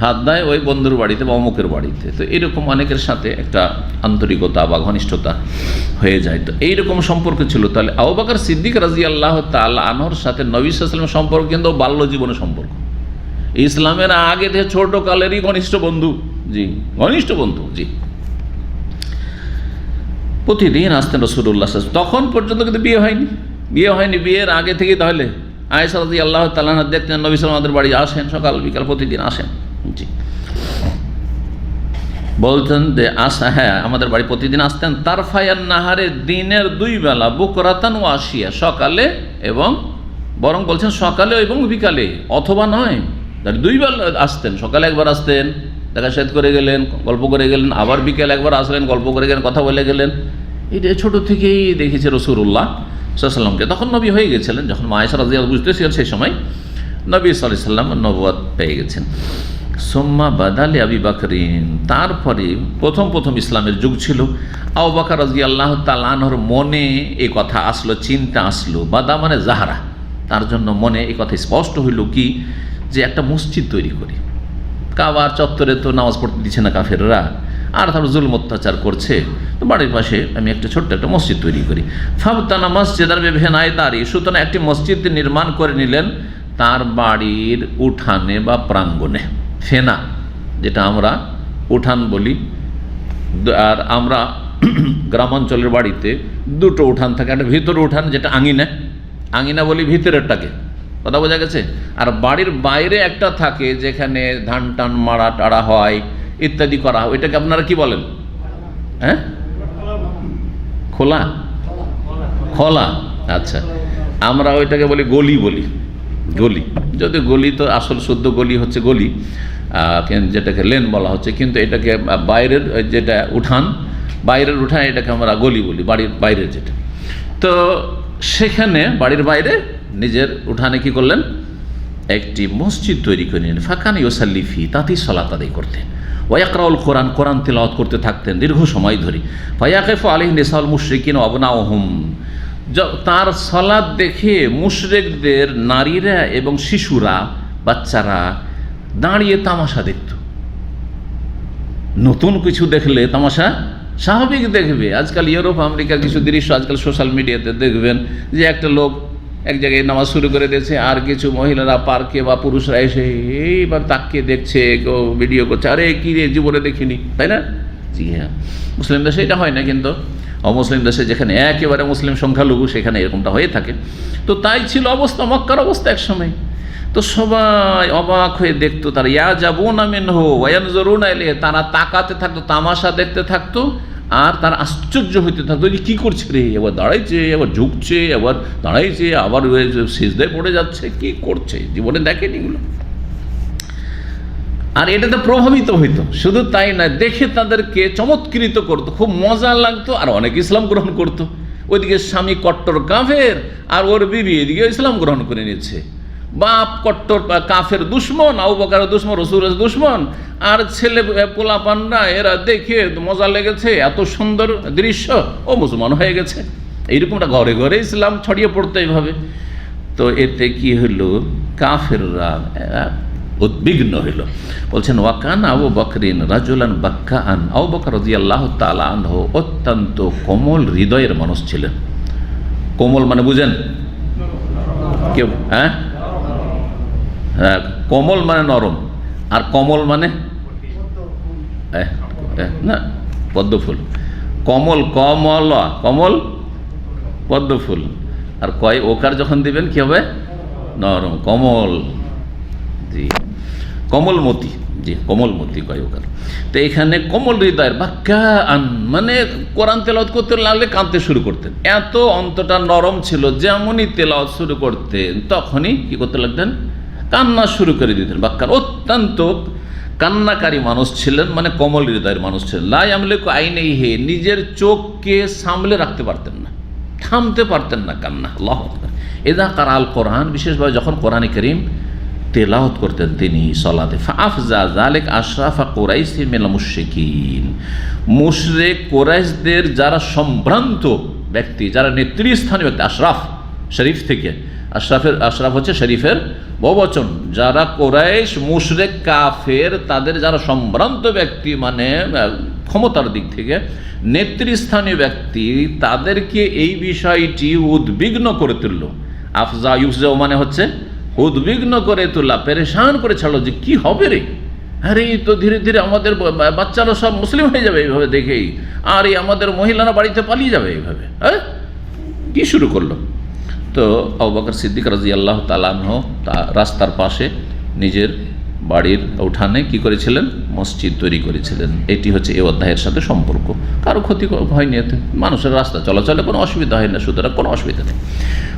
হাত দেয় ওই বন্ধুর বাড়িতে বা অমুকের বাড়িতে। তো এইরকম অনেকের সাথে একটা আন্তরিকতা বা ঘনিষ্ঠতা হয়ে যায়। তো এইরকম সম্পর্ক ছিল। তাহলে আবু বকর সিদ্দিক রাদিয়াল্লাহু তাআলা আনহুর সাথে নবী সাল্লাল্লাহু আলাইহি ওয়াসাল্লামের সম্পর্ক কিন্তু বাল্য জীবনের সম্পর্ক, ইসলামের আগে থেকে ছোট কালেরই ঘনিষ্ঠ বন্ধু। জি, ঘনিষ্ঠ বন্ধু। জি, প্রতিদিন আসতেন রাসূলুল্লাহ সাল্লাল্লাহু আলাইহি ওয়াসাল্লাম। তখন পর্যন্ত কিন্তু বিয়ে হয়নি। বিয়ের আগে থেকেই তাহলে আয়েশা রাদিয়াল্লাহু তাআলা দেখতেন নবী সাল্লাল্লাহু আলাইহি ওয়াসাল্লাম আমাদের বাড়ি আসেন, সকাল বিকাল প্রতিদিন আসেন। জি, বলতেন যে আমাদের বাড়ি প্রতিদিন আসতেন। তারফায়ান নাহারে, দিনের 2 বেলা, বুকরাতান ও আশিয়া, সকালে এবং বরং বলছেন সকালে এবং বিকালে, অথবা নয় 2 বেলা আসতেন। সকালে একবার আসতেন, দেখা সাথ করে গেলেন, গল্প করে গেলেন, আবার বিকেলে একবার আসলেন, গল্প করে গেলেন, কথা বলে গেলেন। এটা ছোট থেকেই দেখেছে রাসূলুল্লাহ সাল্লাল্লাহু আলাইহি ওয়াসাল্লামকে। তখন নবী হয়ে গেছিলেন, যখন মা আয়েশা রাদিয়াল্লাহু বুঝতেছিলেন সেই সময় নবী সাল্লাল্লাহু আলাইহি ওয়াসাল্লাম নবুয়ত পেয়ে গেছেন। সুম্মা বাদালি আবি বকরিন, তারপরে প্রথম ইসলামের যুগ ছিল। আবু বকর রাদিয়াল্লাহু তাআলা আনহুর মনে এই কথা আসলো, চিন্তা আসলো। বাদা মানে জাহরা, তার জন্য মনে এই কথা স্পষ্ট হইল কি যে একটা মসজিদ তৈরি করি। কাবার চত্বরে তো নামাজ পড়তে দিচ্ছে না কাফেররা, আর তার জুলম অত্যাচার করছে, তো বাড়ির পাশে আমি ছোট্ট একটা মসজিদ তৈরি করি। ফাবতানা মসজিদার বিভেনায় দাঁড়ি, সুতরাং একটি মসজিদ নির্মাণ করে নিলেন তার বাড়ির উঠানে বা প্রাঙ্গণে। ফেনা যেটা আমরা উঠান বলি, আর আমরা গ্রামাঞ্চলের বাড়িতে 2টো উঠান থাকে। একটা ভিতরে উঠান যেটা আঙিনা বলি ভিতরেরটাকে, কথা বোঝা গেছে। আর বাড়ির বাইরে একটা থাকে যেখানে ধান টান মাড়া টাড়া হয় ইত্যাদি করা হয়, ওইটাকে আপনারা কি বলেন? খোলা। আচ্ছা, আমরা ওইটাকে বলি গলি। যদি গলি তো আসল শুদ্ধ গলি হচ্ছে গলি, যেটাকে লেন বলা হচ্ছে, কিন্তু এটাকে বাইরের যেটা উঠান, বাইরের উঠান এটাকে আমরা গলি বলি, বাড়ির বাইরের যেটা। তো সেখানে বাড়ির বাইরে নিজের উঠানে কি করলেন? একটি মসজিদ তৈরি করে নিলেন। ফাকান ইউসাল্লি ফি, তাতেই সালাত আদায় করতেন। ওয়াকরাউল কোরআন, কোরআন তিলাওয়াত করতে থাকতেন দীর্ঘ সময় ধরে। ফায়াকিফু আলাইহি নিসাউল মুশরিকিন ওয়া আবনাউহুম, তার সালাত দেখে মুশরিকদের নারীরা এবং শিশুরা, বাচ্চারা দাঁড়িয়ে তামাশা দেখত। নতুন কিছু দেখলে তামাশা স্বাভাবিক দেখবে। আজকাল ইউরোপ আমেরিকার কিছু দৃশ্য আজকাল সোশ্যাল মিডিয়াতে দেখবেন যে একটা লোক এক জায়গায় নামাজ শুরু করে দিয়েছে, আর কিছু মহিলারা পার্কে বা পুরুষরা এসে এইবার তাকিয়ে দেখছে, কেউ ভিডিও করছে, আরে কী রে জীবনে দেখিনি, তাই না? জি হ্যাঁ, মুসলিম দেশে এটা হয় না, কিন্তু অমুসলিম দেশে যেখানে একেবারে মুসলিম সংখ্যালঘু সেখানে এরকমটা হয়ে থাকে। তো তাই ছিল অবস্থা, মক্কার অবস্থা এক সময়। তো সবাই অবাক হয়ে দেখতো, তারা ইয়াজাবুনা মিনহু ওয়া ইয়ানজুরুনা ইলাইহি, তারা তাকাতে থাকতো, তামাশা দেখতে থাকতো, আর তার আশ্চর্য হইতে থাকতো যে কী করছে রে, এবার দাঁড়াইছে, এবার ঝুঁকছে, এবার দাঁড়াইছে, আবার সিজদায় পড়ে যাচ্ছে, কি করছে, জীবনে দেখেনি এগুলো। আর এটাতে প্রভাবিত হইতো। শুধু তাই না, দেখে তাদেরকে চমৎকৃত করতো, খুব মজা লাগতো, আর অনেক ইসলাম গ্রহণ করতো। ওইদিকে স্বামী কট্টর কাফের, আর ওর বিবি এদিকে ইসলাম গ্রহণ করে নিচ্ছে। বাপ কট্টর কাফের দুশ্মন, আবু বকরের দুশ্মন, রাসূলের দুশ্মন, আর ছেলে পোলাপানরা এরা দেখে মজা লেগেছে, এত সুন্দর দৃশ্য, ও মুসলমান হয়ে গেছে। এইরকমটা ঘরে ঘরে ইসলাম ছড়িয়ে পড়তো এইভাবে। তো এতে কি হইল, কাফেররা উদ্বিগ্ন হইল। বলছেন ওয়াকান আবু বকরিন রাজুলান বাক্কাআন, আবু বকর রাদিয়াল্লাহু তাআলা আনহু অত্যন্ত কোমল হৃদয়ের মানুষ ছিলেন। কোমল মানে বুঝেন কেউ? কোমল মানে নরম, আর কমল মানে না, পদ্মফুল। কমল, কমলা, কমল পদ্মফুল। আর কয় ওকার যখন দিবেন কি হবে? নরম, কমল। জি, কমলমতি। জি, কমলমতি কয় ওকার। তো এখানে কমল হৃদয়ের বাক্যা আন, মানে কোরআন তেলাওয়াত করতে লাগলে কাঁদতে শুরু করতেন। এত অন্তটা নরম ছিল, যেমনই তেলাওয়াত শুরু করতেন তখনই কি করতে লাগতেন? কান্না শুরু করে দিতেন। বাক্যার অত্যন্ত কান্নাকারী মানুষ ছিলেন, মানে কমল হৃদয়ের মানুষ ছিলেন। লা ইয়ামলিকু আইনাইহি, নিজের চোখকে সামলে রাখতে পারতেন না, থামতে পারতেন না কান্না। আল্লাহু আকবার। ইযা কারাল কোরআন, বিশেষভাবে যখন কোরআনে কারীম তেলাওয়াত করতেন তিনি সালাতে, ফাআফজা যালিক আশরাফা কুরাইশ মিনাল মুশরিকিন, মুশরিক কুরাইশদের যারা সম্ভ্রান্ত ব্যক্তি, যারা নেতৃস্থানীয় ব্যক্তি, আশরাফ শরীফ থেকে, আশরাফ হচ্ছে শরীফের বহুবচন, যারা কুরাইশ মুশরিক কাফের তাদের যারা সম্ভ্রান্ত ব্যক্তি, মানে ক্ষমতার দিক থেকে নেতৃস্থানীয় ব্যক্তি, তাদেরকে এই বিষয়টি উদ্বিগ্ন করে তুলল। আফজা ইউফজাও মানে হচ্ছে উদ্বিগ্ন করে তোলা, পেরেশান করে ছাড়লো যে কি হবে রে, আরে তো ধীরে ধীরে আমাদের বাচ্চারা সব মুসলিম হয়ে যাবে এইভাবে দেখেই, আর এই আমাদের মহিলারা বাড়িতে পালিয়ে যাবে এইভাবে। হ্যাঁ, কি শুরু করলো? তো আবু বকর সিদ্দিক রাদিয়াল্লাহু তাআলা আনহু রাস্তার পাশে নিজের বাড়ির উঠানে কি করেছিলেন? মসজিদ তৈরি করেছিলেন। এটি হচ্ছে এই অধ্যায়ের সাথে সম্পর্ক। কারো ক্ষতি হয়নি এতে, মানুষের রাস্তা চলাচলে কোনো অসুবিধা হয় না, সুতরাং কোনো অসুবিধা নেই।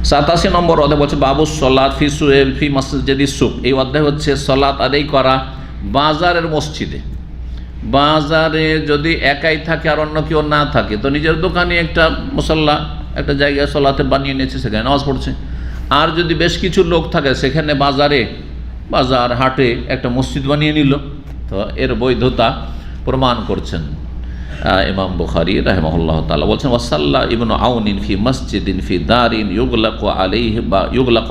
87 নম্বর অধ্যায় বলছে বাবু সলাত ফি সুয়েল ফি মসজিদি সুক। এই অধ্যায় হচ্ছে সলাত আদায় করা বাজারের মসজিদে। বাজারে যদি একাই থাকে আর অন্য কেউ না থাকে, তো নিজের দোকানে একটা মুসাল্লা, একটা জায়গায় সলাতে বানিয়ে নিয়েছে, সেখানে নামাজ পড়ছে। আর যদি বেশ কিছু লোক থাকে, সেখানে বাজার হাটে একটা মসজিদ বানিয়ে নিল, তো এর বৈধতা প্রমাণ করছেন ইমাম বুখারী রাহিমাহুল্লাহ তাআলা। বলছেন ওয়াসাল্লা ইবনু আউনিন ফি মসজিদিন ফি দারিন ইউগলাকু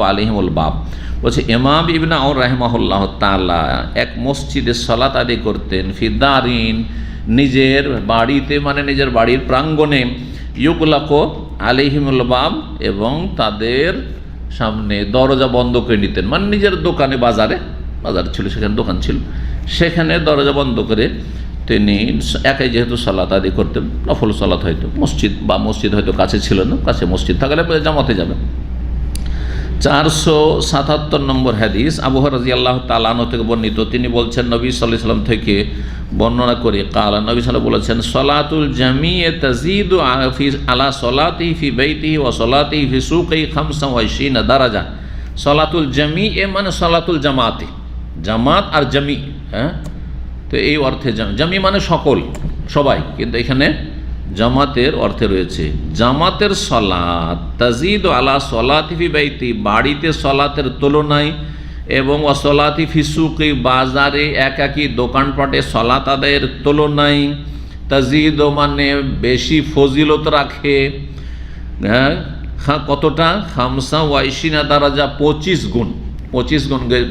আলাইহিমুল বাব। বলছে ইমাম ইবনে আউন রাহিমাহুল্লাহ তাআলা এক মসজিদে সালাত আদায় করতেন, ফি দারিন নিজের বাড়িতে, মানে নিজের বাড়ির প্রাঙ্গণে, ইউগলাকু আলাইহিমুল বাব এবং তাদের সামনে দরজা বন্ধ করে নিতেন, মানে নিজের দোকানে, বাজার ছিল, সেখানে দোকান ছিল, সেখানে দরজা বন্ধ করে তিনি একাই যেহেতু সালাত আদায় করতেন, নফল সালাত, হয়তো মসজিদ হয়তো কাছে ছিল না, কাছে মসজিদ থাকলে জামাতে যাবেন। 477 নম্বর হাদিস আবু হুরায়রা রাদিয়াল্লাহু তাআলা আনহু থেকে বর্ণিত, তিনি বলছেন নবী সাল্লাল্লাহু আলাইহি ওয়াসাল্লাম থেকে বর্ণনা করে, কালা, নবী সাল্লাল্লাহু বলেছেন, সলাতুল জামিয়ে তাজিদু আলা সলাতিহি ফি বাইতিহি ওয়া সলাতিহি ফি সুকিহি 25 দারাজা। সলাতুল জামিয়ে মানে সলাতুল জামাতে, জামাত আর জামি, হ্যাঁ, তো এই অর্থে জামি মানে সকল, সবাই, কিন্তু এখানে জামাতের অর্থে রয়েছে। জামাতের সলাত তাজিদ আলা সলাতি ফি বাইতি, বাড়িতে সলাতের তুলনায়, এবং ওয়াসলাতি ফি সুকি, বাজারে একাকি দোকানপাটে সলাত আদায়ের তুলনায়, তাজিদ মানে বেশি ফজিলত রাখে। হ্যাঁ, কতটা? 25 দারাজা, 25 গুণ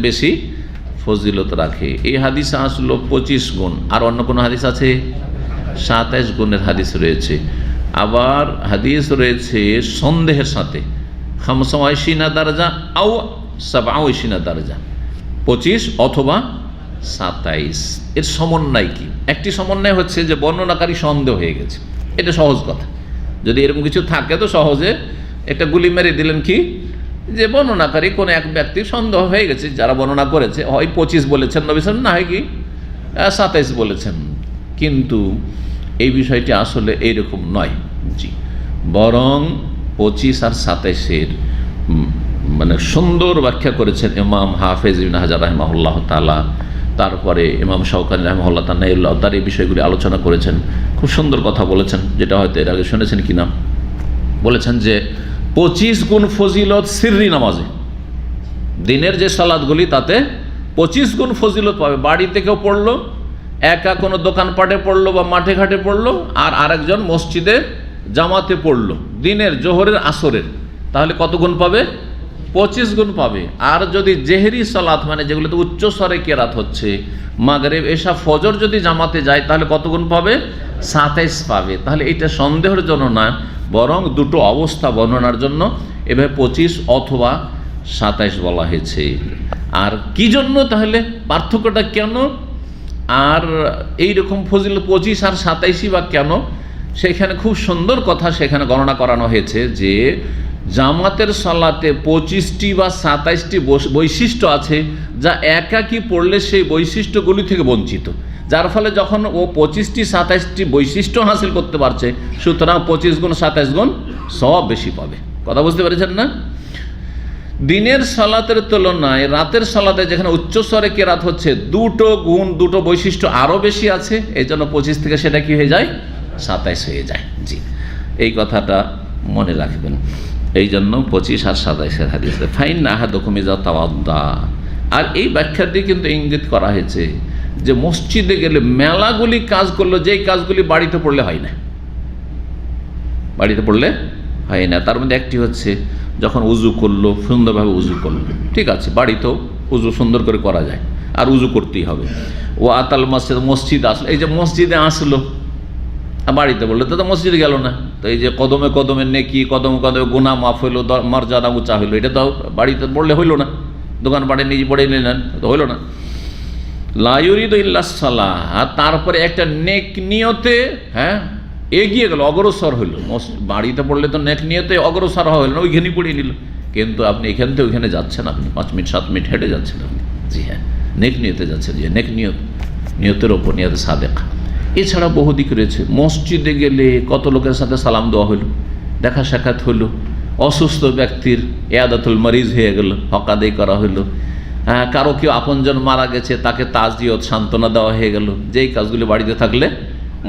বেশি ফজিলত রাখে। এই হাদিস আসলো 25 গুণ, আর অন্য কোনো হাদিস আছে 27 গুণের হাদিস রয়েছে। আবার হাদিস রয়েছে সন্দেহের সাথে, 25 দারাজা আও 27 দারাজা, 25 অথবা 27। এর সমন্বয় কি? একটি সমন্বয় হচ্ছে যে বর্ণনাকারী সন্দেহ হয়ে গেছে, এটা সহজ কথা। যদি এরকম কিছু থাকে তো সহজে একটা গুলি মেরে দিলেন কি, যে বর্ণনাকারী কোন এক ব্যক্তির সন্দেহ হয়ে গেছে, যারা বর্ণনা করেছে, হয় 25 বলেছেন নবী সাল্লাল্লাহু আলাইহি ওয়াসাল্লাম, না হয় কি 27 বলেছেন। কিন্তু এই বিষয়টি আসলে এইরকম নয়। জি, বরং 25 আর 27-এর মানে সুন্দর ব্যাখ্যা করেছেন ইমাম হাফেজ ইবনে হাজার রাহিমাহুল্লাহ তাআলা, তারপরে ইমাম শাওকানী রাহিমাহুল্লাহ তাআলা তার এই বিষয়গুলি আলোচনা করেছেন, খুব সুন্দর কথা বলেছেন, যেটা হয়তো এর আগে শুনেছেন কিনা। বলেছেন যে 25 গুণ ফজিলত সিররি নামাজে, দিনের যে সালাতগুলি তাতে 25 গুণ ফজিলত পাবে। বাড়িতে কেউ পড়লো, একা কোনো দোকানপাটে পড়লো বা মাঠে ঘাটে পড়লো, আর আরেকজন মসজিদে জামাতে পড়লো দিনের, জোহরের, আসরের, তাহলে কত গুণ পাবে? 25 গুণ পাবে। আর যদি জেহরি সালাত, মানে যেগুলোতে উচ্চ স্বরে কেরাত হচ্ছে, মাগরিব, এশা, ফজর যদি জামাতে যায় তাহলে কত গুণ পাবে? 27 পাবে। তাহলে এটা সন্দেহের জন্য না, বরং দুটো অবস্থা বর্ণনার জন্য এভাবে 25 অথবা 27 বলা হয়েছে। আর কি জন্য, তাহলে পার্থক্যটা কেন? আর এইরকম ফজিলত 25 আর 27 বা কেন, সেখানে খুব সুন্দর কথা সেখানে গণনা করানো হয়েছে যে জামাতের সালাতে 25টি বা 27টি বৈশিষ্ট্য আছে যা একাকি পড়লে সেই বৈশিষ্ট্যগুলি থেকে বঞ্চিত, যার ফলে যখন ও 25টি 27টি বৈশিষ্ট্য হাসিল করতে পারছে, সুতরাং 25 গুণ 27 গুণ সওয়াব বেশি পাবে। কথা বুঝতে পেরেছেন না? দিনের সালাতের তুলনায় রাতের সালাতে যেখানে উচ্চস্বরে কেরাত হচ্ছে, দুটো গুণ, দুটো বৈশিষ্ট্য আরও বেশি আছে, এই জন্য 25 থেকে সেটা কি হয়ে যায়, 27 হয়ে যায়। জি, এই কথাটা মনে রাখবেন। এই জন্য 25 আর 27 হাদিস ফাইন আহাদুকুম ইযা তাওয়াদ্দা। আর এই ব্যাখ্যা দিয়ে কিন্তু ইঙ্গিত করা হয়েছে যে মসজিদে গেলে মেলাগুলি কাজ করলো, যেই কাজগুলি বাড়িতে পড়লে হয় না, বাড়িতে পড়লে হয় না। তার মধ্যে একটি হচ্ছে যখন উজু করলো, সুন্দরভাবে উজু করলো, ঠিক আছে, বাড়িতেও উজু সুন্দর করে করা যায়, আর উজু করতেই হবে। ও আতাল মসজিদ, মসজিদ আসলো, এই যে মসজিদে আসলো, বাড়িতে বললো তো মসজিদে গেল না, তো এই যে কদমে কদমে নেকি, কদমে কদমে গুনাহ মাফ হইলো, মর্যাদা উঁচা হইলো, এটা তো বাড়িতে পড়লে হইলো না, দোকান পাড়ে নিজে পড়ে নিলেন তো হইলো না। লা ইউরিদু ইল্লাস সালাহ, আর তারপরে একটা নেক নিয়তে এগিয়ে গেল, অগ্রসর হইল। বাড়িতে পড়লে তো নেক নিয়তে অগ্রসর হইল না, ওইখানেই পড়িয়ে নিল, কিন্তু আপনি এখান থেকে ওইখানে যাচ্ছেন, আপনি 5 মিনিট 7 মিনিট হেঁটে যাচ্ছেন আপনি, জি হ্যাঁ, নেক নিয়তে যাচ্ছেন, যে নেক নিয়তের ওপর নিয়তে সাদেকা। এছাড়া বহু দিক রয়েছে। মসজিদে গেলে কত লোকের সাথে সালাম দেওয়া হলো, দেখা সাক্ষাৎ হলো, অসুস্থ ব্যক্তির ইয়াদাতুল মারিজ হয়ে গেল, হক আদায় করা হলো, কারো কেউ আপনজন মারা গেছে, তাকে তাজিয়ত সান্ত্বনা দেওয়া হয়ে গেল, যেই কাজগুলি বাড়িতে থাকলে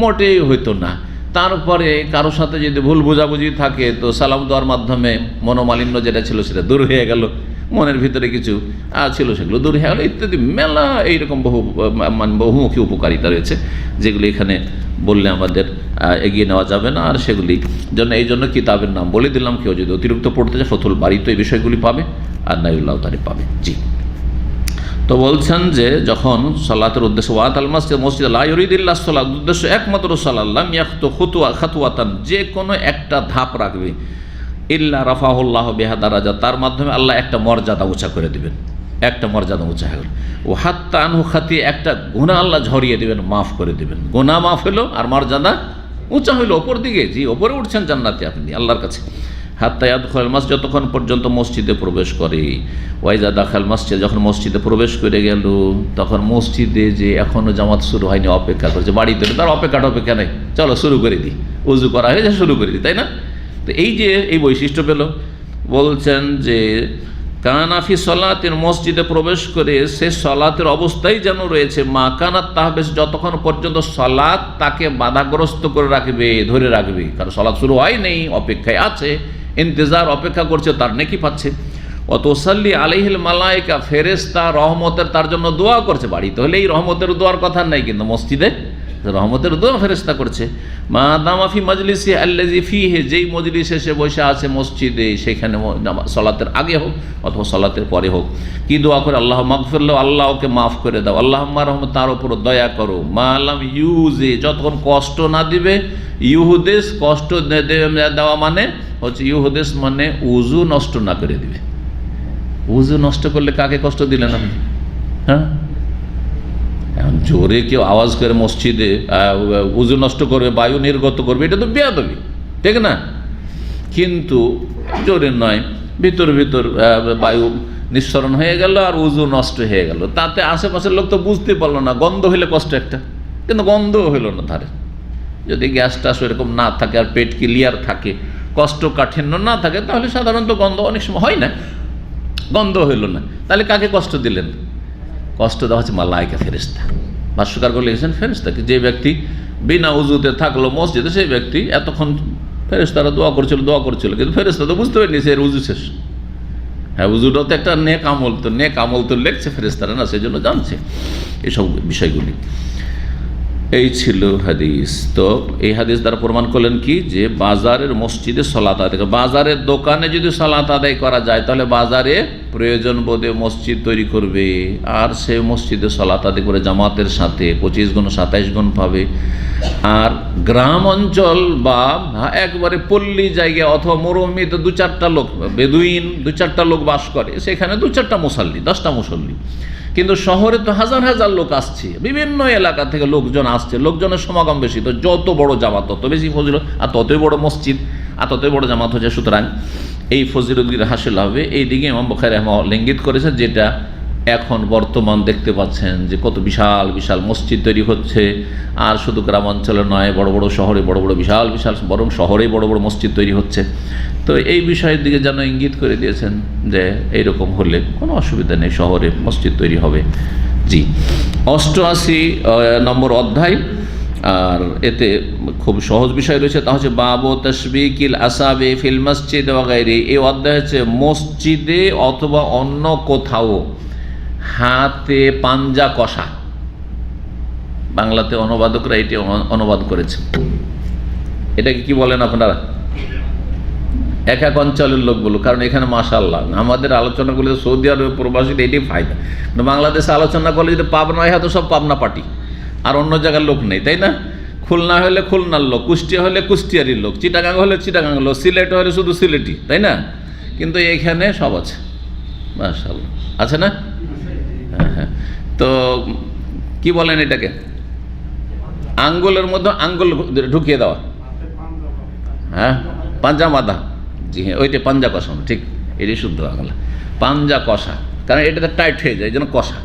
মোটেই হইতো না। তারপরে কারো সাথে যদি ভুল বোঝাবুঝি থাকে, তো সালাম দেওয়ার মাধ্যমে মনোমালিন্য যেটা ছিল সেটা দূর হয়ে গেল, মনের ভিতরে কিছু ছিল সেগুলো দূর হয়ে গেল, ইত্যাদি মেলা এইরকম বহুমুখী উপকারিতা রয়েছে, যেগুলি এখানে বললে আমাদের এগিয়ে নেওয়া যাবে না। আর সেগুলি এই জন্য কিতাবের নাম বলে দিলাম, কেউ যদি অতিরিক্ত পড়তে চায় ফতুল বাড়ি তো এই বিষয়গুলি পাবে, আর নাইউল্লাহ তারি পাবে। জি, তো বলছেন যে যখন সালাতের উদ্দেশ্য ওয়াত আল মসজিদ, মসজিদ লা ইউরিদুল্লাহ সালাত, উদ্দেশ্য একমাত্র সালাত, লাম ইয়াখতু খাতুওয়াতান, যে কোনো একটা ধাপ রাখবে, ইল্লা রাফাহুল্লাহ বিহা দারাজা, তার মাধ্যমে আল্লাহ একটা মর্যাদা উঁচা করে দিবেন, একটা মর্যাদা উঁচা হয়ে গেল। ও হাত্তা আনহু খাতি, একটা গুনাহ আল্লাহ ঝরিয়ে দিবেন, মাফ করে দিবেন, গুনাহ মাফ হলো আর মর্যাদা উঁচা হইলো ওপর দিকে, জি ওপরে উঠছেন জান্নাতে আপনি আল্লাহর কাছে। হাত্তা ইয়াদখুল মসজিদ, যতক্ষণ পর্যন্ত মসজিদে প্রবেশ করে। ওয়াইজা দাখাল মসজিদ, যখন মসজিদে প্রবেশ করে গেল, তখন মসজিদে যে এখনও জামাত শুরু হয়নি অপেক্ষা করছে, বাড়িতে তার অপেক্ষা নেই, চলো শুরু করে দিই, উজু করা হয়ে যায় শুরু করে দিই, তাই না? তো এই যে এই বৈশিষ্ট্য পেল, বলছেন যে কানাফি সলাতের, মসজিদে প্রবেশ করে সে সলাতের অবস্থায় যেন রয়েছে, মা কানাত তাহবেস, যতক্ষণ পর্যন্ত সলাৎ তাকে বাধাগ্রস্ত করে রাখবে, ধরে রাখবে, কারণ সলাৎ শুরু হয় নেই, অপেক্ষায় আছে, ইন্তজার, অপেক্ষা করছে, তার নেকি পাচ্ছে। অতসাল্লি আলাইহিল মালায়েকা, ফেরেশতা রহমতের তার জন্য দোয়া করছে। বাড়িতে হলে এই রহমতের দোয়ার কথা নাই, কিন্তু মসজিদে রহমতের দোয়া ফেরেশতা করছে। মা দামাফি মজলিসি আল্লাযী ফীহি, যেই মজলিসে সে বসে আছে মসজিদে, সেখানে সলাতের আগে হোক অথবা সলাতের পরে হোক, কি দোয়া করে? আল্লাহ মাগফির লাহু, আল্লাহ ওকে মাফ করে দাও, আল্লাহুম্মা রহমত, তার উপর দয়া করো, মা লাম ইউজে, যতক্ষণ কষ্ট না দিবে, ইউহুদেস, কষ্ট দেওয়া মানে হচ্ছে, ইউহুদেস মানে উজু নষ্ট না করে দিবে। উজু নষ্ট করলে কাকে কষ্ট দিলেন আপনি? হ্যাঁ, এখন জোরে কেউ আওয়াজ করে মসজিদে উজু নষ্ট করবে, বায়ু নির্গত করবে, এটা তো বেয়াদবি, ঠিক না? কিন্তু জোরে নয়, ভিতর বায়ু নিঃসরণ হয়ে গেল আর উজু নষ্ট হয়ে গেল, তাতে আশেপাশের লোক তো বুঝতে পারলো না, গন্ধ হইলে কষ্ট একটা, কিন্তু গন্ধ হইল না ধারে। যদি গ্যাস টাস এরকম না থাকে আর পেট ক্লিয়ার থাকে, কষ্টকাঠিন্য না থাকে, তাহলে সাধারণত গন্ধ অনেক সময় হয় না, গন্ধ হইল না, তাহলে কাকে কষ্ট দিলেন? কষ্ট দেওয়া হচ্ছে মালায়েকা, ফেরেশতা। ভাষ্যকার করে লিখেছেন ফেরেশতাকে, যে ব্যক্তি বিনা উজুতে থাকলো মসজিদে, সেই ব্যক্তি এতক্ষণ ফেরেশতারা দোয়া করছিল, কিন্তু ফেরেশতা তো বুঝতে পারেনি সে উজু শেষ। হ্যাঁ, উজুটাও তো একটা নেক আমল তো লেখছে ফেরেশতারা না, সেই জন্য জানছে এসব বিষয়গুলি। এই ছিল হাদিস। তো এই হাদিস দ্বারা প্রমাণ করলেন কি, যে বাজারের মসজিদে সালাত আদায়, বাজারের দোকানে যদি সালাত আদায় করা যায়, তাহলে বাজারে প্রয়োজন বোধে মসজিদ তৈরি করবে, আর সে মসজিদে সালাত আদায় করে জামাতের সাথে 25 গুণ 27 গুণ পাবে। আর গ্রাম অঞ্চল বা একবারে পল্লী জায়গা অথবা মরুভূমিতে 2-4টা লোক, বেদুইন 2-4টা লোক বাস করে, সেখানে 2-4টা মুসাল্লি, 10টা মুসল্লি, কিন্তু শহরে তো হাজার হাজার লোক আসছে, বিভিন্ন এলাকা থেকে লোকজন আসছে, লোকজনের সমাগম বেশি, তো যত বড় জামাত তত বেশি ফজিলত, আর ততই বড় মসজিদ আর ততই বড় জামাত হচ্ছে। সুতরাং এই ফজিলতগুলি হাসিল হবে। এই দিকে ইমাম বুখারী রাহিমাহুল্লাহ ইঙ্গিত করেছেন, যেটা এখন বর্তমান দেখতে পাচ্ছেন যে কত বিশাল বিশাল মসজিদ তৈরি হচ্ছে। আর শুধু গ্রামাঞ্চলে নয়, বড় বড় শহরে বড় বড় বিশাল বিশাল, বরং শহরেই বড় বড় মসজিদ তৈরি হচ্ছে। তো এই বিষয়ের দিকে যেন ইঙ্গিত করে দিয়েছেন যে এইরকম হলে কোনো অসুবিধা নেই, শহরে মসজিদ তৈরি হবে। জি, 88 নম্বর অধ্যায়, আর এতে খুব সহজ বিষয় রয়েছে, তা হচ্ছে বাবু তাশবিকিল আসাবে ফিল মসজিদ ওয়া গায়রি। এই অধ্যায় হচ্ছে মসজিদে অথবা অন্য কোথাও হাতে পাঞ্জা কষা। বাংলাতে অনুবাদকরা এটি অনুবাদ করেছে। এটাকে কি বলেন আপনারা? এক এক অঞ্চলের লোকগুলো, কারণ এখানে মাশাআল্লাহ আমাদের আলোচনাগুলো সৌদি আরবের প্রবাসীদের এটি ফায়দা। বাংলাদেশে আলোচনা করলে যদি পাবনা হয় তো সব পাবনা পার্টি, আর অন্য জায়গার লোক নেই, তাই না? খুলনা হলে খুলনার লোক, কুষ্টিয়া হলে কুষ্টিয়ারির লোক, চিটাগাং হলে চিটাগাং লোক, সিলেট হলে শুধু সিলেটি, তাই না? কিন্তু এখানে সব আছে, মাশাআল্লাহ, আছে না? হ্যাঁ। তো কি বলেন এটাকে? আঙ্গুলের মধ্যে আঙ্গুল ঢুকিয়ে দেওয়া, হ্যাঁ, পাঞ্জা বাঁধা। জি হ্যাঁ, ওইটা পাঞ্জা কষানো, ঠিক, এটি শুদ্ধ বাংলা, পাঞ্জা কষা। কারণ এটাতে টাইট হয়ে যায়, এই জন্য কষা।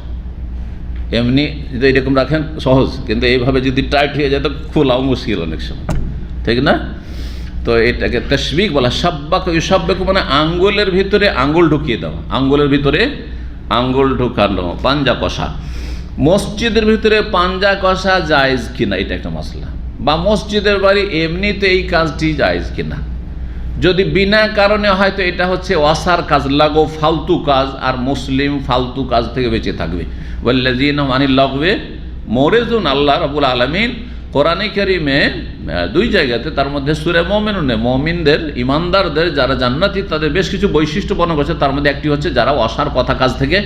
এমনি যদি এরকম রাখেন সহজ, কিন্তু এইভাবে যদি টাইট হয়ে যায় তো খোলাও মুশকিল অনেক সময়, ঠিক না? তো এটাকে তাশবিক বলা। সাব্বাক ইউসাব্বাকু মানে আঙ্গুলের ভিতরে আঙ্গুল ঢুকিয়ে দেওয়া, আঙ্গুলের ভিতরে আঙ্গুল ঢুকানো, পাঞ্জা কষা। মসজিদের ভিতরে পাঞ্জা কষা জায়েজ কিনা, এটা একটা মাসলা। বা মসজিদের বাড়ি এমনিতে এই কাজটি জায়েজ কিনা। যদি বিনা কারণে হয় তো এটা হচ্ছে ওয়াসার কাজ, লাগো ফালতু কাজ, আর মুসলিম ফালতু কাজ থেকে বেঁচে থাকবে। ওয়াল্লাযীনা আনিল লাগওয়ি মুরিদুন। আল্লাহ রাব্বুল আলামিন কোরআনে কারীমে দুই জায়গাতে, তার মধ্যে সূরা মুমিনুনে মুমিনদের, ইমানদারদের যারা জান্নাতি, তাদের বেশ কিছু বৈশিষ্ট্য বর্ণনা করেছে। তার মধ্যে একটি হচ্ছে যারা অসার কথা কাজ থেকে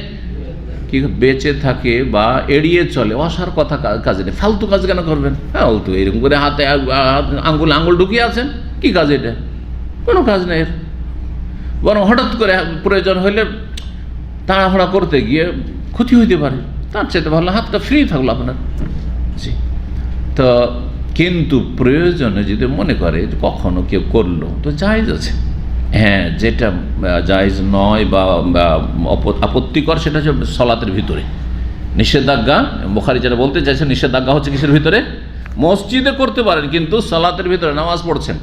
কি বেঁচে থাকে বা এড়িয়ে চলে। অসার কথা কাজে নেই, ফালতু কাজ কেন করবেন? ফালতু এরকম করে হাতে আঙ্গুল ঢুকিয়ে আছেন, কি কাজ এটা? কোনো কাজ নেই এর। বরং হঠাৎ করে প্রয়োজন হলে তাড়াহুড়া করতে গিয়ে ক্ষতি হইতে পারে, তার চাইতে ভালো হাতটা ফ্রি থাকলো আপনার। জি, তো কিন্তু প্রয়োজনে যদি মনে করে কখনো কেউ করলো তো জায়েজ আছে। হ্যাঁ, যেটা জায়েজ নয় বা আপত্তিকর সেটা হচ্ছে সলাতের ভিতরে নিষেধাজ্ঞা। বুখারী যেটা বলতে চাইছেন, নিষেধাজ্ঞা হচ্ছে কিসের ভিতরে? মসজিদে করতে পারেন, কিন্তু সলাতের ভিতরে নামাজ পড়ছেন,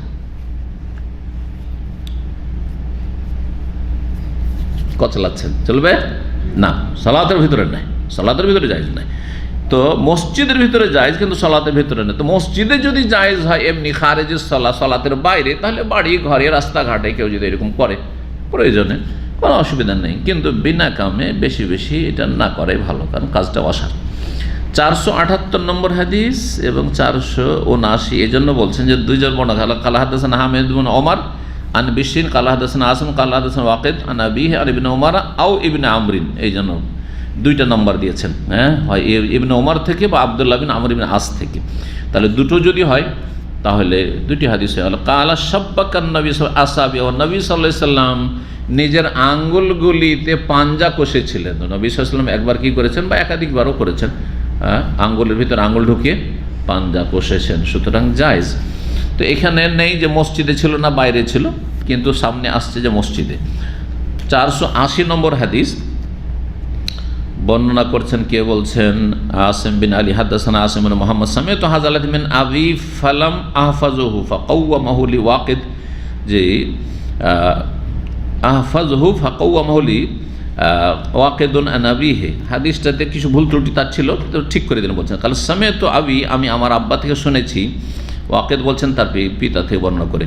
কচলাচ্ছেন, চলবে না। সালাতের ভিতরে নাই, সালাতের ভিতরে জায়েজ নাই। তো মসজিদের ভিতরে জায়েজ, কিন্তু সালাতের ভিতরে নেই। তো মসজিদে যদি জায়েজ হয় এমনি খারেজের সালাতের বাইরে, তাহলে বাড়ি ঘরে রাস্তাঘাটে কেউ যদি এরকম করে প্রয়োজনে, কোনো অসুবিধা নেই। কিন্তু বিনা কামে বেশি বেশি এটা না করাই ভালো, কারণ কাজটা অসার। 478 নম্বর হাদিস এবং 479 এই জন্য বলছেন যে দুইজন বর্ণনা, কালা হাদাসানা হামিদ ইবনে ওমর আন বিশরিন, কালা হাদাসানা আসম, কালা হাদাসানা ওয়াকিদ আন আবিহি আন ইবনে ওমর আও ইবনে আমরিন। এই জন্য দুইটা নম্বর দিয়েছেন, হ্যাঁ, হয় ইবনে ওমর থেকে বা আব্দুল্লাহ বিন আমর ইবনে আস থেকে। তাহলে দুটো যদি হয় তাহলে দুটি হাদিস হয়ে গেল। কালা সাব্বাকান নবী আসাবি, ও নবী সাল্লাল্লাহু আলাইহি সাল্লাম নিজের আঙ্গুলগুলিতে পাঞ্জা কষেছিলেন। নবী সাল্লাল্লাহু আলাইহি সাল্লাম একবার কি করেছেন বা একাধিকবারও করেছেন, আঙ্গুলের ভিতর আঙ্গুল ঢুকিয়ে পাঞ্জা কষেছেন, সুতরাং জায়েজ। তো এখানে নেই যে মসজিদে ছিল না বাইরে ছিল, কিন্তু সামনে আসছে যে মসজিদে। 480 নম্বর হাদিস বর্ণনা করছেন, কে বলছেন? আসিম বিন আলী হাদাসানা আসিম বিন মুহাম্মদ সামি'তু হাযালাত মিন আবি ফালাম আহফাযুহু ফাকাওয়ামাহু লি ওয়াকিদ। যে আহফাযুহু ফাকাওয়ামাহু লি ওয়াকিদুন আন আবিহি, হাদিসটাতে কিছু ভুল ত্রুটি তার ছিল, তো ঠিক করে দিলেন। বলছেন কাল সামি'তু আবি, আমি আমার আব্বা থেকে শুনেছি। ওয়াকিদ বলছেন তার পিতা থেকে বর্ণনা করে।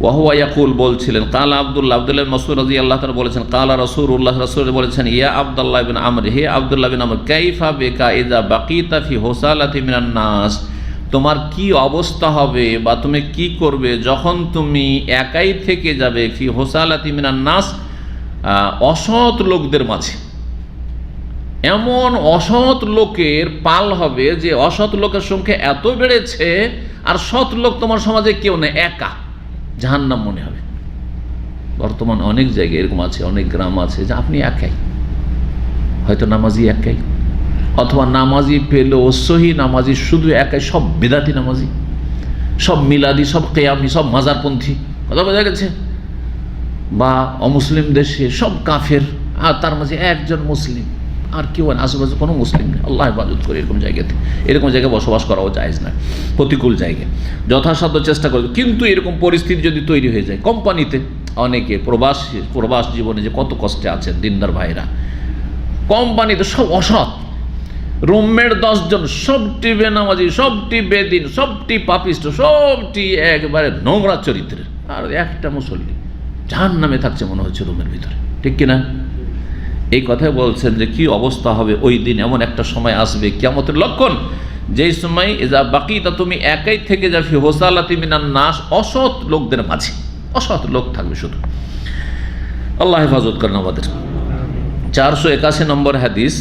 ওয়াহুয়া ইয়াকুল বলছিলেন, কালা আব্দুল্লাহ মাসউদ রাদিয়াল্লাহু তাআলা বলেছেন, কালা রাসূলুল্লাহ, রাসূল বলেছেন, ইয়া আব্দুল্লাহ বিন আমর, হে আব্দুল্লাহ বিন আমর, কাইফা বিকা ইযা বাকিতা ফি হুসালাতি মিনান নাস, তোমার কি অবস্থা হবে বা তুমি কি করবে যখন তুমি একাই থেকে যাবে, ফি হুসালাতি মিনান নাস, অসৎ লোকদের মাঝে। এমন অসৎ লোকের পাল হবে যে অসৎ লোকের সংখ্যা এত বেড়েছে আর সৎ লোক তোমার সমাজে কেউ নেই, একা, জাহান্নাম মনে হবে। বর্তমান অনেক জায়গায় এরকম আছে, অনেক গ্রাম আছে যে আপনি একাই, হয়তো নামাজি একাই, অথবা নামাজি পেলেও সহি নামাজি শুধু একাই, সব বেদাতি নামাজি, সব মিলাদি, সব কেয়ামি, সব মাজারপন্থী, কথা বোঝা গেছে। বা অমুসলিম দেশে সব কাফের, আর তার মাঝে একজন মুসলিম, আর কেউ আশেপাশে কোনো মুসলিম নেই, আল্লাহ হেফাজত করে। এরকম জায়গাতে, এরকম জায়গায় বসবাস করাও জায়েজ না, প্রতিকূল জায়গায় যথাসাধ্য চেষ্টা করবে। কিন্তু এরকম পরিস্থিতি যদি তৈরি হয়ে যায়, কোম্পানিতে অনেকে প্রবাস জীবনে যে কত কষ্টে আছেন দিনদার ভাইরা, কোম্পানিতে সব অসৎ, রুমমেট 10 জন, সবটি বেনামাজি, সবটি বেদিন, সবটি পাপিষ্ট, সবটি একবারে নোংরা চরিত্রের, আর একটা মুসল্লি জাহান্নামে থাকছে মনে হচ্ছে রুমের ভিতরে, ঠিক কিনা? এই কথাই বলছেন যে কি অবস্থা হবে ওই দিন। এমন একটা সময় আসবে কিয়ামতের লক্ষণ, যেই সময় এজা বাকিতা, তুমি একাই থেকে যাবে হোসালাতি মিনান নাস, অসৎ লোকদের মাঝে, অসৎ লোক থাকবে শুধু। আল্লাহ হেফাজত করেন আমাদের। 481 নম্বর হাদিস,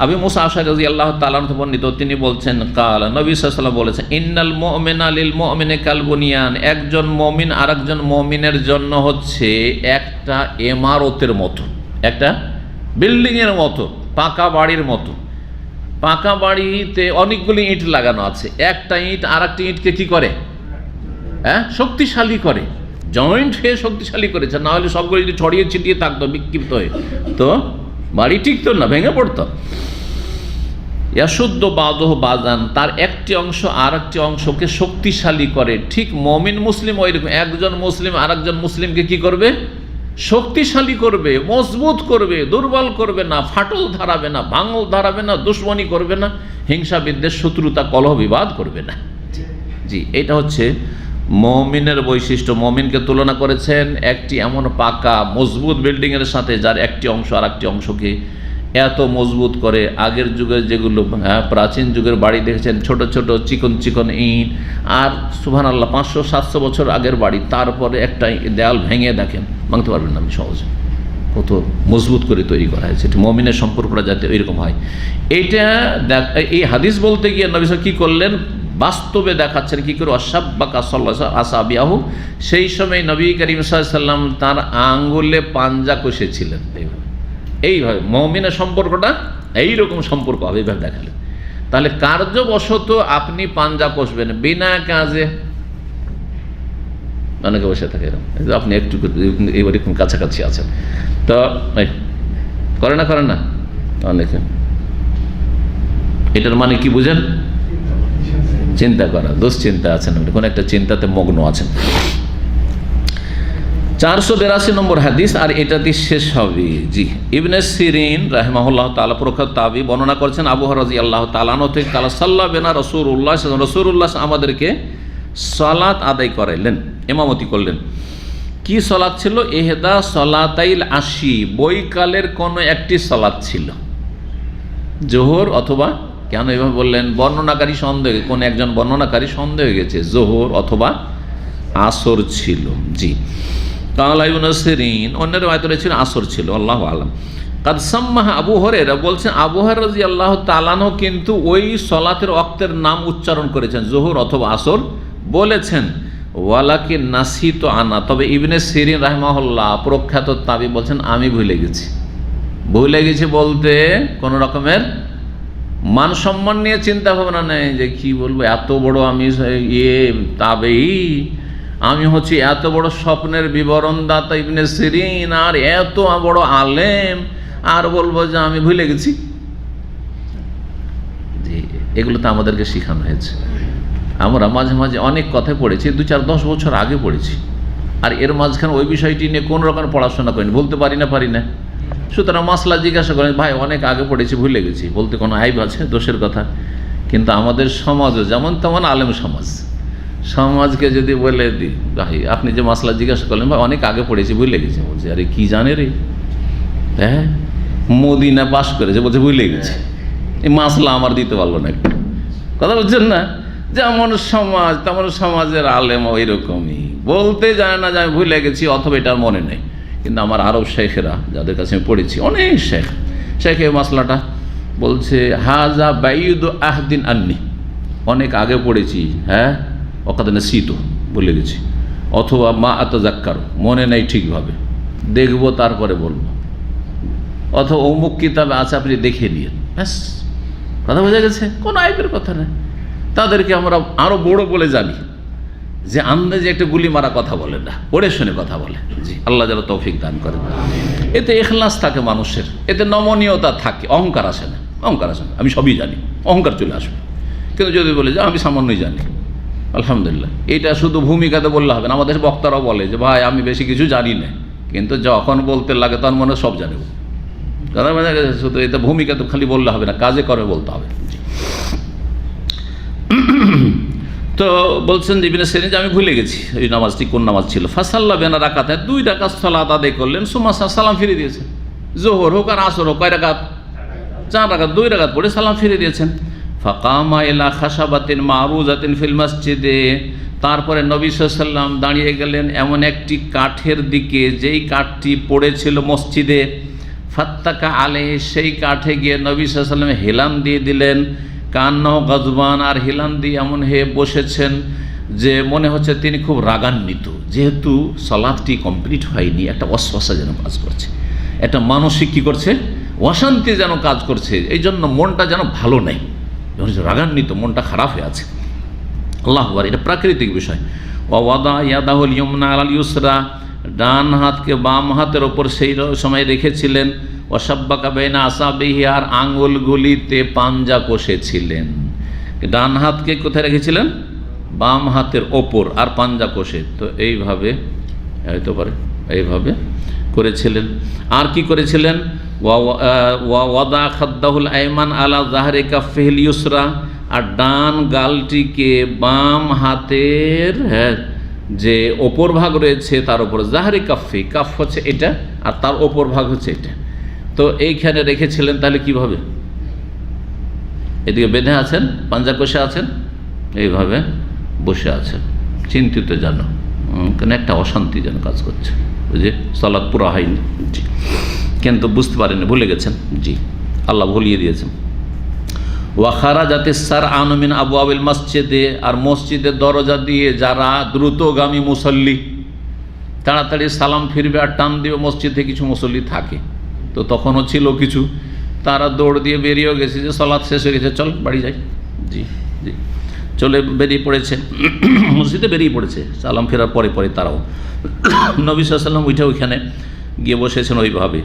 আবু মুসা আশআরী রাদিয়াল্লাহু তাআলা আনহু বর্ণিত, তিনি বলছেন কাল, নবী সাল্লাল্লাহু আলাইহি ওয়াসাল্লাম বলেছেন, ইন্নাল মুমিনা লিল মুমিনি কাল বুনিয়ান, একজন মুমিন আরেকজন মুমিনের জন্য হচ্ছে একটা ইমারতের মতো, একটা বিল্ডিংয়ের মতো, পাকা বাড়ির মতো। পাকা বাড়িতে অনেকগুলি ইট লাগানো আছে, একটা ইট আর একটা ইটকে কি করে, শক্তিশালী করে, জয়েন্ট হয়ে শক্তিশালী করেছে। না হলে সবগুলো যদি ছড়িয়ে ছিটিয়ে থাকতো বিক্ষিপ্ত হয়ে, তো বাড়ি টিকতো না, ভেঙে পড়তো। ইয়াশুদ্ধ বাদহ বাজান, তার একটি অংশ আর একটি অংশকে শক্তিশালী করে। ঠিক মুমিন মুসলিম ওইরকম, একজন মুসলিম আর একজন মুসলিমকে কি করবে, শক্তিশালী করবে, মজবুত করবে, দুর্বল করবে না, ফাটল ধারাবে না, ভাঙল ধারাবে না, দুশ্মনী করবে না, হিংসা বিদ্বেষ শত্রুতা কলহ বিবাদ করবে না। জি, এটা হচ্ছে মুমিনের বৈশিষ্ট্য। মুমিনকে তুলনা করেছেন একটি এমন পাকা মজবুত বিল্ডিংয়ের সাথে, যার একটি অংশ আর একটি অংশকে এত মজবুত করে। আগের যুগে যেগুলো প্রাচীন যুগের বাড়ি দেখেছেন, ছোট ছোট চিকন চিকন ইট, আর সুবহানাল্লাহ 500-700 বছর আগের বাড়ি, তারপরে একটা দেয়াল ভেঙে দেখেন, ভাঙতে পারবেন না আপনি সহজে, কত মজবুত করে তৈরি করা হয়েছে। মুমিনের সম্পর্কটা যাতে ওইরকম হয়, এইটা এই হাদিস বলতে গিয়ে নবী সাল্লাল্লাহু আলাইহি ওয়াসাল্লাম কি করলেন, বাস্তবে দেখাচ্ছেন কি করে। অসাব্বাকা সাল্লাল্লাহু আসাবিয়াহু, সেই সময় নবী করিম সাল্লাল্লাহু আলাইহি ওয়াসাল্লাম তার আঙ্গুলে পাঞ্জা কষেছিলেন। এইভাবে মুমিনের সম্পর্কটা এইরকম সম্পর্ক হবে, এইভাবে দেখালেন। তাহলে কার্যবশত আপনি পাঞ্জা কষবেন বিনা কাজে, অনেকে বসে থাকে এরকম, আপনি একটু এরকম কাছাকাছি আছেন তো করে না অনেকে। এটার মানে কি বুঝেন? চিন্তা করা, দুশ্চিন্তা আছেন, কোন একটা চিন্তাতে মগ্ন আছেন। 482 নম্বর হাদিস, আর এটাতে শেষ হবে। জি, ইবনে সিরিন রাহিমাহুল্লাহ তাআলা প্রখ্যাত তাবি বর্ণনা করেছেন আবু হুরায়রা রাদিয়াল্লাহু তাআলা আনহু থেকে, কালা সাল্লা বিনা রাসূলুল্লাহ আমাদেরকে সালাত আদায় করাইলেন, ইমামতি করলেন। কি সালাত ছিল? ইহদা সালাতাইল আশি, বৈকালের কোন একটি সালাত ছিল, জোহর অথবা, কেন এভাবে বললেন? বর্ণনাকারী সন্দেহ, কোন একজন বর্ণনাকারী সন্দেহ হয়ে গেছে, জোহর অথবা আসর ছিল। জি, কালা ইবনে সিরিন, অন্যের আয়াতে ছিল আসর ছিল, আল্লাহু আলাম। কাদ সাম্মাহা, আবু হুরায়রা বলছেন, আবু হুরায়রা রাদিয়াল্লাহু তাআলা আনহু কিন্তু ওই সালাতের ওয়াক্তের নাম উচ্চারণ করেছেন, জোহর অথবা আসর বলেছেন। ওয়ালাকিন নাসিতু আনা, তবে ইবনে সিরিন রাহিমাহুল্লাহ প্রখ্যাত তাবি বলছেন, আমি ভুলে গেছি বলতে কোন রকমের মান সম্মান নিয়ে চিন্তা ভাবনা নেই, যে কি বলবো, এত বড় আমি তাবেই, আমি হচ্ছি এত বড় স্বপ্নের বিবরণদাতা ইবনে সিরিন, আর এত বড় আলেম, আর বলবো যে আমি ভুলে গেছি। জি, এগুলো তো আমাদেরকে শেখানো হয়েছে। আমরা মাঝে মাঝে অনেক কথা পড়েছি, 2-4-10 বছর আগে পড়েছি, আর এর মাঝখানে ওই বিষয়টি নিয়ে কোন রকম পড়াশোনা করিনি, বলতে পারি না। সুতরাং মাসলা জিজ্ঞাসা করেন, ভাই অনেক আগে পড়েছি, ভুলে গেছি, বলতে কোনো আইব আছে, দোষের কথা? কিন্তু আমাদের সমাজও যেমন তেমন আলেম সমাজকে যদি বলে দিই, ভাই আপনি যে মাসলা জিজ্ঞাসা করলেন, ভাই অনেক আগে পড়েছি, ভুলে গেছি, বলছে আরে কি জানে রে, হ্যাঁ মদিনা পাশ করেছে, বলছে ভুলে গেছি, এই মাসলা আমার দিতে পারলো না, একটু কথা বুঝছেন না? যেমন সমাজ তেমন সমাজের আলেম ওই রকমই, বলতে জানে না যে আমি ভুলে গেছি, অথবা এটার মনে নেই। কিন্তু আমার আরব শেখেরা যাদের কাছে আমি পড়েছি, অনেক শেখ এই মাসলাটা বলছে, হাজা বাইদু আহদিন আন্নি, অনেক আগে পড়েছি, হ্যাঁ অকাদনে শীত ভুলে গেছি, অথবা মা আতাজাক্কার, মনে নেই ঠিকভাবে, দেখবো তারপরে বলবো। অথবা অমুক কিতাবে আছে, আপনি দেখে নিন, ব্যাস। কথা বোঝা গেছে? কোনো আইবের কথা নেই। তাদেরকে আমরা আরও বড় বলে জানি যে আন্দাজে একটা গুলি মারা কথা বলে না, পড়ে শুনে কথা বলে। জি, আল্লাহ যেন তৌফিক দান করেন। এতে ইখলাস থাকে মানুষের, এতে নমনীয়তা থাকে, অহংকার আসে না। অহংকার আসে না, আমি সবই জানি, অহংকার চলে আসবে। কিন্তু যদি বলে যে আমি সামান্যই জানি, আলহামদুলিল্লাহ, এটা শুধু ভূমিকাতে বললে হবে না। আমাদের বক্তারাও বলে যে ভাই আমি বেশি কিছু জানি না, কিন্তু যখন বলতে লাগে তখন মনে সব জানে। কথা বোঝা গেছে? শুধু এটা ভূমিকাতে খালি বললে হবে না, কাজে করে বলতে হবে। তো বলছেন ইবনে সিরিন যে আমি ভুলে গেছি এই নামাজটি কোন নামাজ ছিল। ফাসাল্লা বেনা রাকাতে, 2 রাকাত সালাত আদায় করলেন। সুম্মা সালাম ফিরে দিয়েছেন। জোহর হোক আর আসর হোক, কয় রাকাত? 4 রাকাত। 2 রাকাত পড়ে সালাম ফিরে দিয়েছেন। ফাকামা ইলা খাশাবাতিন মারুজাতিন ফিল মসজিদে, তারপরে নবী সাল্লাল্লাহু আলাইহি ওয়াসাল্লাম দাঁড়িয়ে গেলেন এমন একটি কাঠের দিকে যেই কাঠটি পড়েছিল মসজিদে। ফাত্তাকা আলাইহি, সেই কাঠে গিয়ে নবী সাল্লাল্লাহু আলাইহি ওয়াসাল্লাম হেলান দিয়ে দিলেন। কান্নাহ গজবান, আর হেলান দিয়ে এমন হয়ে বসেছেন যে মনে হচ্ছে তিনি খুব রাগান্বিত, যেহেতু সালাতটি কমপ্লিট হয়নি। একটা ওয়াসওয়াসা যেন কাজ করছে, একটা মানসিক কী করছে, অশান্তি যেন কাজ করছে। এই জন্য মনটা যেন ভালো নেই, রাগান্বিত, মনটা খারাপ হয়ে আছে। আল্লাহু আকবার, এটা প্রাকৃতিক বিষয়। ওয়াদা ইয়াদাহুল ইয়ুমনা আলাল ইউসরা, ডান হাতকে বাম হাতের ওপর সেই সময় রেখেছিলেন। ওয়াসাব্বাকা বাইনা আসাবিহি, আর আঙ্গুলগুলিতে পাঞ্জা কষেছিলেন। ডান হাতকে কোথায় রেখেছিলেন? বাম হাতের ওপর, আর পাঞ্জা কষে। তো এইভাবে হয়তো পারে এইভাবে করেছিলেন। আর কি করেছিলেন? ওয়াদা খাদ্দাহুল আইমান আলা যাহরি কাফিহিল ইউসরা, আর ডান গালটিকে বাম হাতের যে ওপর ভাগ রয়েছে তার উপর, জাহরি কাফি, কাফ হচ্ছে এটা আর তার ওপর ভাগ হচ্ছে এটা। তো এইখানে রেখেছিলেন। তাহলে কীভাবে? এদিকে বেঁধে আছেন, পাঞ্জা কষে আছেন, এইভাবে বসে আছেন, চিন্তিত যেন, কেন একটা অশান্তি যেন কাজ করছে, বুঝে সালাত পুরা হয়নি। জি, কিন্তু বুঝতে পারেননি, ভুলে গেছেন। জি, আল্লাহ ভুলিয়ে দিয়েছেন। ওয়াখারা যাতে সার আনমিন আবু আবিল মসজিদে, আর মসজিদের দরজা দিয়ে যারা দ্রুতগামী মুসল্লি, তাড়াতাড়ি সালাম ফিরবে আর টান দিবে, মসজিদে কিছু মুসল্লি থাকে। তো তখনও ছিল কিছু, তারা দৌড় দিয়ে বেরিয়েও গেছে যে সালাত শেষ হয়ে গেছে, চল বাড়ি যাই। জি জি, চলে বেরিয়ে পড়েছে, মসজিদে বেরিয়ে পড়েছে সালাম ফেরার পরে পরে তারাও। নবী সাল্লাল্লাহু আলাইহি ওয়াসাল্লাম উঠে ওইখানে গিয়ে বসেছেন ওইভাবে।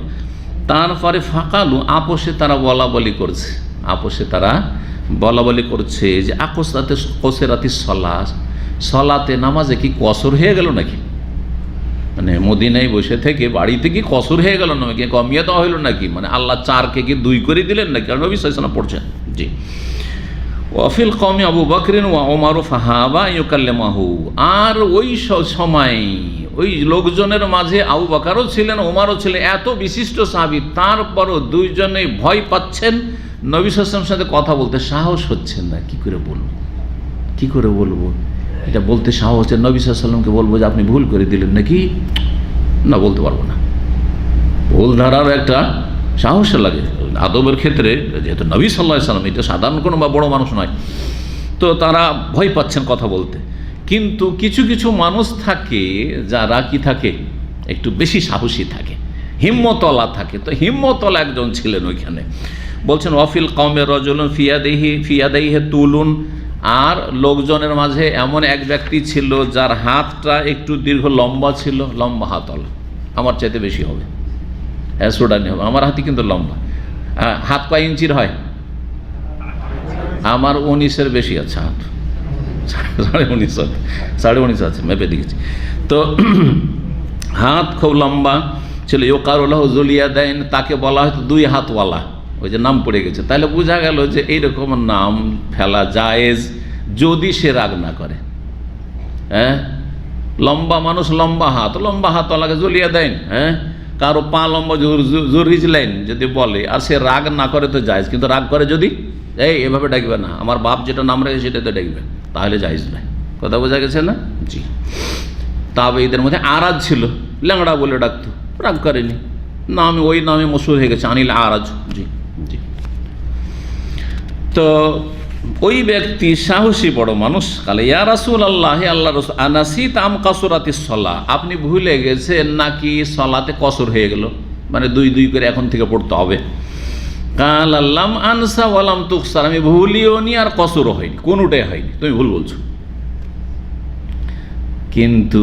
তারপরে ফাঁকালু, আপোষে তারা বলা বলি করছে, আপোষে তারা বলা বলি করছে যে আকসাতে কসেরাতি সলাতে, নামাজে কি কসর হয়ে গেল নাকি? মানে মদিনায় বসে থেকে বাড়িতে কি কসর হয়ে গেল নাকি, কমিয়ে দেওয়া হইল নাকি? মানে আল্লাহ 4কে কি 2 করে দিলেন নাকি? আর নবী সাল্লাল্লাহু আলাইহি ওয়াসাল্লাম পড়ছেন। জি, ওয়াফিল কওমি আবু বকরিন ওয়া ওমর ফাহাবা ইউকাল্লিমাহু, আর ওই সময় ওই লোকজনের মাঝে আবু বকরও ছিলেন, ওমরও ছিলেন, এত বিশিষ্ট সাহাবী, তারপরও দুইজনেই ভয় পাচ্ছেন, নবী সাল্লাল্লাহু আলাইহি ওয়াসাল্লামের সাথে কথা বলতে সাহস হচ্ছে না। কি করে বলবো, কি করে বলবো? এটা বলতে সাহস হচ্ছে, নবী সাল্লাল্লাহু আলাইহি ওয়াসাল্লামকে বলবো যে আপনি ভুল করে দিলেন নাকি? না, বলতে পারবো না। ভুল ধরার একটা সাহস লাগে আদবের ক্ষেত্রে, যেহেতু নবী সাল্লাল্লাহু আলাইহি ওয়াসাল্লাম, এটা সাধারণ কোনো বা বড় মানুষ নয়। তো তারা ভয় পাচ্ছেন কথা বলতে। কিন্তু কিছু কিছু মানুষ থাকে যারা কি থাকে, একটু বেশি সাহসী থাকে, হিম্মতওয়ালা থাকে। তো হিম্মতওয়ালা একজন ছিলেন ওইখানে। বলছেন ওয়াফিল কওমের রজুলুন ফিয়াদাইহি তুলুন, আর লোকজনের মাঝে এমন এক ব্যক্তি ছিল যার হাতটা একটু দীর্ঘ লম্বা ছিল, লম্বা হাতওয়ালা, আমার চাইতে বেশি হবে, হ্যাঁ সুডানি হবে, আমার হাতই কিন্তু লম্বা। হাত কয় ইঞ্চির হয়? আমার 19-এর বেশি আছে হাত, 19.5 আছে, মেপে দেখেছি। তো হাত খুব লম্বা ছিল। ইউকারুল্লাহ জুলিয়া দেন, তাকে বলা হয়তো 2 হাতওয়ালা, ওই যে নাম পড়ে গেছে। তাহলে বোঝা গেল যে এইরকম নাম ফেলা জায়েজ যদি সে রাগ না করে। হ্যাঁ, লম্বা মানুষ, লম্বা হাতওয়ালাকে জুলিয়া দেন। হ্যাঁ, কারো পা লম্বা জুরিজলাইন যদি বলে আর সে রাগ না করে তো জায়েজ, কিন্তু রাগ করে যদি এভাবে ডাকবে না, আমার বাপ যেটা নাম রেখে সেটাতে ডাকবে, তাহলে জায়েজ নয়। কথা বোঝা গেছে না? জি। তবে এদের মধ্যে আরাজ ছিল, ল্যাংড়া বলে ডাকতো, রাগ করেনি, নামে ওই নামে মশহুর হয়ে গেছে, আনিল আরাজ। জি জি। তো ওই ব্যক্তি সাহসী বড় মানুষ, কালে ইয়া রাসূলুল্লাহ, আল্লাহ রাসূল, আনাসিত আম কাসুরাতিস সালাহ, আপনি ভুলে গেছেন নাকি সলাতে কসর হয়ে গেল? মানে 2 করে এখন থেকে পড়তে হবে। কাল আল্লাম আনসা ওয়ালাম তুকসার, আমি ভুলিও নি আর কসরও হয়নি, কোনোটাই হয়নি, তুমি ভুল বলছো। কিন্তু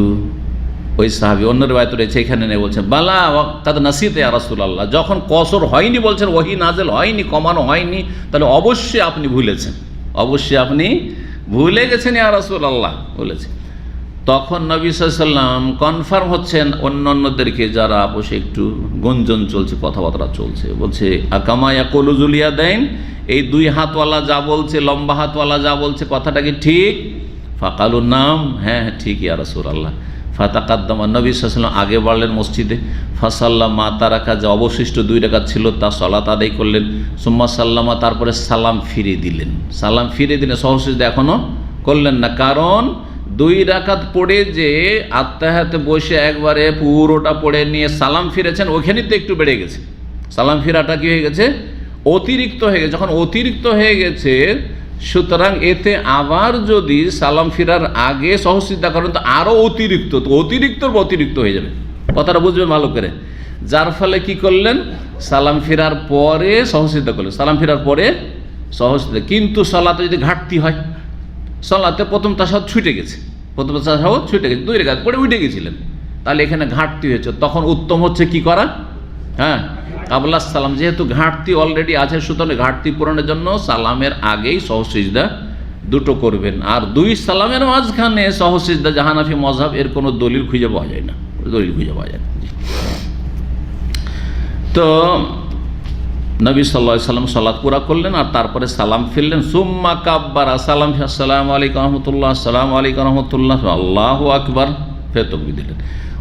ওই সাহাবী অন্য রিওয়ায়াত রয়েছে, এখানে নেই, বলছেন বালা কাদ নাসিতে ইয়া রাসূলুল্লাহ, যখন কসর হয়নি বলছেন, ওহী নাযিল হয়নি, কমানো হয়নি, তাহলে অবশ্যই আপনি ভুলেছেন, অবশ্যই আপনি ভুলে গেছেন ইয়া রাসূলুল্লাহ বলেছেন। তখন নবী সাল্লাল্লাহু আলাইহি ওয়াসাল্লাম কনফার্ম হচ্ছেন অন্যদেরকে, যারা বসে একটু গুঞ্জন চলছে, কথাবার্তা চলছে, বলছে আকামা ইয়াকুলু যুল ইয়াদাইন, এই 2 হাতওয়ালা যা বলছে, লম্বা হাতওয়ালা যা বলছে, কথাটা কি ঠিক? ফাকালু নাম, হ্যাঁ ঠিক ইয়া রাসূলুল্লাহ। ফাতাকাদ্দামা, নবী সাল্লাল্লাহু আলাইহি ওয়াসাল্লাম আগে বাড়লেন মসজিদে, ফাসাল্লা মা তারাকা, যে অবশিষ্ট 2 রাকাত ছিল তা সালাত আদায় করলেন। সুম্মা সাল্লামা, তারপরে সালাম ফিরে দিলেন, সালাম ফিরে দিলেন, সহসিজদা এখনো করলেন না, কারণ 2 রাকাত পড়ে যে আত্তাহিয়াতে বসে একবারে পুরোটা পড়ে নিয়ে সালাম ফিরেছেন, ওখানেই তো একটু বেড়ে গেছে, সালাম ফিরাটা কি হয়ে গেছে? অতিরিক্ত হয়ে গেছে। যখন অতিরিক্ত হয়ে গেছে, সুতরাং এতে আবার যদি সালাম ফিরার আগে সহসিদ্ধা করেন তো আরও অতিরিক্ত, তো অতিরিক্ত হয়ে যাবে, কথাটা বুঝবেন ভালো করে। যার ফলে কি করলেন, সালাম ফিরার পরে সহসিদ্ধা করলেন, সালাম ফিরার পরে সহসিদ্ধা। কিন্তু সালাতে যদি ঘাটতি হয়, সালাতে প্রথম তাশাহুদ ছুটে গেছে, 2 রাকাত পড়ে উঠে গেছিলেন, তাহলে এখানে ঘাটতি হয়েছে, তখন উত্তম হচ্ছে কি করা, হ্যাঁ কাবলা সালাম, যেহেতু ঘাটতি অলরেডি আছে, সুতরাং ঘাটতি পূরণের জন্য সালামের আগেই সহসিজদা 2 করবেন। আর 2 সালামের মাঝখানে সহসিজদা হানাফি মাযহাব এর কোনো দলিল খুঁজে পাওয়া যায় না, দলিল খুঁজে পাওয়া যায় না। তো নবী সাল্লাল্লাহু আলাইহি ওয়াসাল্লাম সালাত পুরা করলেন আর তারপরে সালাম ফিরলেন। সুম্মা কাব্বারা, সালাম, আসসালামু আলাইকুম রাহমাতুল্লাহ, আসসালামু আলাইকুম রাহমাতুল্লাহ, আল্লাহু আকবার, ফের তাকবীর দিলেন।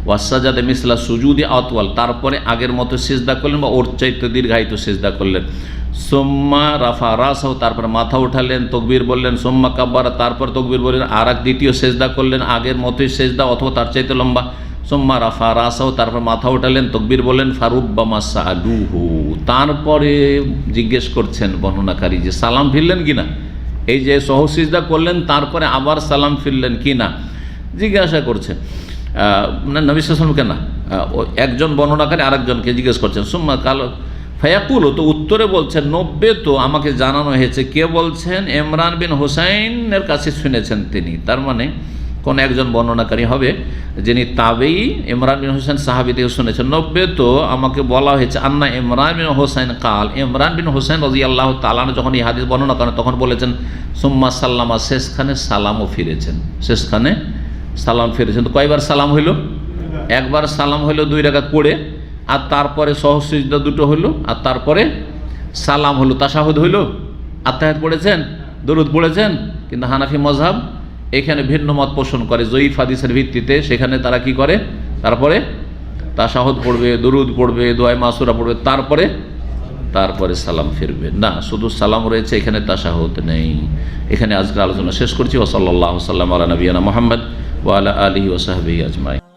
ওয়াসাজাদা মিসলা সুজুদি আতওয়াল, তারপরে আগের মতো সিজদা করলেন বা ওর চাইতে দীর্ঘায়িত সিজদা করলেন। সুম্মা রাফা রাসাহু, তারপরে মাথা উঠালেন, তাকবীর বললেন। সুম্মা কাব্বারা, তারপর তাকবীর বললেন, আর এক দ্বিতীয় সিজদা করলেন, আগের মতোই সিজদা অথবা তার চাইতে লম্বা। সুম্মা রাফা রাসাহু, তারপর মাথা উঠালেন, তাকবীর বললেন। ফারুব্বামা সাআলুহু, তারপরে জিজ্ঞেস করছেন বর্ণনাকারী যে সালাম ফিরলেন কিনা, এই যে সহসিজদা করলেন তারপরে আবার সালাম ফিরলেন কিনা, জিজ্ঞাসা করছেন নবী সাল্লাল্লাহু আলাইহি ওয়াসাল্লাম কেন, একজন বর্ণনাকারী আরেকজনকে জিজ্ঞেস করছেন। সুম্মা কাল ফায়াকুল, তো উত্তরে বলছেন 90 তো আমাকে জানানো হয়েছে। কে বলছেন? ইমরান বিন হুসাইনের কাছে শুনেছেন তিনি, তার মানে কোন একজন বর্ণনাকারী হবে যিনি তাবেই, ইমরান বিন হুসাইন সাহাবী থেকে শুনেছেন। 90 তো আমাকে বলা হয়েছে আন্না ইমরান বিন হুসাইন কাল, ইমরান বিন হুসাইন রাদিয়াল্লাহু তাআলা যখন এই হাদিস বর্ণনা করেন তখন বলেছেন সুম্মা সাল্লামা, শেষখানে সালামও ফিরেছেন, শেষখানে সালাম ফিরেছেন। তো কয়বার সালাম হইল? একবার সালাম হইল 2 রাকাত পড়ে, আর তারপরে সহসিজদা 2 হইল, আর তারপরে সালাম হলো, তাশাহুদ হইল, আত্তাহিয়াত পড়েছেন, দরুদ পড়েছেন। কিন্তু হানাফি মাযহাব এখানে ভিন্ন মত পোষণ করে জয়ীফ হাদিসের ভিত্তিতে, সেখানে তারা কি করে, তারপরে তাশাহুদ পড়বে, দরুদ পড়বে, দোয়া মাসুরা পড়বে, তারপরে সালাম ফিরবে না, শুধু সালাম রয়েছে, এখানে তাশাহুদ নেই। এখানে আজকের আলোচনা শেষ করছি। ওয়া সাল্লাল্লাহু সাল্লাম আলা নবিয়ানা মুহাম্মদ ওয়া আলা আলিহি ওয়া সাহবিহি আজমাইন।